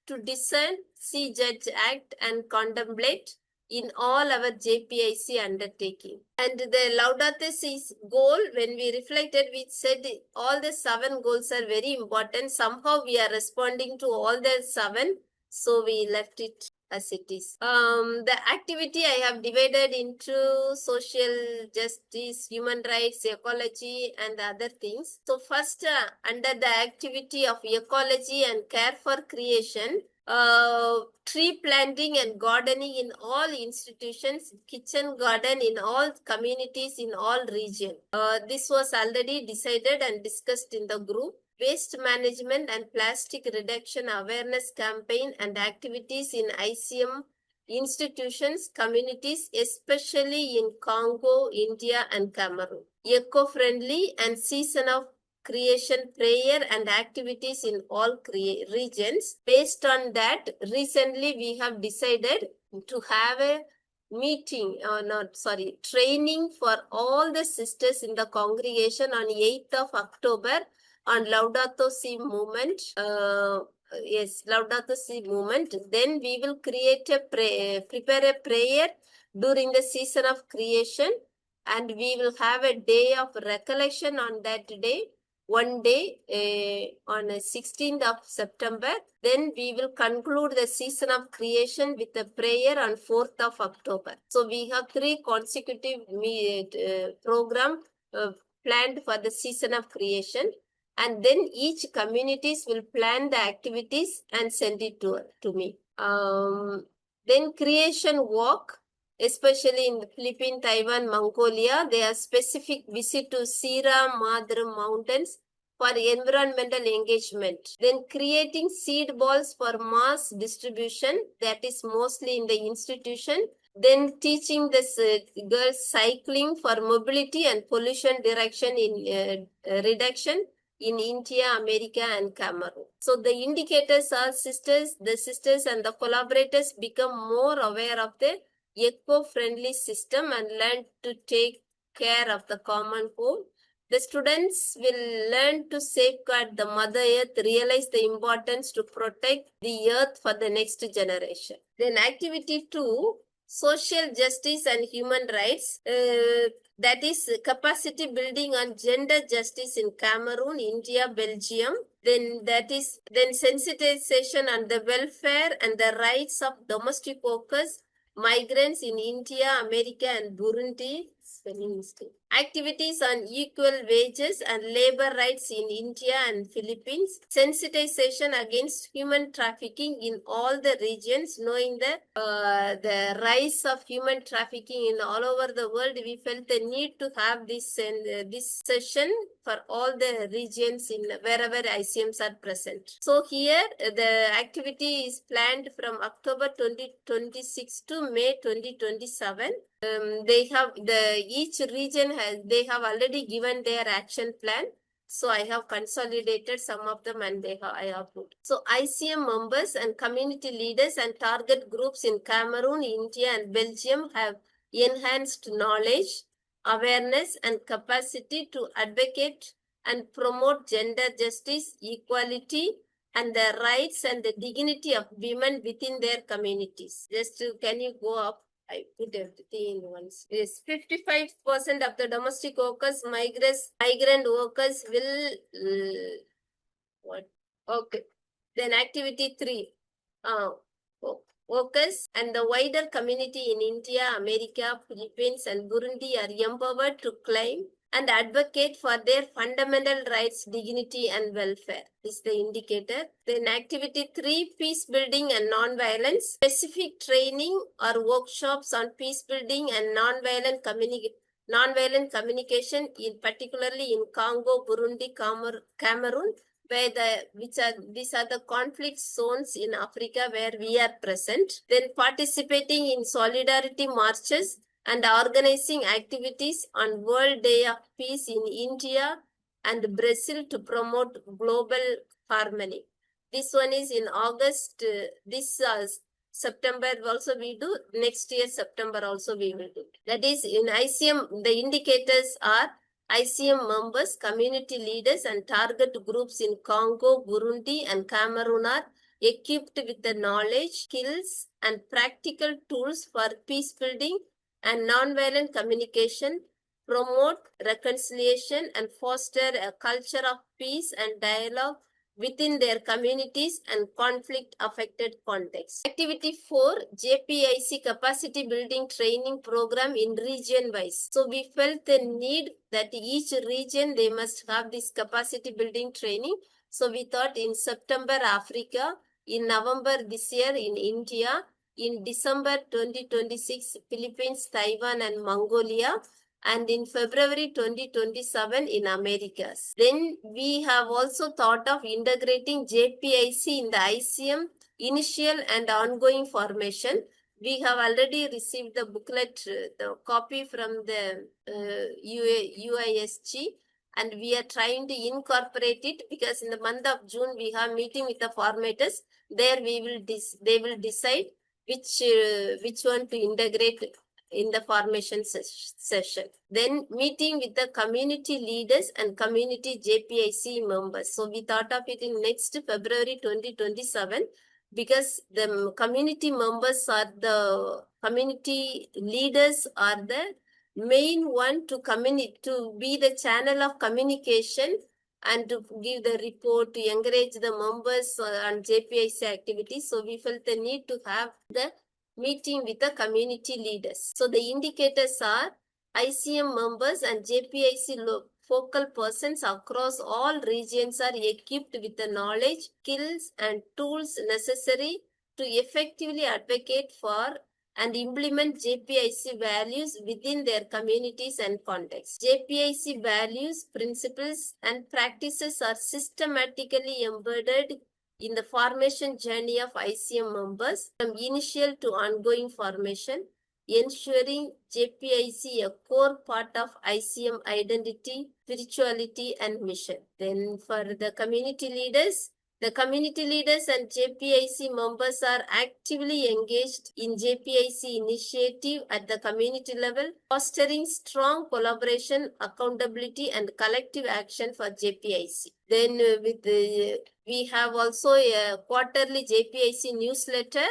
to discern, see, judge, act, and contemplate in all our JPIC undertaking. And the Laudato Si's goal, when we reflected, we said all the 7 goals are very important. Somehow we are responding to all the 7, so we left it as it is. The activity I have divided into social justice, human rights, ecology, and other things. So first, under the activity of ecology and care for creation, tree planting and gardening in all institutions, kitchen garden in all communities in all regions. This was already decided and discussed in the group. Waste management and plastic reduction awareness campaign and activities in ICM institutions, communities, especially in Congo, India, and Cameroon. Eco-friendly and season of creation prayer and activities in all regions. Based on that, recently we have decided to have a training for all the sisters in the congregation on 8th of October on Laudato Si movement. Laudato Si movement. Then we will create prepare a prayer during the season of creation, and we will have a day of recollection on that day. One day on 16th of September. Then we will conclude the season of creation with a prayer on 4th of October. So we have 3 consecutive program planned for the season of creation. And then each communities will plan the activities and send it to me. Then creation walk, especially in the Philippines, Taiwan, Mongolia, they are specific visit to Sierra Madre Mountains for environmental engagement. Then creating seed balls for mass distribution, that is mostly in the institution. Then teaching the girls cycling for mobility and pollution reduction in India, America, and Cameroon. So the indicators are the sisters and the collaborators become more aware of the eco-friendly system and learn to take care of the common whole. The students will learn to safeguard the Mother Earth, realize the importance to protect the earth for the next generation. Then activity 2, social justice and human rights. That is capacity building on gender justice in Cameroon, India, Belgium. Then sensitization on the welfare and the rights of domestic workers, migrants in India, America, and Burundi. Spelling mistake. Activities on equal wages and labor rights in India and Philippines. Sensitization against human trafficking in all the regions, knowing the rise of human trafficking in all over the world. We felt the need to have this session for all the regions in wherever ICMs are present. So here the activity is planned from October 2026 to May 2027. They have each region they have already given their action plan. So I have consolidated some of them and I have put. So ICM members and community leaders and target groups in Cameroon, India and Belgium have enhanced knowledge, awareness and capacity to advocate and promote gender justice, equality and the rights and the dignity of women within their communities. Can you go up? I put everything in once. Yes, 55% of the domestic workers, migrant workers will what? Okay. Then activity 3. Workers and the wider community in India, America, Philippines, and Burundi are empowered to claim and advocate for their fundamental rights, dignity, and welfare. This is the indicator. Then activity 3, peace building and non-violence. Specific training or workshops on peace building and non-violent communication, particularly in Congo, Burundi, Cameroon, these are the conflict zones in Africa where we are present. Then participating in solidarity marches and organizing activities on World Day of Peace in India and Brazil to promote global harmony. This one is in August. September also we do. Next year September also we will do. That is in ICM. The indicators are ICM members, community leaders and target groups in Congo, Burundi and Cameroon are equipped with the knowledge, skills and practical tools for peace building and non-violent communication, promote reconciliation and foster a culture of peace and dialogue within their communities and conflict-affected contexts. Activity 4, JPIC Capacity Building Training Program in region-wise. So we felt the need that each region, they must have this capacity building training. So we thought in September, Africa, in November this year in India, in December 2026, Philippines, Taiwan and Mongolia, and in February 2027 in Americas. Then we have also thought of integrating JPIC in the ICM initial and ongoing formation. We have already received the booklet, the copy from the UISG, and we are trying to incorporate it because in the month of June we have meeting with the formators. There they will decide which one to integrate in the formation session. Then meeting with the community leaders and community JPIC members. So we thought of it in next February 2027 because the community members are the community leaders are the main one to be the channel of communication and to give the report, to encourage the members on JPIC activities. So we felt the need to have the meeting with the community leaders. So the indicators are ICM members and JPIC focal persons across all regions are equipped with the knowledge, skills and tools necessary to effectively advocate for and implement JPIC values within their communities and contexts. JPIC values, principles and practices are systematically embedded in the formation journey of ICM members from initial to ongoing formation, ensuring JPIC a core part of ICM identity, spirituality and mission. Then for the community leaders and JPIC members are actively engaged in JPIC initiative at the community level, fostering strong collaboration, accountability and collective action for JPIC. Then we have also a quarterly JPIC newsletter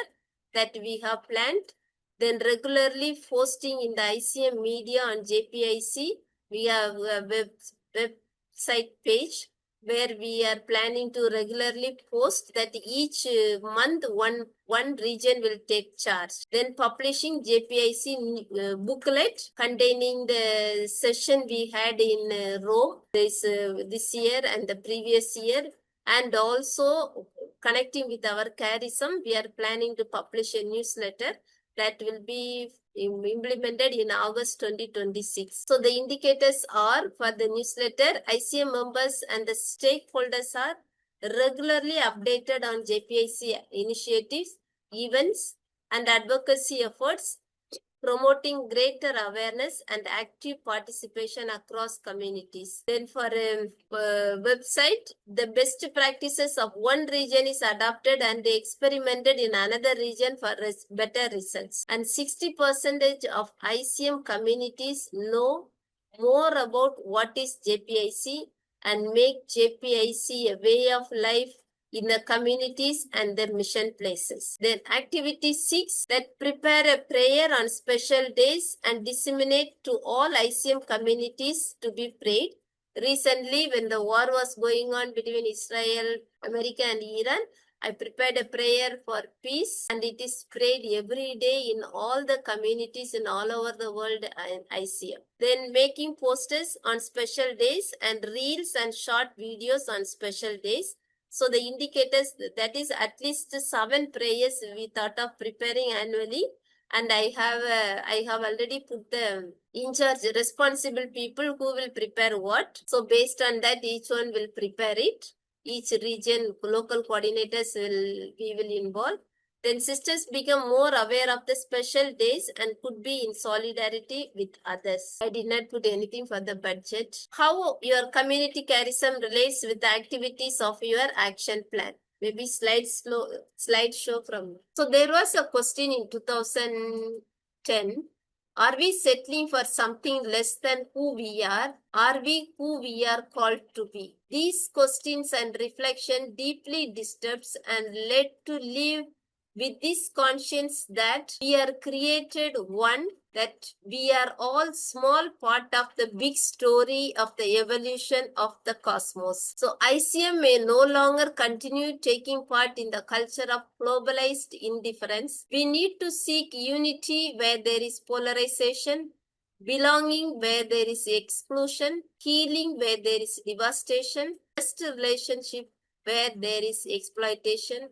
that we have planned. Then regularly posting in the ICM media on JPIC. We have a website page. where we are planning to regularly post that each month one region will take charge. Then publishing JPIC booklet containing the session we had in Rome this year and the previous year, and also connecting with our Charism, we are planning to publish a newsletter that will be implemented in August 2026. So the indicators are for the newsletter, ICM members and the stakeholders are regularly updated on JPIC initiatives, events, and advocacy efforts, promoting greater awareness and active participation across communities. Then for a website, the best practices of one region is adopted and experimented in another region for better results. And 60% of ICM communities know more about what is JPIC and make JPIC a way of life in the communities and their mission places. Then activity 6, that prepare a prayer on special days and disseminate to all ICM communities to be prayed. Recently, when the war was going on between Israel, America and Iran, I prepared a prayer for peace and it is prayed every day in all the communities in all over the world in ICM. Then making posters on special days and reels and short videos on special days. So the indicators, that is at least 7 prayers we thought of preparing annually. And I have already put the in charge responsible people who will prepare what. So based on that, each one will prepare it. Each region, local coordinators we will involve. Then sisters become more aware of the special days and could be in solidarity with others. I did not put anything for the budget. How your community charism relates with the activities of your action plan. Maybe slideshow from you. So there was a question in 2010. Are we settling for something less than who we are? Are we who we are called to be? These questions and reflection deeply disturbs and led to live with this conscience that we are created one, that we are all small part of the big story of the evolution of the cosmos. So ICM may no longer continue taking part in the culture of globalized indifference. We need to seek unity where there is polarization, belonging where there is exclusion, healing where there is devastation, just relationship where there is exploitation,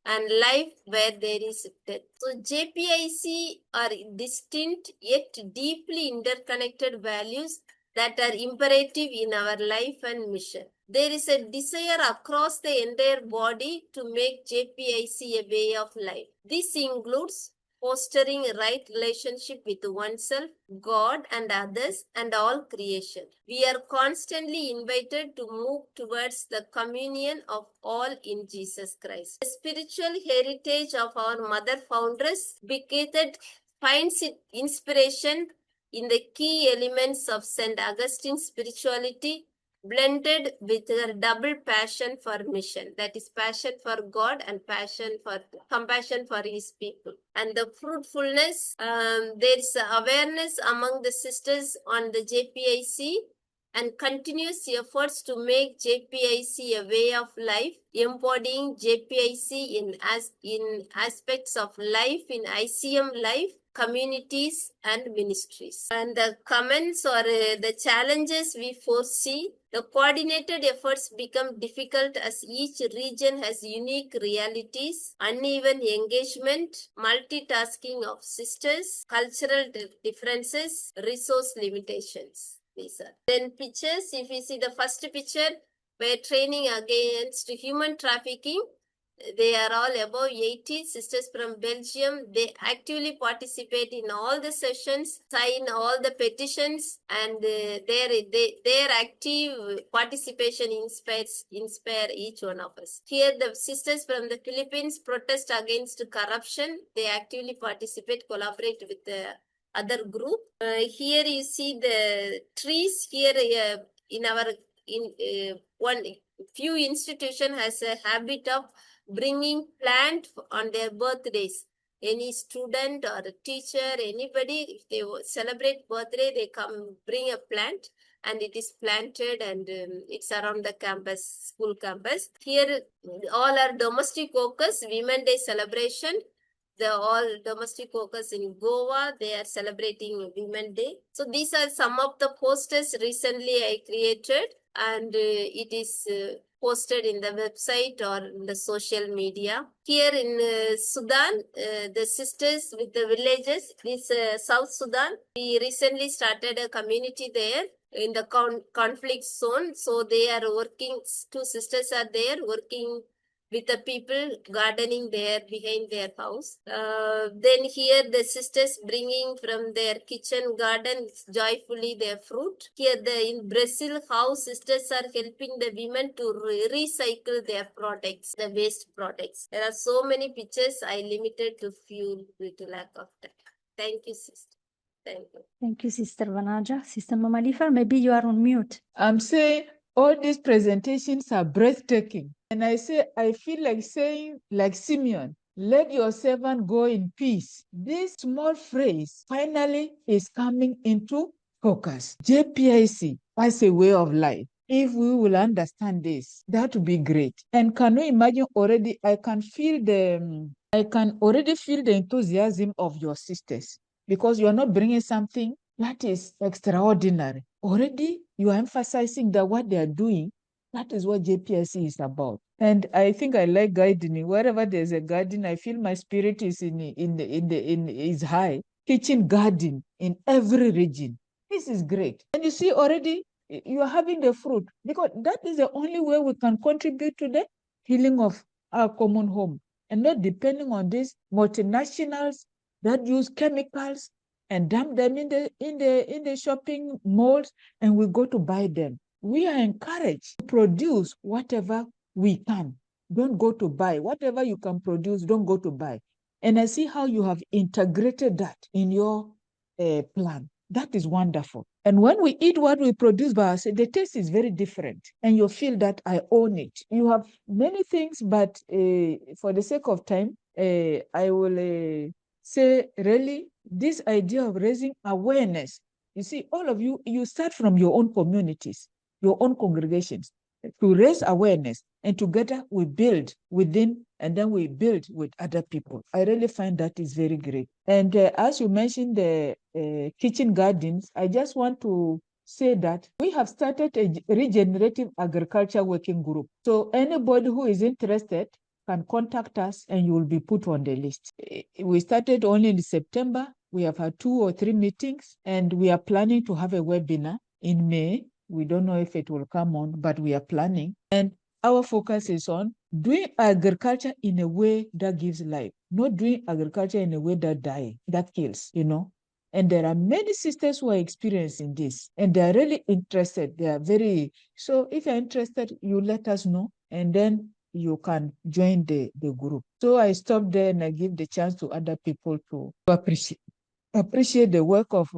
and life where there is death. So JPIC are distinct yet deeply interconnected values that are imperative in our life and mission. There is a desire across the entire body to make JPIC a way of life. This includes fostering a right relationship with oneself, God and others and all creation. We are constantly invited to move towards the communion of all in Jesus Christ. The spiritual heritage of our mother foundress bequeathed finds its inspiration in the key elements of St. Augustine's spirituality, blended with her double passion for mission, that is passion for God and compassion for his people. And the fruitfulness, there is awareness among the sisters on the JPIC and continuous efforts to make JPIC a way of life, embodying JPIC in aspects of life, in ICM life, communities and ministries. And the comments or the challenges we foresee, the coordinated efforts become difficult as each region has unique realities, uneven engagement, multitasking of sisters, cultural differences, resource limitations. These are. Then pictures, if you see the first picture, where training against human trafficking, they are all above 80 sisters from Belgium. They actively participate in all the sessions, sign all the petitions, and their active participation inspire each one of us. Here, the sisters from the Philippines protest against corruption. They actively participate, collaborate with the other group. Here you see the trees. Here one few institution has a habit of bringing plant on their birthdays. Any student or a teacher, anybody, if they celebrate birthday, they come bring a plant and it is planted, and it's around the campus, school campus. Here, all are domestic workers, Women Day celebration. The all domestic workers in Goa, they are celebrating Women Day. So these are some of the posters recently I created, and it is posted in the website or in the social media. Here in Sudan, the sisters with the villages, this South Sudan, we recently started a community there in the conflict zone. So they are working, two sisters are there working with the people gardening there behind their house. Then here the sisters bringing from their kitchen garden joyfully their fruit. Here in Brazil, how sisters are helping the women to recycle their products, the waste products. There are so many pictures. I limited to few due to lack of time. Thank you, sister. Thank you. Thank you, Sister Vanaja. Sister Mamalifa, maybe you are on mute. I'm saying all these presentations are breathtaking. And I feel like saying, like Simeon, let your servant go in peace. This small phrase finally is coming into focus. JPIC as a way of life. If we will understand this, that would be great. And can you imagine already, I can already feel the enthusiasm of your sisters, because you are not bringing something that is extraordinary. Already you are emphasizing that what they are doing, that is what JPIC is about. And I think I like gardening. Wherever there's a garden, I feel my spirit is is high. Kitchen garden in every region. This is great. And you see already you are having the fruit, because that is the only way we can contribute to the healing of our common home, and not depending on these multinationals that use chemicals and dump them in the shopping malls, and we go to buy them. We are encouraged to produce whatever we can. Don't go to buy. Whatever you can produce, don't go to buy. And I see how you have integrated that in your plan. That is wonderful. And when we eat what we produce by ourselves, the taste is very different. And you feel that I own it. You have many things, but for the sake of time, I will say really this idea of raising awareness. You see, all of you, you start from your own communities, your own congregations, to raise awareness, and together we build within, and then we build with other people. I really find that is very great. And as you mentioned the kitchen gardens, I just want to say that we have started a regenerative agriculture working group. So anybody who is interested can contact us and you will be put on the list. We started only in September. We have had 2 or 3 meetings, and we are planning to have a webinar in May. We don't know if it will come on, but we are planning. And our focus is on doing agriculture in a way that gives life, not doing agriculture in a way that kills, you know. And there are many sisters who are experiencing this, and they are really interested. They are very, so if you're interested, you let us know, and then you can join the group. So I stop there and I give the chance to other people to appreciate the work of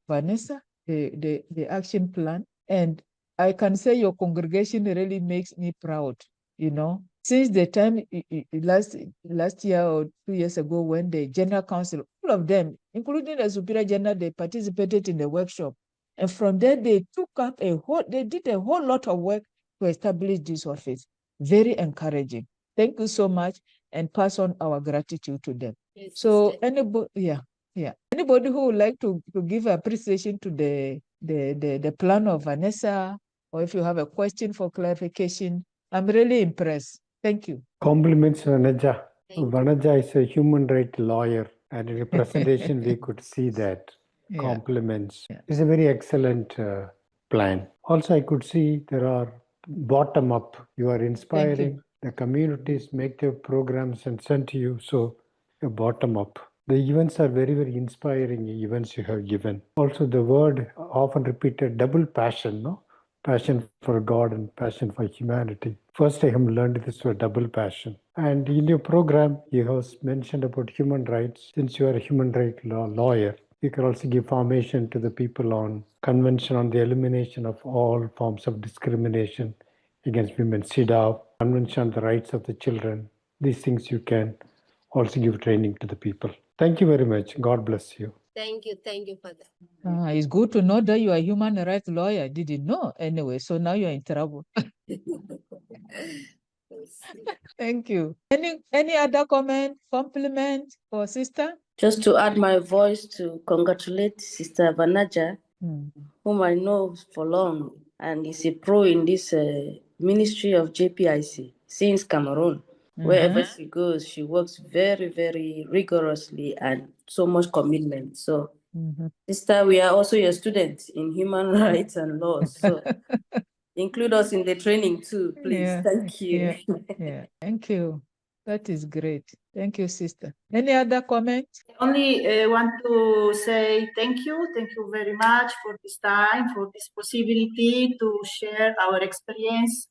Vanessa, the action plan. And I can say your congregation really makes me proud, you know. Since the time last year or 2 years ago, when the General Council, all of them, including the Superior General, they participated in the workshop. And from there, they did a whole lot of work to establish this office. Very encouraging. Thank you so much, and pass on our gratitude to them. Yes, So sister. anybody who would like to give appreciation to the plan of Vanessa, or if you have a question for clarification, I'm really impressed. Thank you. Compliments, Vanaja. Thank you. Vanaja is a human rights lawyer, and in the presentation we could see that. Yeah. Compliments. Yeah. It's a very excellent plan. Also, I could see there are bottom up. You are inspiring the communities, make their programs and send to you. So, bottom up. The events are very, very inspiring events you have given. Also, the word often repeated, double passion, no? Passion for God and passion for humanity. First, I have learned this word, double passion. And in your program, you have mentioned about human rights. Since you are a human rights lawyer, you can also give formation to the people on Convention on the Elimination of All Forms of Discrimination against Women, CEDAW, Convention on the Rights of the Children. These things you can also give training to the people. Thank you very much. God bless you. Thank you for that. It's good to know that you are a human rights lawyer. I didn't know anyway, so now you're in trouble. Thank you. Any other comment, compliment for sister? Just to add my voice to congratulate Sister Vanaja, whom I know for long, and is a pro in this ministry of JPIC since Cameroon. Wherever she goes, she works very, very rigorously and so much commitment. So, sister, we are also your students in human rights and laws. So, include us in the training too, please. Yeah, Thank you. yeah. Thank you. That is great. Thank you, sister. Any other comment? Only want to say thank you very much for this time, for this possibility to share our experience.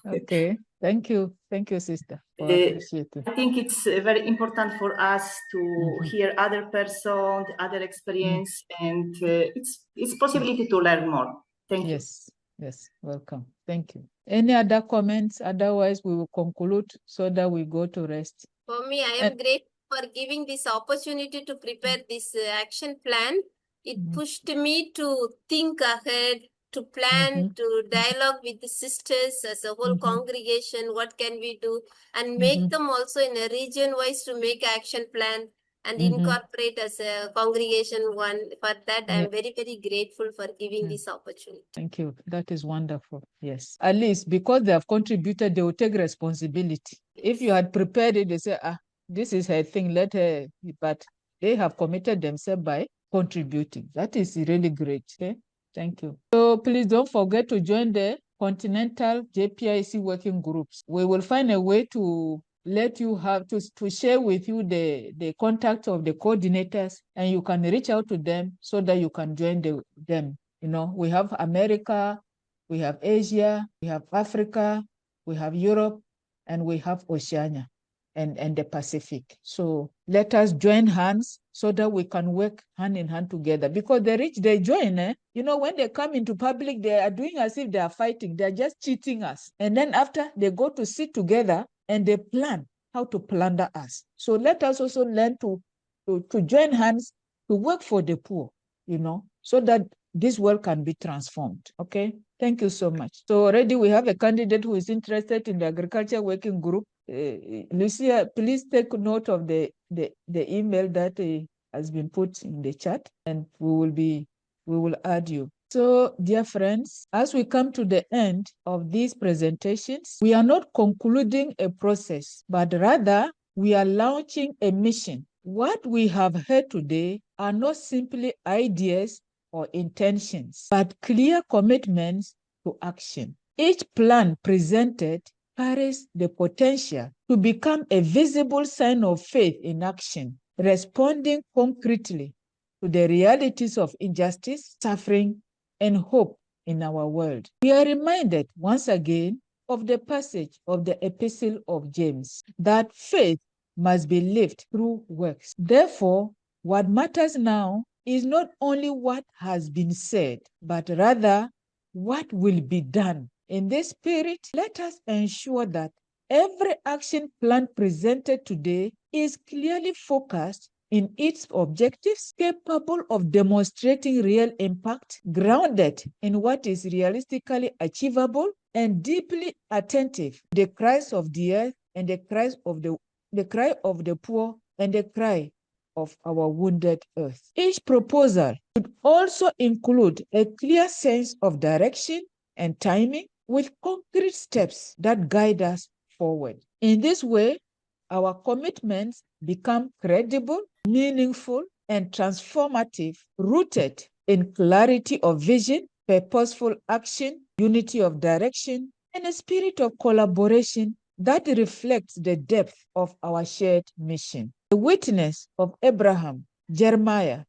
Okay, thank you, sister. For appreciating. I think it's very important for us to hear other person, other experience, and it's possibility to learn more. Thank you. Yes, welcome. Thank you. Any other comments? Otherwise, we will conclude so that we go to rest. For me, I am grateful for giving this opportunity to prepare this action plan. It pushed me to think ahead, to plan, to dialogue with the sisters as a whole congregation. What can we do? And make them also in a region-wise to make action plan and incorporate as a congregation one. For that, I am very, very grateful for giving this opportunity. Thank you. That is wonderful. Yes. At least because they have contributed, they will take responsibility. If you had prepared it, they say, this is her thing, let her. But they have committed themselves by contributing. That is really great. Okay? Thank you. So please don't forget to join the Continental JPIC working groups. We will find a way to let you have to share with you the contact of the coordinators, and you can reach out to them so that you can join them. You know, we have America, we have Asia, we have Africa, we have Europe, and we have Oceania and the Pacific. So let us join hands so that we can work hand in hand together. Because the rich, they join, you know, when they come into public, they are doing as if they are fighting. They're just cheating us. And then after, they go to sit together and they plan how to plunder us. So let us also learn to join hands to work for the poor, you know, so that this world can be transformed. Okay, thank you so much. So already we have a candidate who is interested in the agriculture working group. Lucia, please take note of the email that has been put in the chat, and we will add you. So, dear friends, as we come to the end of these presentations, we are not concluding a process, but rather we are launching a mission. What we have heard today are not simply ideas or intentions, but clear commitments to action. Each plan presented carries the potential to become a visible sign of faith in action, responding concretely to the realities of injustice, suffering, and hope in our world. We are reminded once again of the passage of the Epistle of James, that faith must be lived through works. Therefore, what matters now is not only what has been said, but rather what will be done. In this spirit, let us ensure that every action plan presented today is clearly focused in its objectives, capable of demonstrating real impact, grounded in what is realistically achievable, and deeply attentive to the cries of the earth and the cries of the cry of the poor and the cry of our wounded earth. Each proposal should also include a clear sense of direction and timing, with concrete steps that guide us forward. In this way, our commitments become credible, meaningful, and transformative, rooted in clarity of vision, purposeful action, unity of direction, and a spirit of collaboration that reflects the depth of our shared mission. The witness of Abraham, Jeremiah,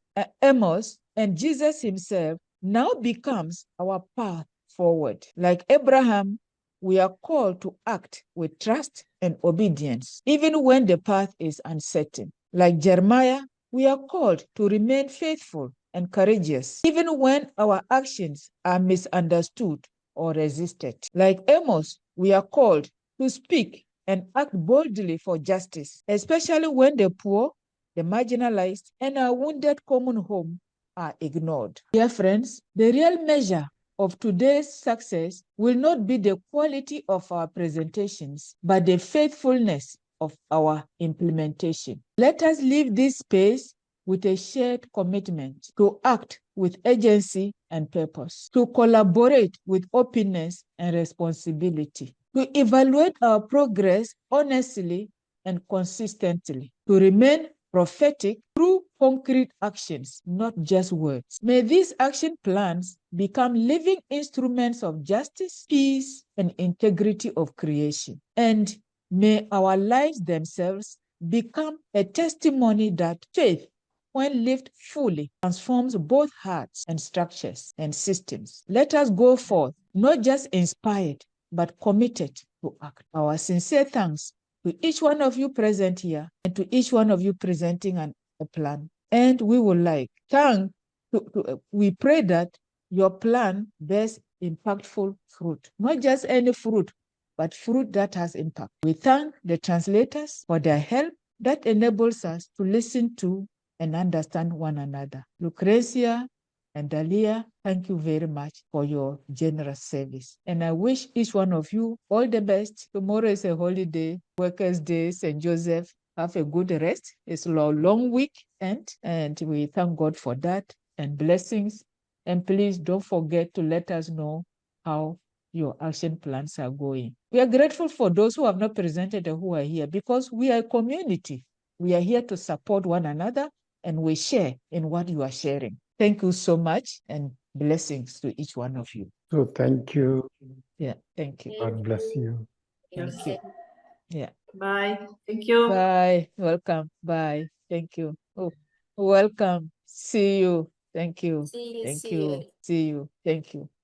Amos, and Jesus himself now becomes our path forward. Like Abraham, we are called to act with trust and obedience, even when the path is uncertain. Like Jeremiah, we are called to remain faithful and courageous, even when our actions are misunderstood or resisted. Like Amos, we are called to speak and act boldly for justice, especially when the poor, the marginalized, and our wounded common home are ignored. Dear friends, the real measure of today's success will not be the quality of our presentations, but the faithfulness of our implementation. Let us leave this space with a shared commitment to act with agency and purpose, to collaborate with openness and responsibility, to evaluate our progress honestly and consistently, to remain prophetic through concrete actions, not just words. May these action plans become living instruments of justice, peace, and integrity of creation. And may our lives themselves become a testimony that faith, when lived fully, transforms both hearts and structures and systems. Let us go forth, not just inspired, but committed to act. Our sincere thanks to each one of you present here and to each one of you presenting a plan. And we would like we pray that your plan bears impactful fruit, not just any fruit, but fruit that has impact. We thank the translators for their help that enables us to listen to and understand one another. Lucrecia and Dalia, thank you very much for your generous service. And I wish each one of you all the best. Tomorrow is a holiday, Workers' Day, St. Joseph. Have a good rest. It's a long weekend, and we thank God for that and blessings. And please don't forget to let us know how your action plans are going. We are grateful for those who have not presented and who are here because we are a community. We are here to support one another and we share in what you are sharing. Thank you so much and blessings to each one of you. So thank you. Yeah, thank you. God bless you. Thank you. Yeah. Bye. Thank you. Bye. Welcome. Bye. Thank you. Oh, welcome. See you. Thank you. See you. Thank See you. you. See you. Thank you.